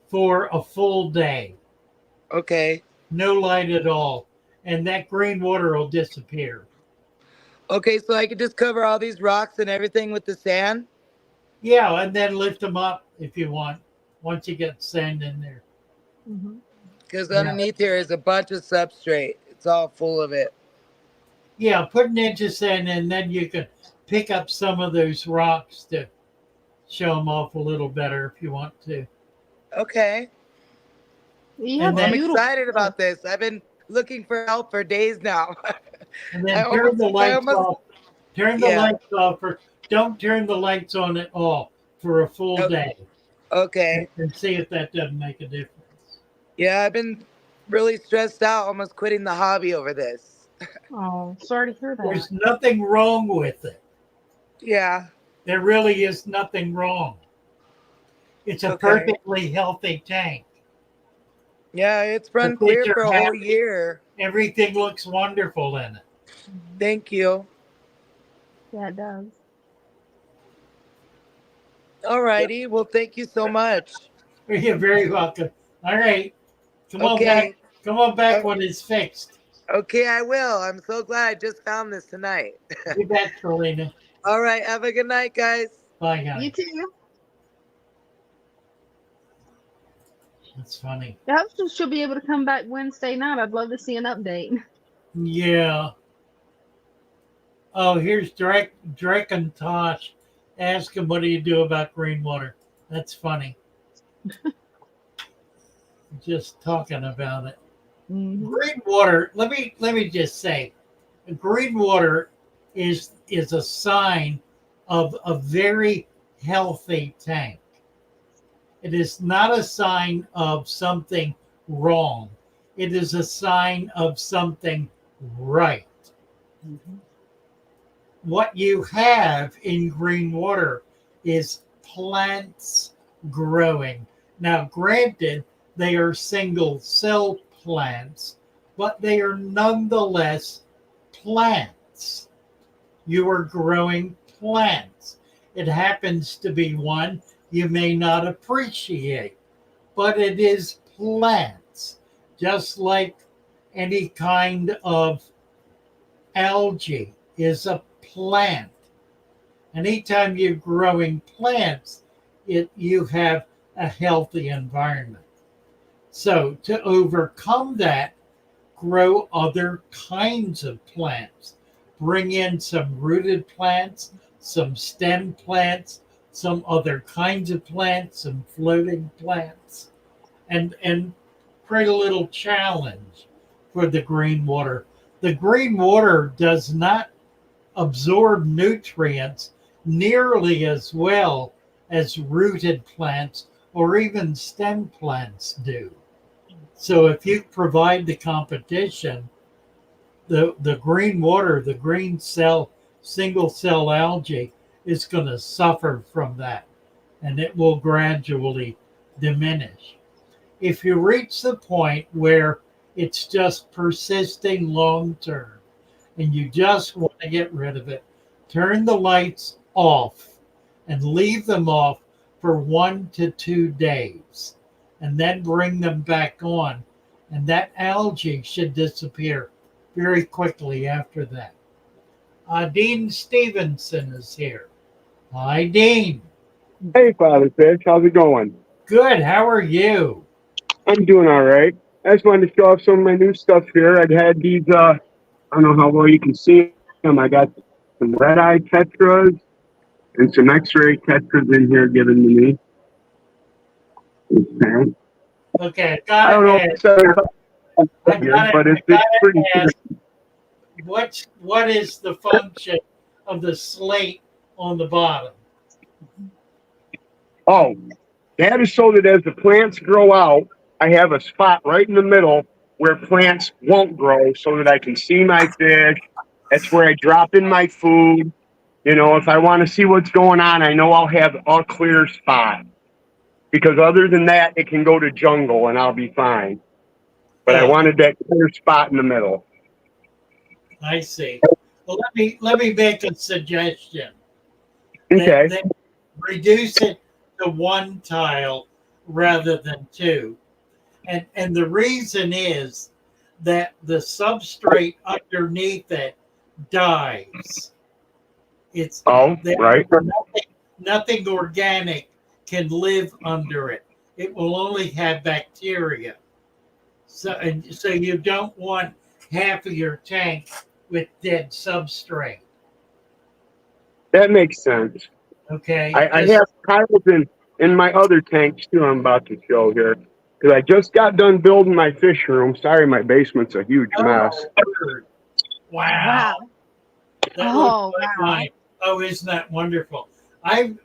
for a full day. Okay. No light at all. And that green water will disappear. Okay, so I could just cover all these rocks and everything with the sand? Yeah, and then lift them up if you want, once you get sand in there. Because Yeah. underneath here is a bunch of substrate. It's all full of it. Yeah, put an inch of sand in, then you can pick up some of those rocks to show them off a little better if you want to. Okay. you And have I'm then- beautiful. excited about this. I've been looking for help for days now. And then I turn the almost- I lights almost- off. Turn the Yeah. lights off. Don't turn the lights on at all for a full Okay. day. Okay. And see if that doesn't make a difference. Yeah, I've been really stressed out, almost quitting the hobby over this. Oh, sorry to hear that. There's nothing wrong with it. Yeah. There really is nothing wrong. It's a Okay. perfectly healthy tank. Yeah, it's run The fish clear for are a whole happy. year. Everything looks wonderful in it. Thank you. Yeah, it does. All righty. Well, thank you so much. You're very welcome. All right. Come on back. Okay. Come on back when it's fixed. Okay, I will. I'm so glad I just found this tonight. You bet, Selena. All right. Have a good night, guys. Bye, guys. You too. That's funny. I hope she'll be able to come back Wednesday night. I'd love to see an update. Yeah. Oh, here's Drake and Tosh. Ask him, what do you do about green water? That's funny. Just talking about it. Mm-hmm. Green water. Let me just say, green water is a sign of a very healthy tank. It is not a sign of something wrong. It is a sign of something right. Mm-hmm. What you have in green water is plants growing. Now, granted, they are single cell plants, but they are nonetheless plants. You are growing plants. It happens to be one you may not appreciate, but it is plants, just like any kind of algae is a plant. Anytime you're growing plants, you have a healthy environment. So to overcome that, grow other kinds of plants. Bring in some rooted plants, some stem plants, some other kinds of plants, some floating plants, and create a little challenge for the green water. The green water does not absorb nutrients nearly as well as rooted plants or even stem plants do. So if you provide the competition, the green water, the green cell, single cell algae is going to suffer from that, and it will gradually diminish. If you reach the point where it's just persisting long term and you just want to get rid of it, turn the lights off and leave them off for 1 to 2 days, and then bring them back on, and that algae should disappear very quickly after that. Dean Stevenson is here. Hi, Dean. Hey, Father Fish, how's it going? Good. How are you? I'm doing all right. I just wanted to show off some of my new stuff here. I've had these, I don't know how well you can see them. I got some red-eye tetras and some x-ray tetras in here given to me. Okay. Okay, I don't know if it's good, but it's pretty ask, what is the function of the slate on the bottom? Oh, that is so that as the plants grow out, I have a spot right in the middle where plants won't grow so that I can see my fish. That's where I drop in my food. You know, if I want to see what's going on, I know I'll have a clear spot. Because other than that, it can go to jungle and I'll be fine. But I wanted that clear spot in the middle. I see. Well, let me make a suggestion. Okay. That reduce it to 1 tile rather than 2. And the reason is that the substrate underneath it dies. It's right. Nothing organic can live under it. It will only have bacteria. So you don't want half of your tank with dead substrate. That makes sense. Okay. I have tiles in my other tanks too. I'm about to show here because I just got done building my fish room. Sorry, my basement's a huge mess. Wow. That looks like mine. Oh, isn't that wonderful? I've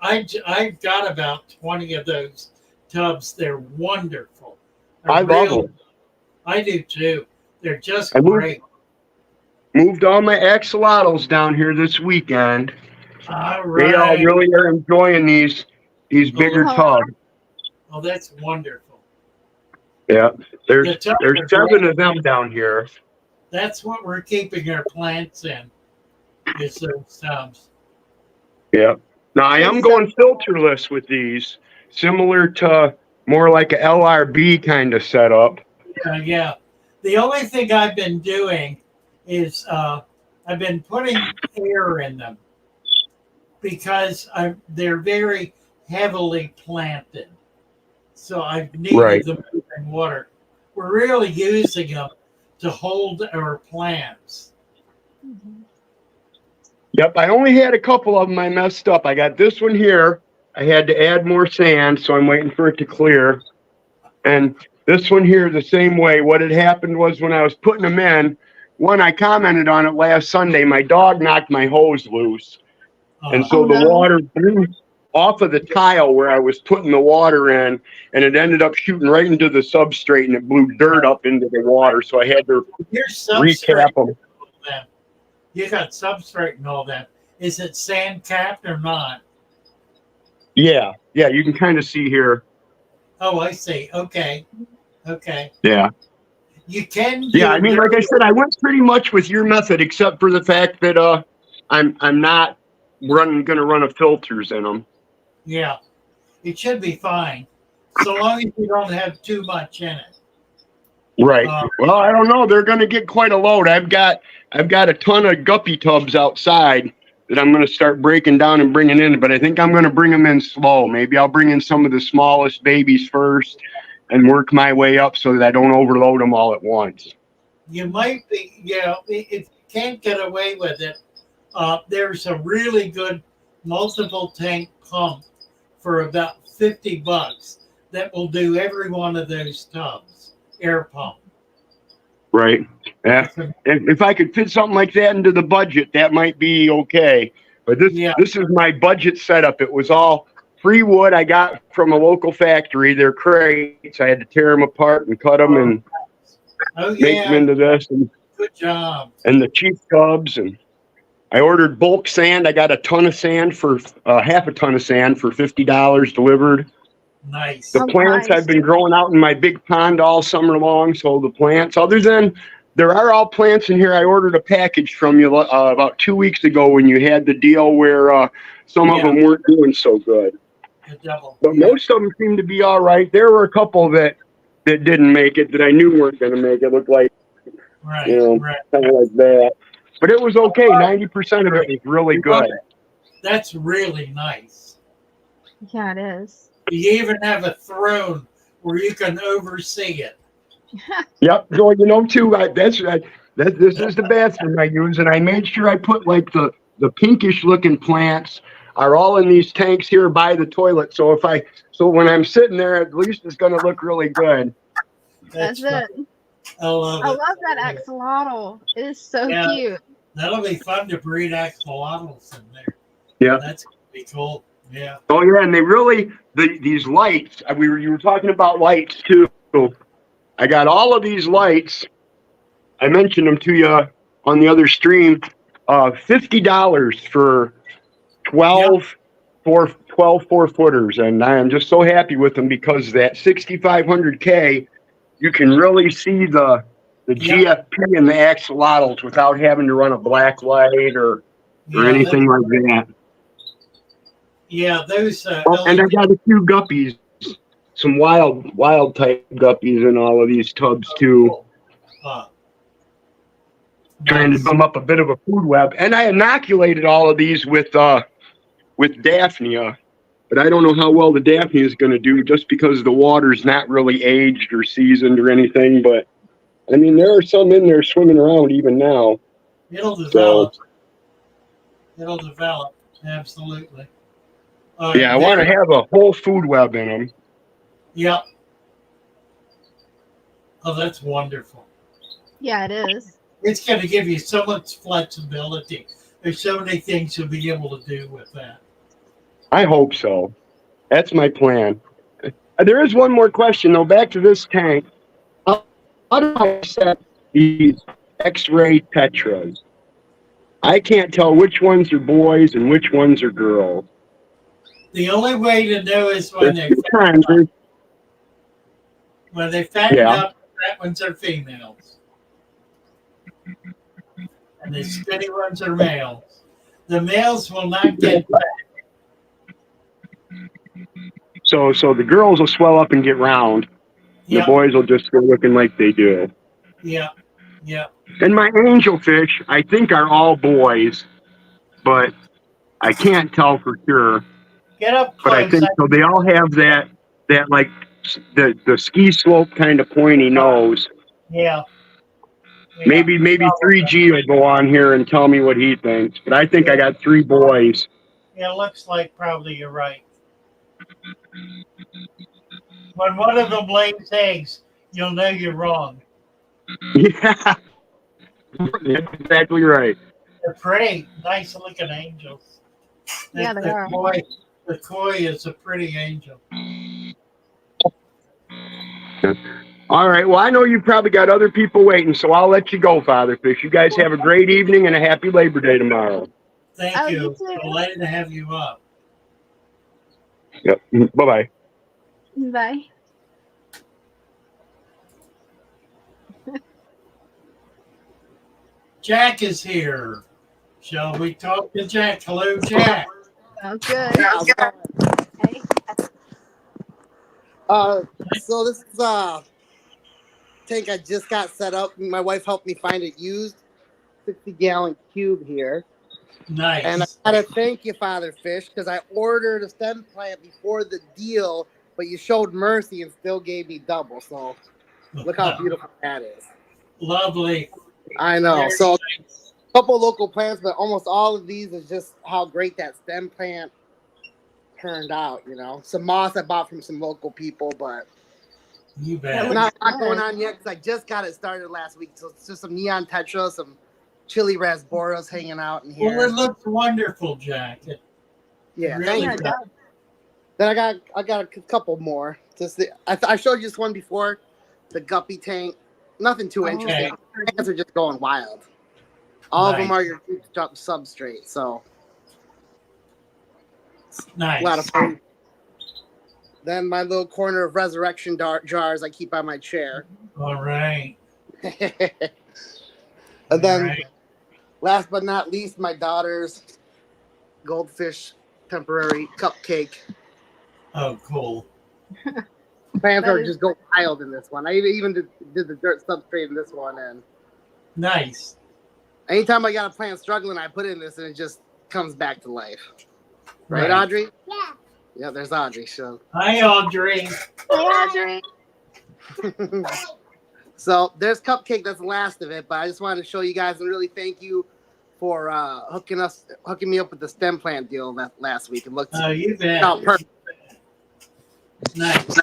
got about 20 of those tubs. They're wonderful. I love them. I do too. They're just great. moved all my axolotls down here this weekend. All They all right. really are enjoying these bigger Oh. tubs. Oh, that's wonderful. Yeah, there's The tubs there's are 7 great. of them down here. That's what we're keeping our plants in, is those tubs. Yeah. Now I am It's so going filterless with these, similar to more like a LRB kind of setup. Yeah. The only thing I've been doing is I've been putting air in them because they're very heavily planted. So I've needed Right. them in water. We're really using them to hold our plants. Yep, I only had a couple of them I messed up. I got this one here. I had to add more sand, so I'm waiting for it to clear. And this one here, the same way. What had happened was when I was putting them in, one, I commented on it last Sunday, my dog knocked my hose loose. And so Oh, the no. water blew off of the tile where I was putting the water in, and it ended up shooting right into the substrate, and it blew dirt up into the water. So I had to Your recap substrate, them. you got substrate and all that. Is it sand capped or not? Yeah, you can kind of see here. Oh, I see. Okay. Yeah. You can do Yeah, I mean, like I said, I went pretty much with your method, except for the fact that I'm not gonna run a filters in them. Yeah, it should be fine, so long as you don't have too much in it. Right. Well, I don't know. They're gonna get quite a load. I've got a ton of guppy tubs outside that I'm gonna start breaking down and bringing in, but I think I'm gonna bring them in slow. Maybe I'll bring in some of the smallest babies first and work my way up so that I don't overload them all at once. You might be, if you can't get away with it, there's a really good multiple tank pump for about $50 that will do every one of those tubs. Air pump. Right. Yeah. If I could fit something like that into the budget, that might be okay. But this is my budget setup. It was all free wood I got from a local factory. They're crates. I had to tear them apart and cut them and make them into this. And, good job. And the cheap tubs. And I ordered bulk sand. I got a ton of sand for half a ton of sand for $50 delivered. Nice. The plants nice. I've been growing out in my big pond all summer long. So the plants, other than there are all plants in here. I ordered a package from you about 2 weeks ago when you had the deal where some of them weren't doing so good. But most of them seem to be all right. There were a couple that didn't make it that I knew weren't going to make it. Looked like, kind of like that. But it was okay. 90% of it was really good. That's really nice. Yeah, it is. You even have a throne where you can oversee it. Yep. So too. This is the bathroom I use, and I made sure I put like the pinkish looking plants are all in these tanks here by the toilet. So when I'm sitting there, at least it's going to look really good. That's it. I love that axolotl. It is so cute. That'll be fun to breed axolotls in there. Yeah. That's going to be cool. Yeah. Oh yeah, and they really these lights. You were talking about lights too. I got all of these lights. I mentioned them to you on the other stream. $50 for 12 4-footers, and I am just so happy with them because that 6500K, you can really see the GFP and the axolotls without having to run a black light or anything like that. Yeah, those. And I got a few guppies, some wild type guppies in all of these tubs too. Trying to bum up a bit of a food web, and I inoculated all of these with Daphnia, but I don't know how well the Daphnia is going to do just because the water's not really aged or seasoned or anything. But I mean, there are some in there swimming around even now. It'll develop. Absolutely. I want to have a whole food web in them. Yep. Oh, that's wonderful. Yeah, it is. It's going to give you so much flexibility. There's so many things you'll be able to do with that. I hope so. That's my plan. There is one more question, though. Back to this tank. How do I set these X-ray tetras? I can't tell which ones are boys and which ones are girls. The only way to know is when There's they two fatten kinds. up. When they fatten Yeah. up, fat ones are females. And the skinny ones are males. The males will not get fat. So the girls will swell up and get round. The Yep, boys will just go looking like they do. yep, yep. And my angelfish, I think, are all boys, but I can't tell for sure. Get up But I close. think so. They all have that like the ski slope kind of pointy nose. Yeah. Yeah. Maybe 3G will go on here and tell me what he thinks. But I think I got 3 boys. Yeah, it looks like probably you're right. When one of them lays eggs, you'll know you're wrong. Yeah, that's exactly right. They're pretty, nice looking angels. Yeah, they are. The koi is a pretty angel. All right. Well, I know you probably got other people waiting, so I'll let you go, Father Fish. You guys have a great evening and a happy Labor Day tomorrow. Thank Oh, you. you too. Delighted to have you up. Yep. Bye-bye. Bye. Jack is here. Shall we talk to Jack? Hello, Jack. Sounds good. Hey. So this is tank I just got set up. My wife helped me find a used 60-gallon cube here. Nice. And I gotta thank you, Father Fish, because I ordered a stem plant before the deal, but you showed mercy and still gave me double. So look how beautiful that is. Lovely. I know. Very So nice. a couple local plants, but almost all of these is just how great that stem plant turned out. You know, some moss I bought from some local people, but You bet. not going on yet because I just got it started last week. So it's just some neon tetra, some chili rasboras hanging out in here. Well, it looks wonderful, Jack. It Yeah, really thank you. does. Then I got a couple more. Just I showed you this one before, the guppy tank. Nothing too interesting. Plants are just going wild. All of them are your substrate, so nice. A lot of fun. Then my little corner of resurrection jars I keep on my chair. All right. And then, last but not least, my daughter's goldfish temporary cupcake. Oh, cool. Plants are just go wild in this one. I even did the dirt substrate in this one, and nice. Anytime I got a plant struggling, I put it in this, and it just comes back to life. Right, Right. Audrey? Yeah. Yeah, there's Audrey. So. Hi, Audrey. Hi, Audrey. So there's cupcake. That's the last of it, but I just wanted to show you guys and really thank you for hooking me up with the stem plant deal that last week. It looked you bet. perfect. Nice. So,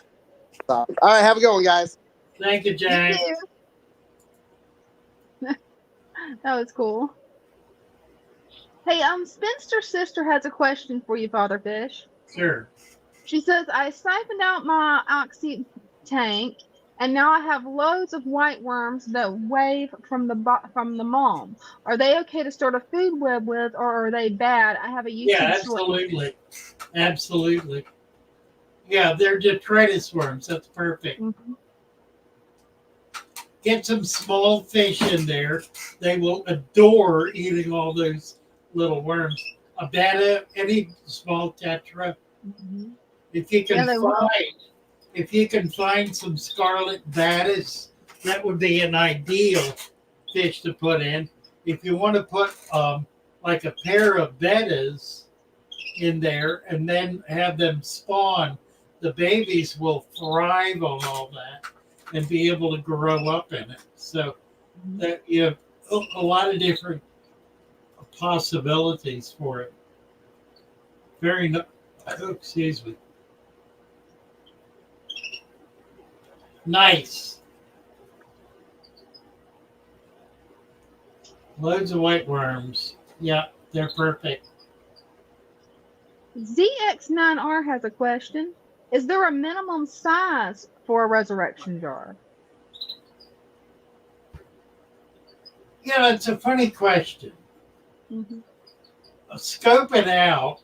all right, have a good one, guys. Thank you, Jack. You too. That was cool. Hey, Spinster's sister has a question for you, Father Fish. Sure. She says, I siphoned out my oxy tank, and now I have loads of white worms that wave from the mom. Are they okay to start a food web with, or are they bad? I have a YouTube Yeah, short. absolutely. Absolutely. Yeah, they're detritus worms. That's perfect. Mm-hmm. Get some small fish in there. They will adore eating all those little worms. A betta, any small tetra. Mm-hmm. If you can find some scarlet battas, that would be an ideal fish to put in. If you want to put like a pair of bettas in there and then have them spawn, the babies will thrive on all that and be able to grow up in it. So that you have a lot of different possibilities for it. Excuse me. Nice. Loads of white worms. Yeah, they're perfect. ZX9R has a question. Is there a minimum size for a resurrection jar? Yeah, it's a funny question. Scope It Out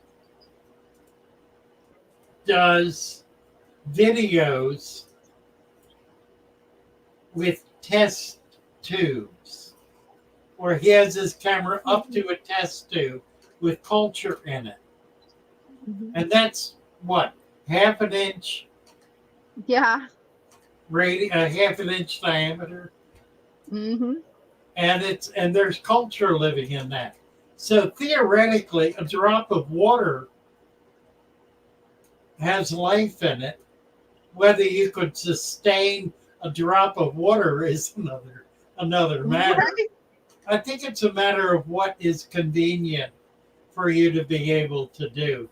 does videos with test tubes, where he has his camera up to a test tube with culture in it. And that's what, half an inch Yeah. half an inch diameter. Mm-hmm. And there's culture living in that. So theoretically, a drop of water has life in it. Whether you could sustain a drop of water is another matter. Right. I think it's a matter of what is convenient for you to be able to do.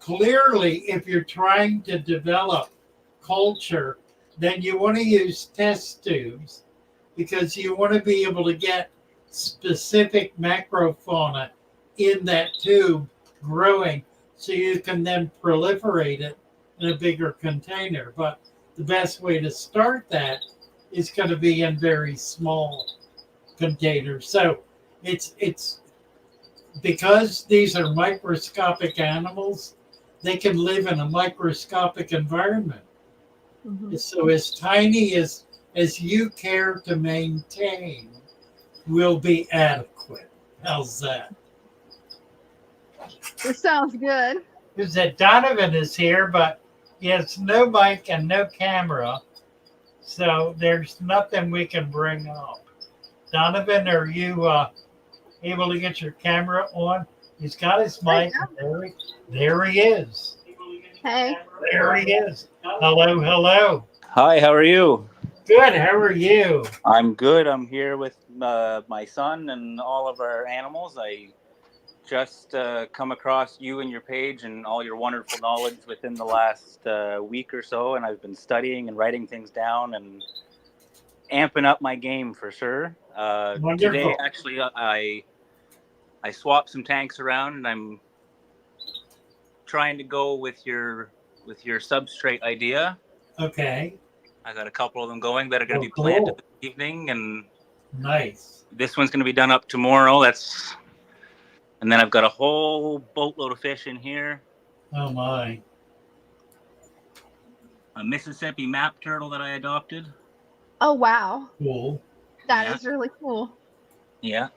Clearly, if you're trying to develop culture, then you want to use test tubes because you want to be able to get specific macrofauna in that tube growing so you can then proliferate it in a bigger container. But the best way to start that is going to be in very small containers. So it's because these are microscopic animals, they can live in a microscopic environment. So as tiny as you care to maintain will be adequate. How's that? This sounds good. Is that Donovan is here, but he has no mic and no camera, so there's nothing we can bring up. Donovan, are you able to get your camera on? He's got his mic. There he is. Hey. There he is. Hello, hello. Hi, how are you? Good. How are you? I'm good. I'm here with my son and all of our animals. I just come across you and your page and all your wonderful knowledge within the last week or so, and I've been studying and writing things down and amping up my game for sure. Today, actually, I swapped some tanks around, and I'm trying to go with your substrate idea. Okay. I got a couple of them going that are going to be planted this evening, and nice. This one's going to be done up tomorrow. And then I've got a whole boatload of fish in here. Oh my! A Mississippi map turtle that I adopted. Oh wow! Cool. That is really cool. Yeah.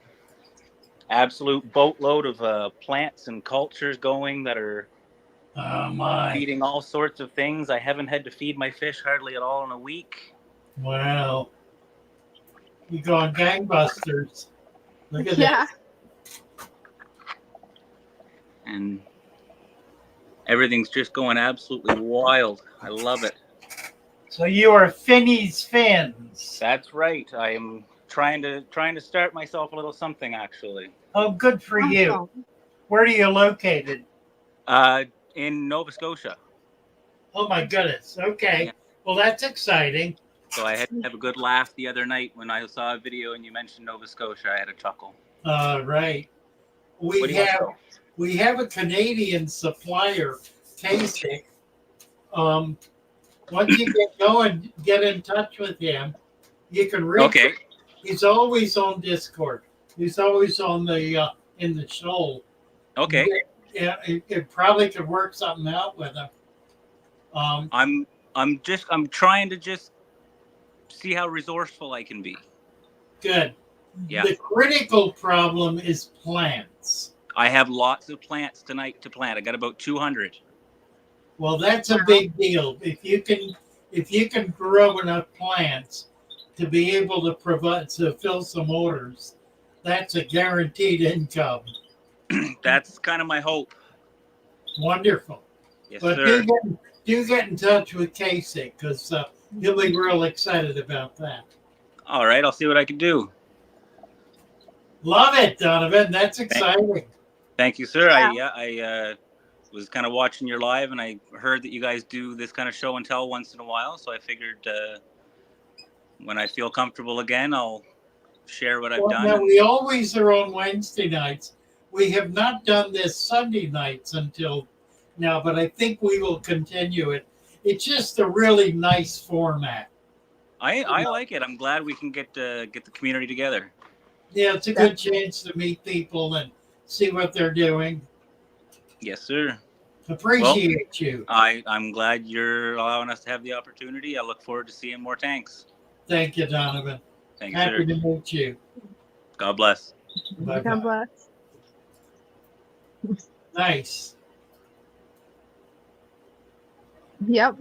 Absolute boatload of plants and cultures going that are feeding all sorts of things. I haven't had to feed my fish hardly at all in a week. Wow. You going gangbusters. Look at that. And everything's just going absolutely wild. I love it. So you are Finney's Fins. That's right. I am trying to start myself a little something, actually. Oh, good for you. Where are you located? In Nova Scotia. Oh my goodness. Okay. Yeah. Well, that's exciting. So I had to have a good laugh the other night when I saw a video and you mentioned Nova Scotia. I had a chuckle. Right. We have a Canadian supplier, Cichlid. Once you get going, get in touch with him. You can reach him. He's always on Discord. He's always on the in the shoal. Okay. Yeah, it probably could work something out with him. I'm trying to just see how resourceful I can be. Good. Yeah. The critical problem is plants. I have lots of plants tonight to plant. I got about 200. Well, that's a big deal. If you can grow enough plants to be able to fill some orders, that's a guaranteed income. That's kind of my hope. Wonderful. Yes, but sir. Do get in touch with Casey because he'll be real excited about that. All right, I'll see what I can do. Love it, Donovan. That's exciting. Thank you, sir. Yeah. I was kind of watching your live, and I heard that you guys do this kind of show and tell once in a while. So I figured when I feel comfortable again, I'll share what I've done. Now we always are on Wednesday nights. We have not done this Sunday nights until now, but I think we will continue it. It's just a really nice format. I like it. I'm glad we can get the community together. Yeah, it's a good chance to meet people and see what they're doing. Yes, sir. Appreciate you. I'm glad you're allowing us to have the opportunity. I look forward to seeing more tanks. Thank you, Donovan. Thank you, Happy sir. to meet you. God bless. Bye-bye. God bless. Nice. Yep.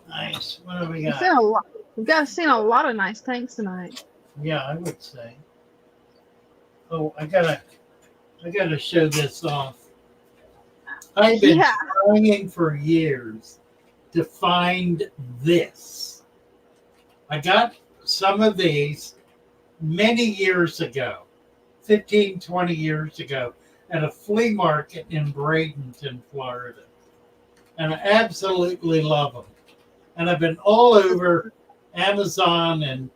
Nice. What do we We've got? seen a lot. We've seen a lot of nice tanks tonight. Yeah, I would say. Oh, I gotta show this off. I've been trying for years to find this. I got some of these many years ago, 15, 20 years ago, at a flea market in Bradenton, Florida. And I absolutely love them. And I've been all over Amazon and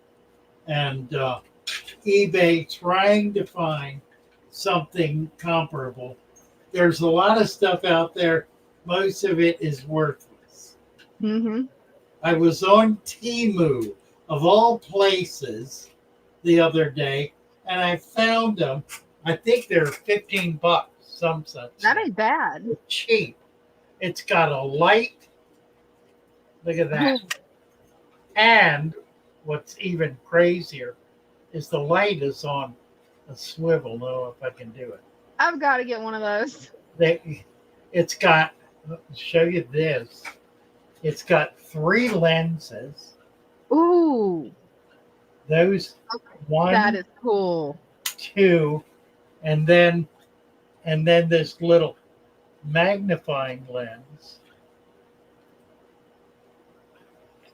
eBay trying to find something comparable. There's a lot of stuff out there. Most of it is worthless. Mm-hmm. I was on Temu, of all places, the other day, and I found them. I think they're $15, some such. That ain't bad. They're cheap. It's got a light. Look at that. And what's even crazier is the light is on a swivel. I don't know if I can do it. I've got to get one of those. It's got, I'll show you this. It's got 3 lenses. Ooh. Those one, that is cool. 2, and then this little magnifying lens.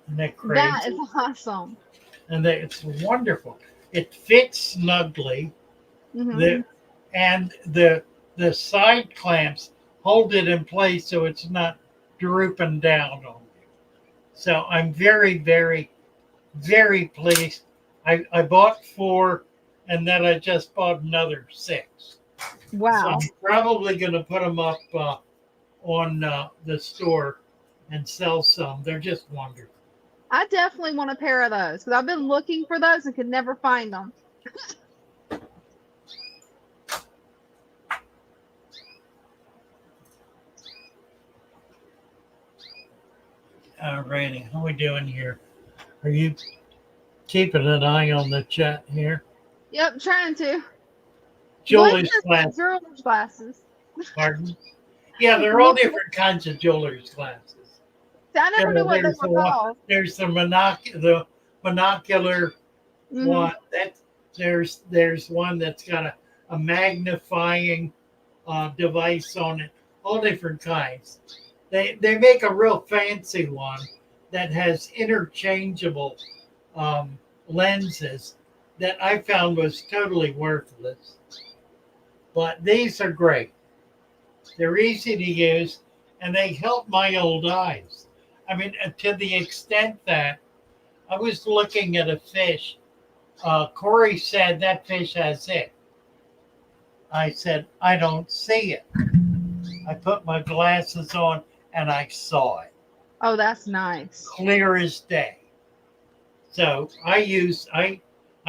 Isn't that crazy? That is awesome. And it's wonderful. It fits snugly. Mm-hmm. The side clamps hold it in place so it's not drooping down on you. So I'm very, very, very pleased. I bought 4, and then I just bought another 6. Wow. So I'm probably going to put them up on the store and sell some. They're just wonderful. I definitely want a pair of those because I've been looking for those and could never find them. All righty, how are we doing here? Are you keeping an eye on the chat here? Yep, trying to. Jeweler's glasses. Jeweler's glasses. Pardon? Yeah, they're all different kinds of jeweler's glasses. I never knew what they were called. There's the monocular one. There's one that's got a magnifying device on it. All different kinds. They make a real fancy one that has interchangeable lenses that I found was totally worthless. But these are great. They're easy to use, and they help my old eyes. I mean, to the extent that I was looking at a fish. Corey said that fish has it. I said, I don't see it. I put my glasses on and I saw it. Oh, that's nice. Clear as day. So I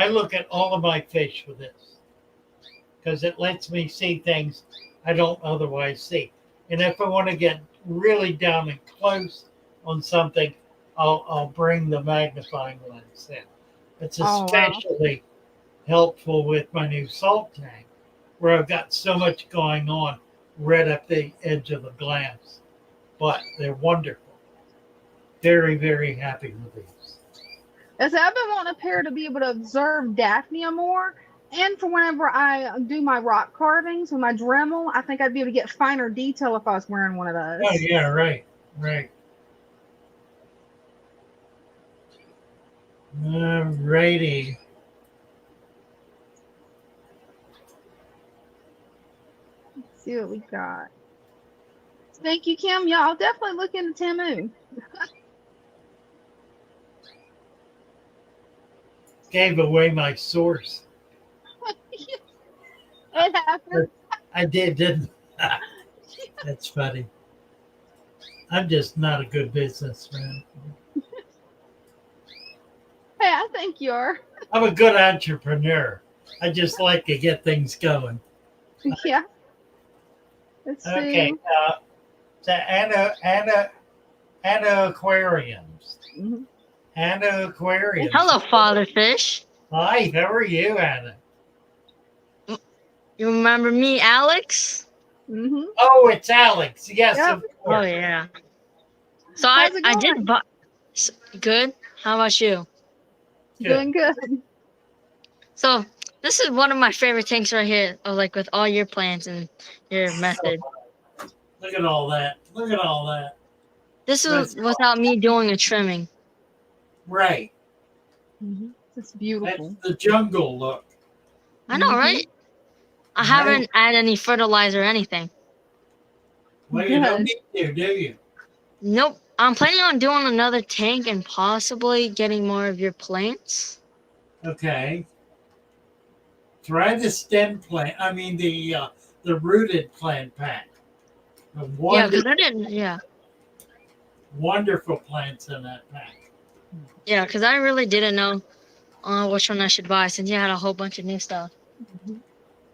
look at all of my fish with this because it lets me see things I don't otherwise see. And if I want to get really down and close on something, I'll bring the magnifying lens in. It's especially helpful with my new salt tank where I've got so much going on right up the edge of the glass. But they're wonderful. Very, very happy with these. As I've been wanting a pair to be able to observe Daphnia more, and for whenever I do my rock carvings with my Dremel, I think I'd be able to get finer detail if I was wearing one of those. Oh yeah, right. All righty. Let's see what we got. Thank you, Kim. Yeah, I'll definitely look into Temu. Gave away my source. It happened. I did, didn't I? That's funny. I'm just not a good businessman. Hey, I think you are. I'm a good entrepreneur. I just like to get things going. Yeah. Let's Okay. see. So Anna Aquariums. Mm-hmm. Anna Aquariums. Hello, Father Fish. Hi, how are you, Anna? You remember me, Alex? Mm-hmm. Oh, it's Alex. Yes, Yep. of course. Oh yeah. So How's it I going? did buy. Good. How about you? Doing good. So this is one of my favorite tanks right here. Of like with all your plants and your method. Look at all that. Look at all that. This is without me doing a trimming. Right. Mm-hmm. It's beautiful. That's the jungle look. I know, right? I haven't added any fertilizer or anything. Well, you don't need to, do you? Nope. I'm planning on doing another tank and possibly getting more of your plants. Okay. Try the stem plant. I mean the rooted plant pack. Yeah, because I didn't. Yeah. Wonderful plants in that pack. Yeah, because I really didn't know which one I should buy since you had a whole bunch of new stuff.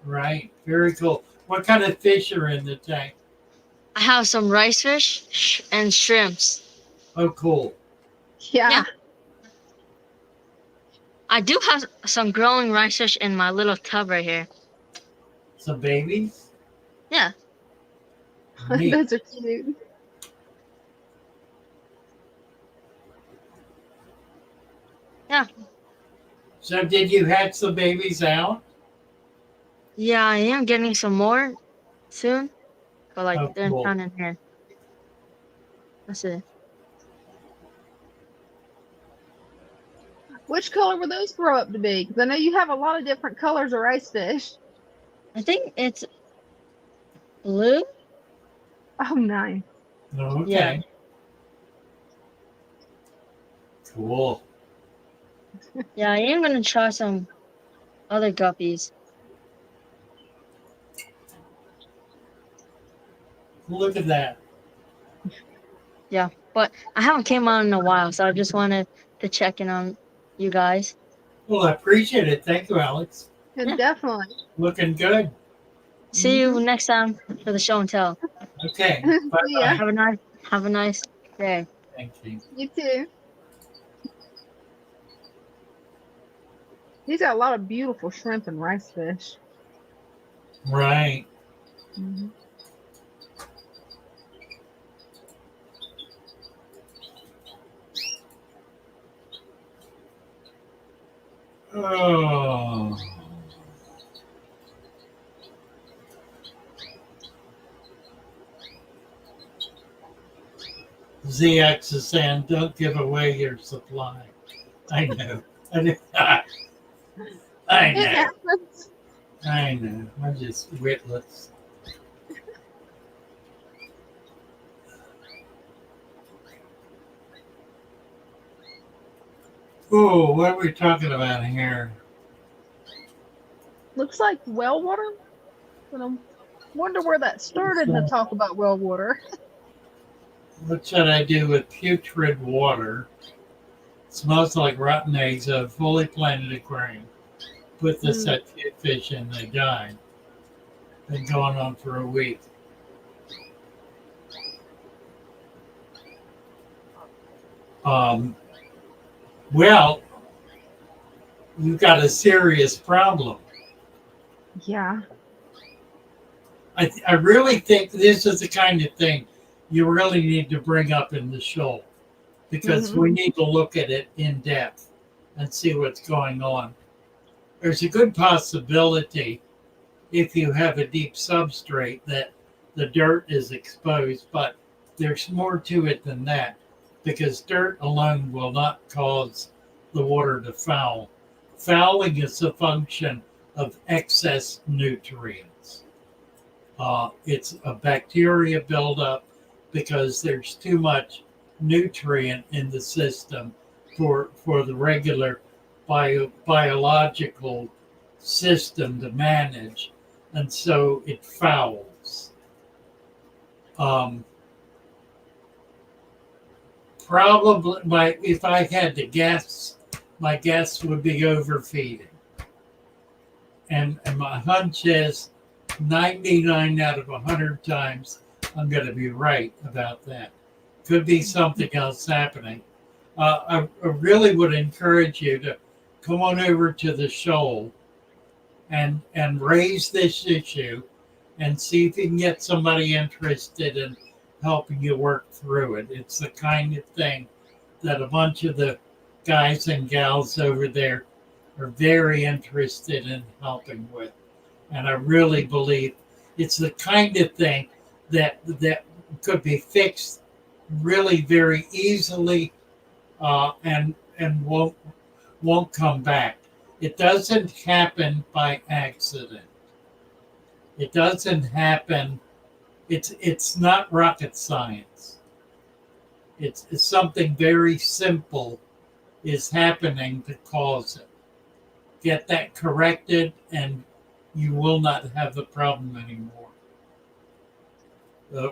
Right. Very cool. What kind of fish are in the tank? I have some ricefish and shrimps. Oh, cool. Yeah. I do have some growing ricefish in my little tub right here. Some babies? Yeah. Those are cute. Yeah. So did you hatch the babies out? Yeah, I am getting some more soon. But like they're cool. down in here. That's it. Which color will those grow up to be? Because I know you have a lot of different colors of rice fish. I think it's blue. Oh, nice. Okay. Yeah. Cool. Yeah, I am gonna try some other guppies. Look at that. Yeah, but I haven't came on in a while, so I just wanted to check in on you guys. Well, I appreciate it. Thank you, Alex. Yeah. Definitely. Looking good. See you next time for the show and tell. Okay. Bye See ya. bye. Have a nice day. Thank you. You too. He's got a lot of beautiful shrimp and rice fish. Right. Mm-hmm. Oh. ZX is saying, don't give away your supply. I know. I know. I know. I know. I'm just witless. Oh, what are we talking about here? Looks like well water. But I wonder where that started to talk about well water. What should I do with putrid water? Smells like rotten eggs of a fully planted aquarium. Put this at fish and they died. Been going on for a week. Well, you've got a serious problem. Yeah. I really think this is the kind of thing you really need to bring up in the show because we need to look at it in depth and see what's going on. There's a good possibility if you have a deep substrate that the dirt is exposed, but there's more to it than that because dirt alone will not cause the water to foul. Fouling is a function of excess nutrients. It's a bacteria buildup because there's too much nutrient in the system for the regular biological system to manage, and so it fouls. Probably, if I had to guess, my guess would be overfeeding. and my hunch is 99 out of 100 times I'm going to be right about that. Could be something else happening. I really would encourage you to come on over to the shoal and raise this issue and see if you can get somebody interested in helping you work through it. It's the kind of thing that a bunch of the guys and gals over there are very interested in helping with. And I really believe it's the kind of thing that could be fixed really very easily and won't come back. It doesn't happen by accident. It doesn't happen. It's not rocket science. It's something very simple is happening to cause it. Get that corrected and you will not have the problem anymore.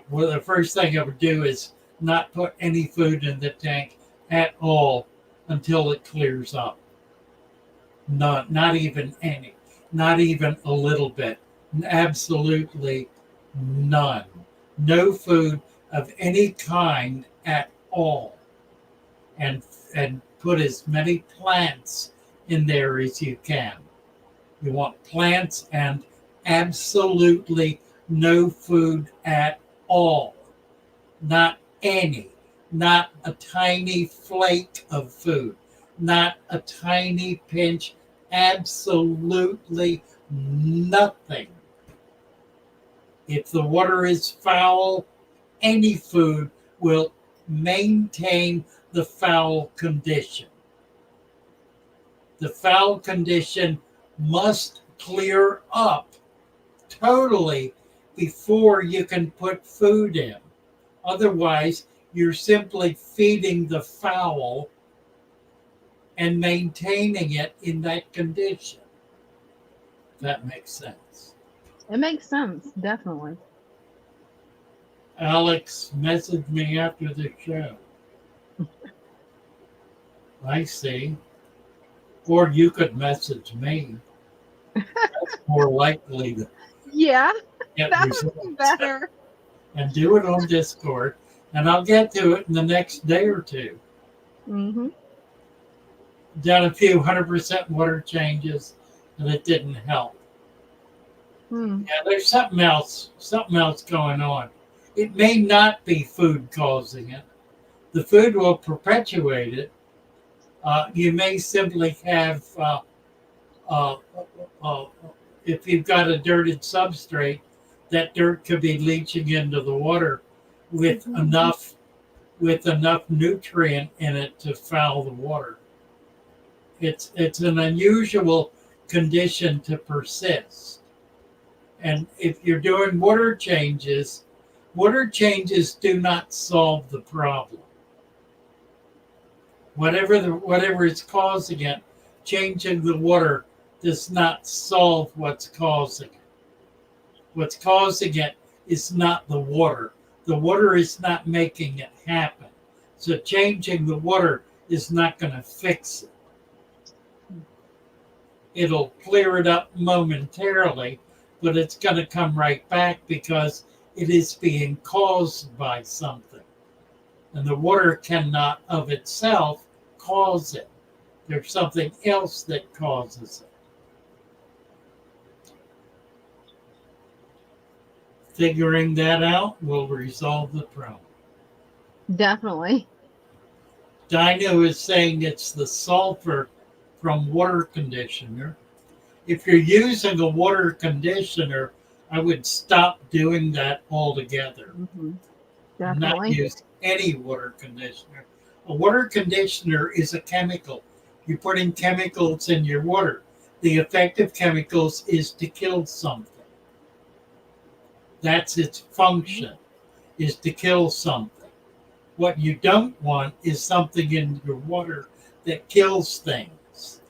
Well, the first thing I would do is not put any food in the tank at all until it clears up. Not even any, not even a little bit. Absolutely none. No food of any kind at all. And put as many plants in there as you can. You want plants and absolutely no food at all. Not any. Not a tiny flake of food. Not a tiny pinch. Absolutely nothing. If the water is foul, any food will maintain the foul condition. The foul condition must clear up totally before you can put food in. Otherwise, you're simply feeding the foul and maintaining it in that condition. That makes sense. It makes sense, definitely. Alex messaged me after the show. I see. Or you could message me. That's more likely to Yeah, get that results. would be better. And do it on Discord, and I'll get to it in the next day or two. Mm-hmm. Done a few 100% water changes, and it didn't help. Hmm. Yeah, there's something else going on. It may not be food causing it. The food will perpetuate it. You may simply have, if you've got a dirted substrate, that dirt could be leaching into the water with enough nutrient in it to foul the water. It's an unusual condition to persist. And if you're doing water changes do not solve the problem. Whatever is causing it, changing the water does not solve what's causing it. What's causing it is not the water. The water is not making it happen. So changing the water is not going to fix it. It'll clear it up momentarily, but it's going to come right back because it is being caused by something. And the water cannot of itself cause it. There's something else that causes it. Figuring that out will resolve the problem. Definitely. Dino is saying it's the sulfur from water conditioner. If you're using a water conditioner, I would stop doing that altogether. Mm-hmm. Not Definitely. use any water conditioner. A water conditioner is a chemical. You're putting chemicals in your water. The effect of chemicals is to kill something. That's its function, is to kill something. What you don't want is something in your water that kills things.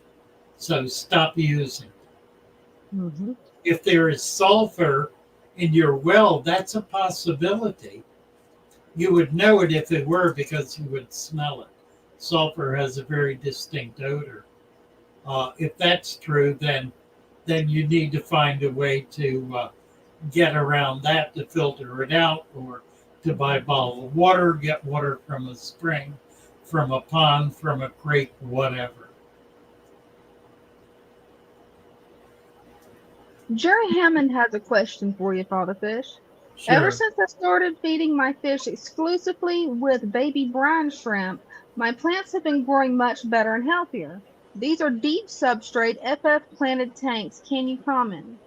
So stop using it. Mm-hmm. If there is sulfur in your well, that's a possibility. You would know it if it were because you would smell it. Sulfur has a very distinct odor. If that's true, then then you need to find a way to get around that to filter it out, or to buy bottled water, get water from a spring, from a pond, from a creek, whatever. Jerry Hammond has a question for you, Father Fish. Sure. Ever since I started feeding my fish exclusively with baby brine shrimp, my plants have been growing much better and healthier. These are deep substrate FF planted tanks. Can you comment?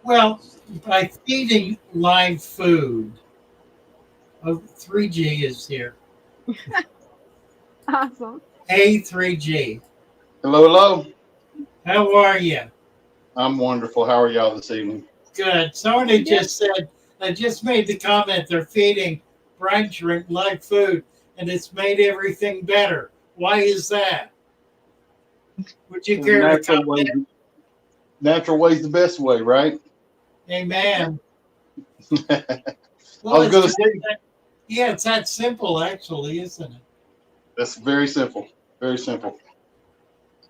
Well, by feeding live food, 3G is here. Awesome. Hey, 3G. Hello, hello. How are you? I'm wonderful. How are y'all this evening? Good. Somebody just said, I just made the comment they're feeding brine shrimp live food, and it's made everything better. Why is that? Would you care to comment? Natural way's the best way, right? Amen. I was going to say. Yeah, it's that simple, actually, isn't it? That's very simple. Very simple.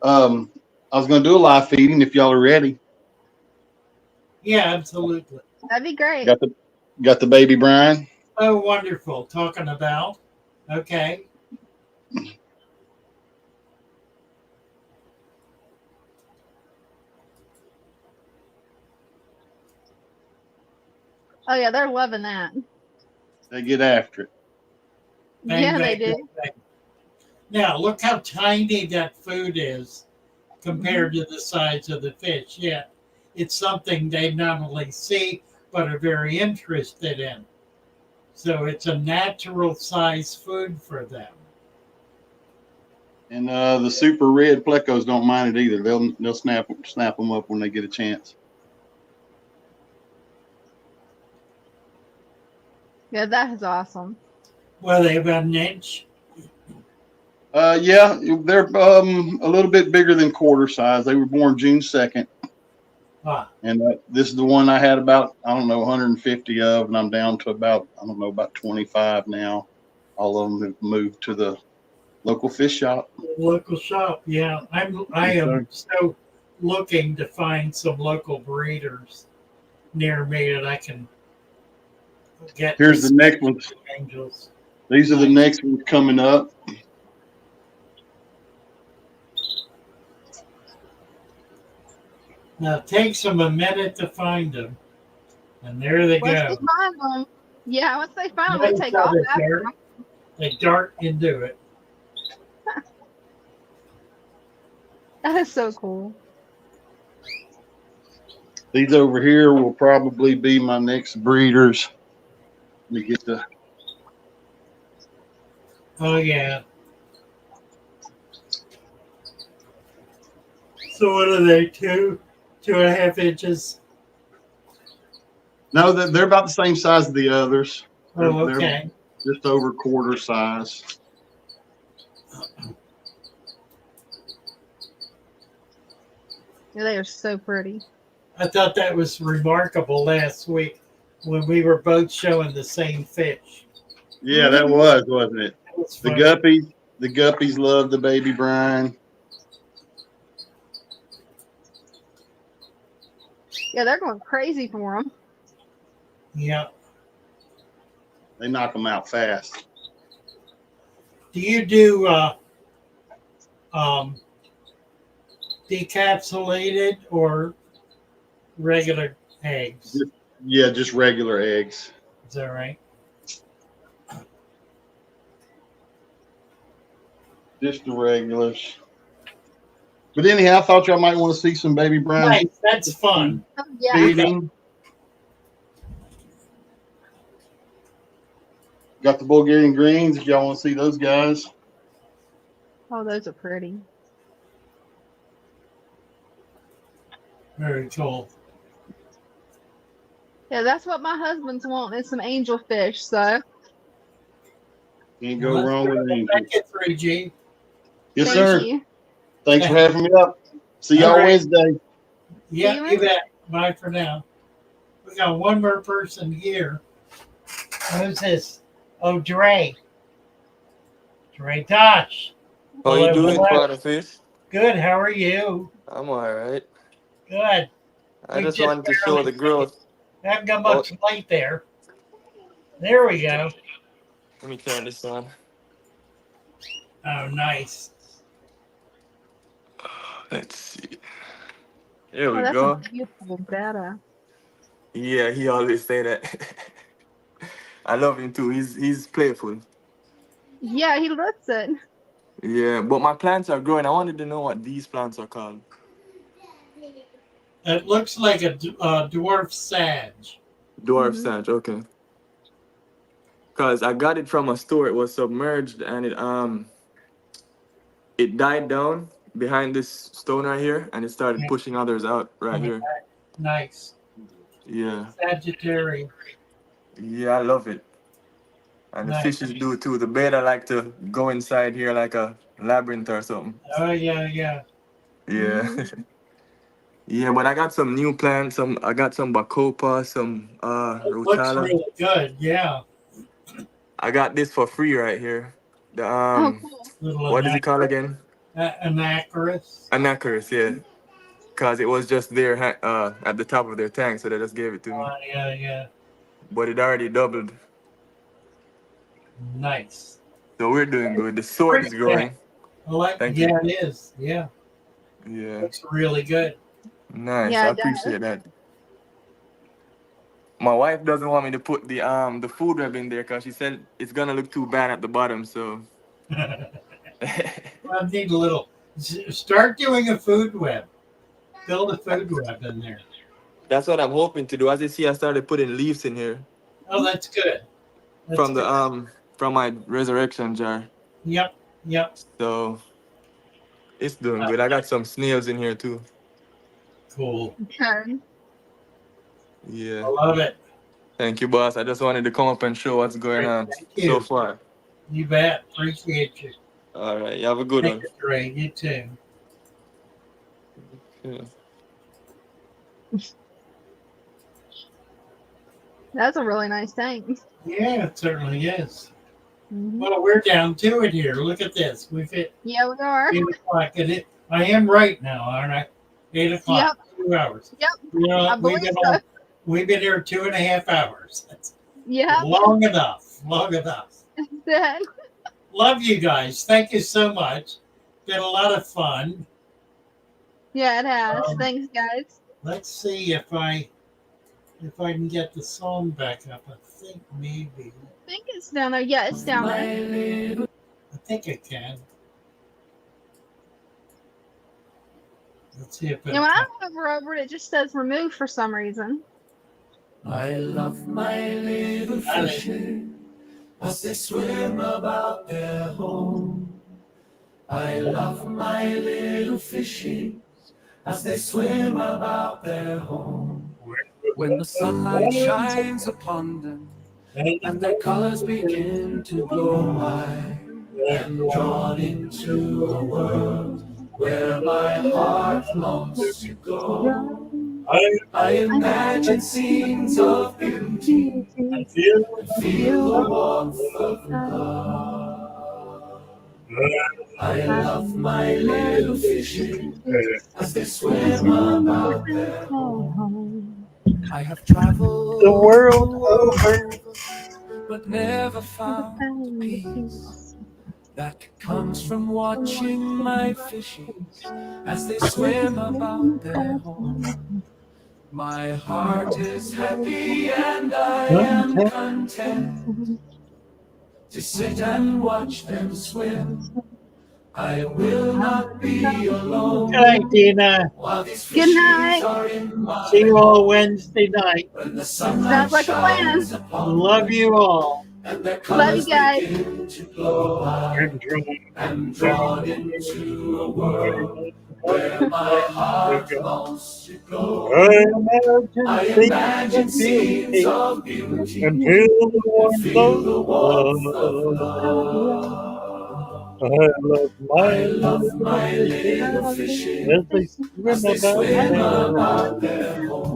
I was going to do a live feeding if y'all are ready. Yeah, absolutely. That'd be great. Got the baby brine. Oh, wonderful. Talking about. Okay. Oh yeah, they're loving that. They get after it. Bang, Yeah, bang, they do. bang, bang. Now, look how tiny that food is compared to the size of the fish. Yeah, it's something they not only see, but are very interested in. So it's a natural size food for them. And the super red plecos don't mind it either. They'll snap them up when they get a chance. Yeah, that is awesome. Well, they about an inch. Yeah, they're a little bit bigger than quarter size. They were born June 2nd. And this is the one I had about, 150 of, and I'm down to about 25 now. All of them have moved to the local fish shop. Local shop, yeah. I am so looking to find some local breeders near me that I can get. Here's the next ones. Angels. These are the next ones coming up. Now it takes them a minute to find them, and there they Once go. they find them, yeah, once they find them, they take off after them. They dart into it. That is so cool. These over here will probably be my next breeders. Let me get the. Oh yeah. So what are they? 2.5 inches? No, they're about the same size as the others. Oh, okay. They're just over quarter size. Yeah, they are so pretty. I thought that was remarkable last week when we were both showing the same fish. Yeah, that was, wasn't it? Was the funny. guppies love the baby brine. Yeah, they're going crazy for them. Yeah. They knock them out fast. Do you do decapsulated or regular eggs? Just regular eggs. Is that right? Just the regulars. But anyhow, I thought y'all might want to see some baby brine. Right, that's fun. Oh, yeah. Feeding. Got the Bulgarian greens if y'all want to see those guys. Oh, those are pretty. Very cool. Yeah, that's what my husband's wanting is some angelfish. So Can't go wrong with an angel. Thank you, 3G. Yes, thank sir. you. Thanks for having me up. See y'all All right. Wednesday. Yeah, you bet. Bye for now. We got one more person here. Who's this? Oh, Dre. Dre Tosh. How you doing, Father Fish? Good. How are you? I'm all right. Good. I We just wanted to show barely the growth. haven't got Oh, much light there. There we go. let me turn this on. Oh, nice. Let's see. There Oh, we that's a go. beautiful data. Yeah, he always say that. I love him too. He's playful. Yeah, he looks it. Yeah, but my plants are growing. I wanted to know what these plants are called. It looks like a dwarf sage. Dwarf sage, okay. Cause I got it from a store. It was submerged and it died down behind this stone right here, and it started pushing others out right here. Nice. Yeah. Sagittarius. Yeah, I love it. And the Nice. fishes do too. The betta like to go inside here like a labyrinth or something. Oh yeah, yeah. Yeah. Yeah, but I got some new plants. I got some bacopa, some It looks rotala. really good. Yeah. I got this for free right here. The Oh, cool. Little what is it called again? Anacharis. Anacharis, yeah. Cause it was just there at the top of their tank, so they just gave it to me. Yeah, yeah. But it already doubled. Nice. So we're doing good. The sword is growing. I like. Thank yeah, you. it is. Yeah. Yeah. Looks really good. Nice. Yeah, I it does. appreciate that. My wife doesn't want me to put the food web in there because she said it's gonna look too bad at the bottom. So I need a little. Start doing a food web. Build a food web in there. that's what I'm hoping to do. As you see, I started putting leaves in here Oh, that's good. That's from the good. from my resurrection jar. Yep. Yep. So it's doing good. I got some snails in here too. Cool. Okay. Yeah. I love it. Thank you, boss. I just wanted to come up and show what's going on Thank you. so far. You bet. Appreciate you. All right. You have a good one. Thanks, Ray. You too. Yeah. That's a really nice tank. Yeah, it certainly is. Mhm. Well, we're down to it here. Look at this. We've hit Yeah, we are. 8 o'clock. And I am right now, aren't I? 8 o'clock. Yep. 2 hours. Yep. You know, I believe so. we've been here 2.5 hours. That's Yeah. long enough. Long enough. Then. Love you guys. Thank you so much. Been a lot of fun. Yeah, it has. Thanks, guys. Let's see if I can get the song back up. I think maybe. I think it's down there. Yeah, it's down there. I think I can. Let's see if Yeah, when I hover over it, it just says remove for some reason. I love my little fishes as they swim about their home. I love my little fishes as they swim about their home. When the sunlight shines upon them and their colors begin to glow, I am drawn into a world where my heart longs to go. I imagine scenes of beauty and feel the warmth of love. I love my little fishes as they swim about their home. I have traveled the world over, but never found the peace that comes from watching my fishes as they swim about their home. My heart is happy and I am content to sit and watch them swim. I will not be alone. Good night, Dina. While these Good night. fishes are in my See you all Wednesday night. when the sunlight Sounds like a plan. shines upon Love you all. and their Love colors you guys. begin to glow. I am drawn into a world where my heart longs to go. I imagine scenes of beauty and feel and feel the warmth of love. I love my little fishes as they as they swim swim about about their home.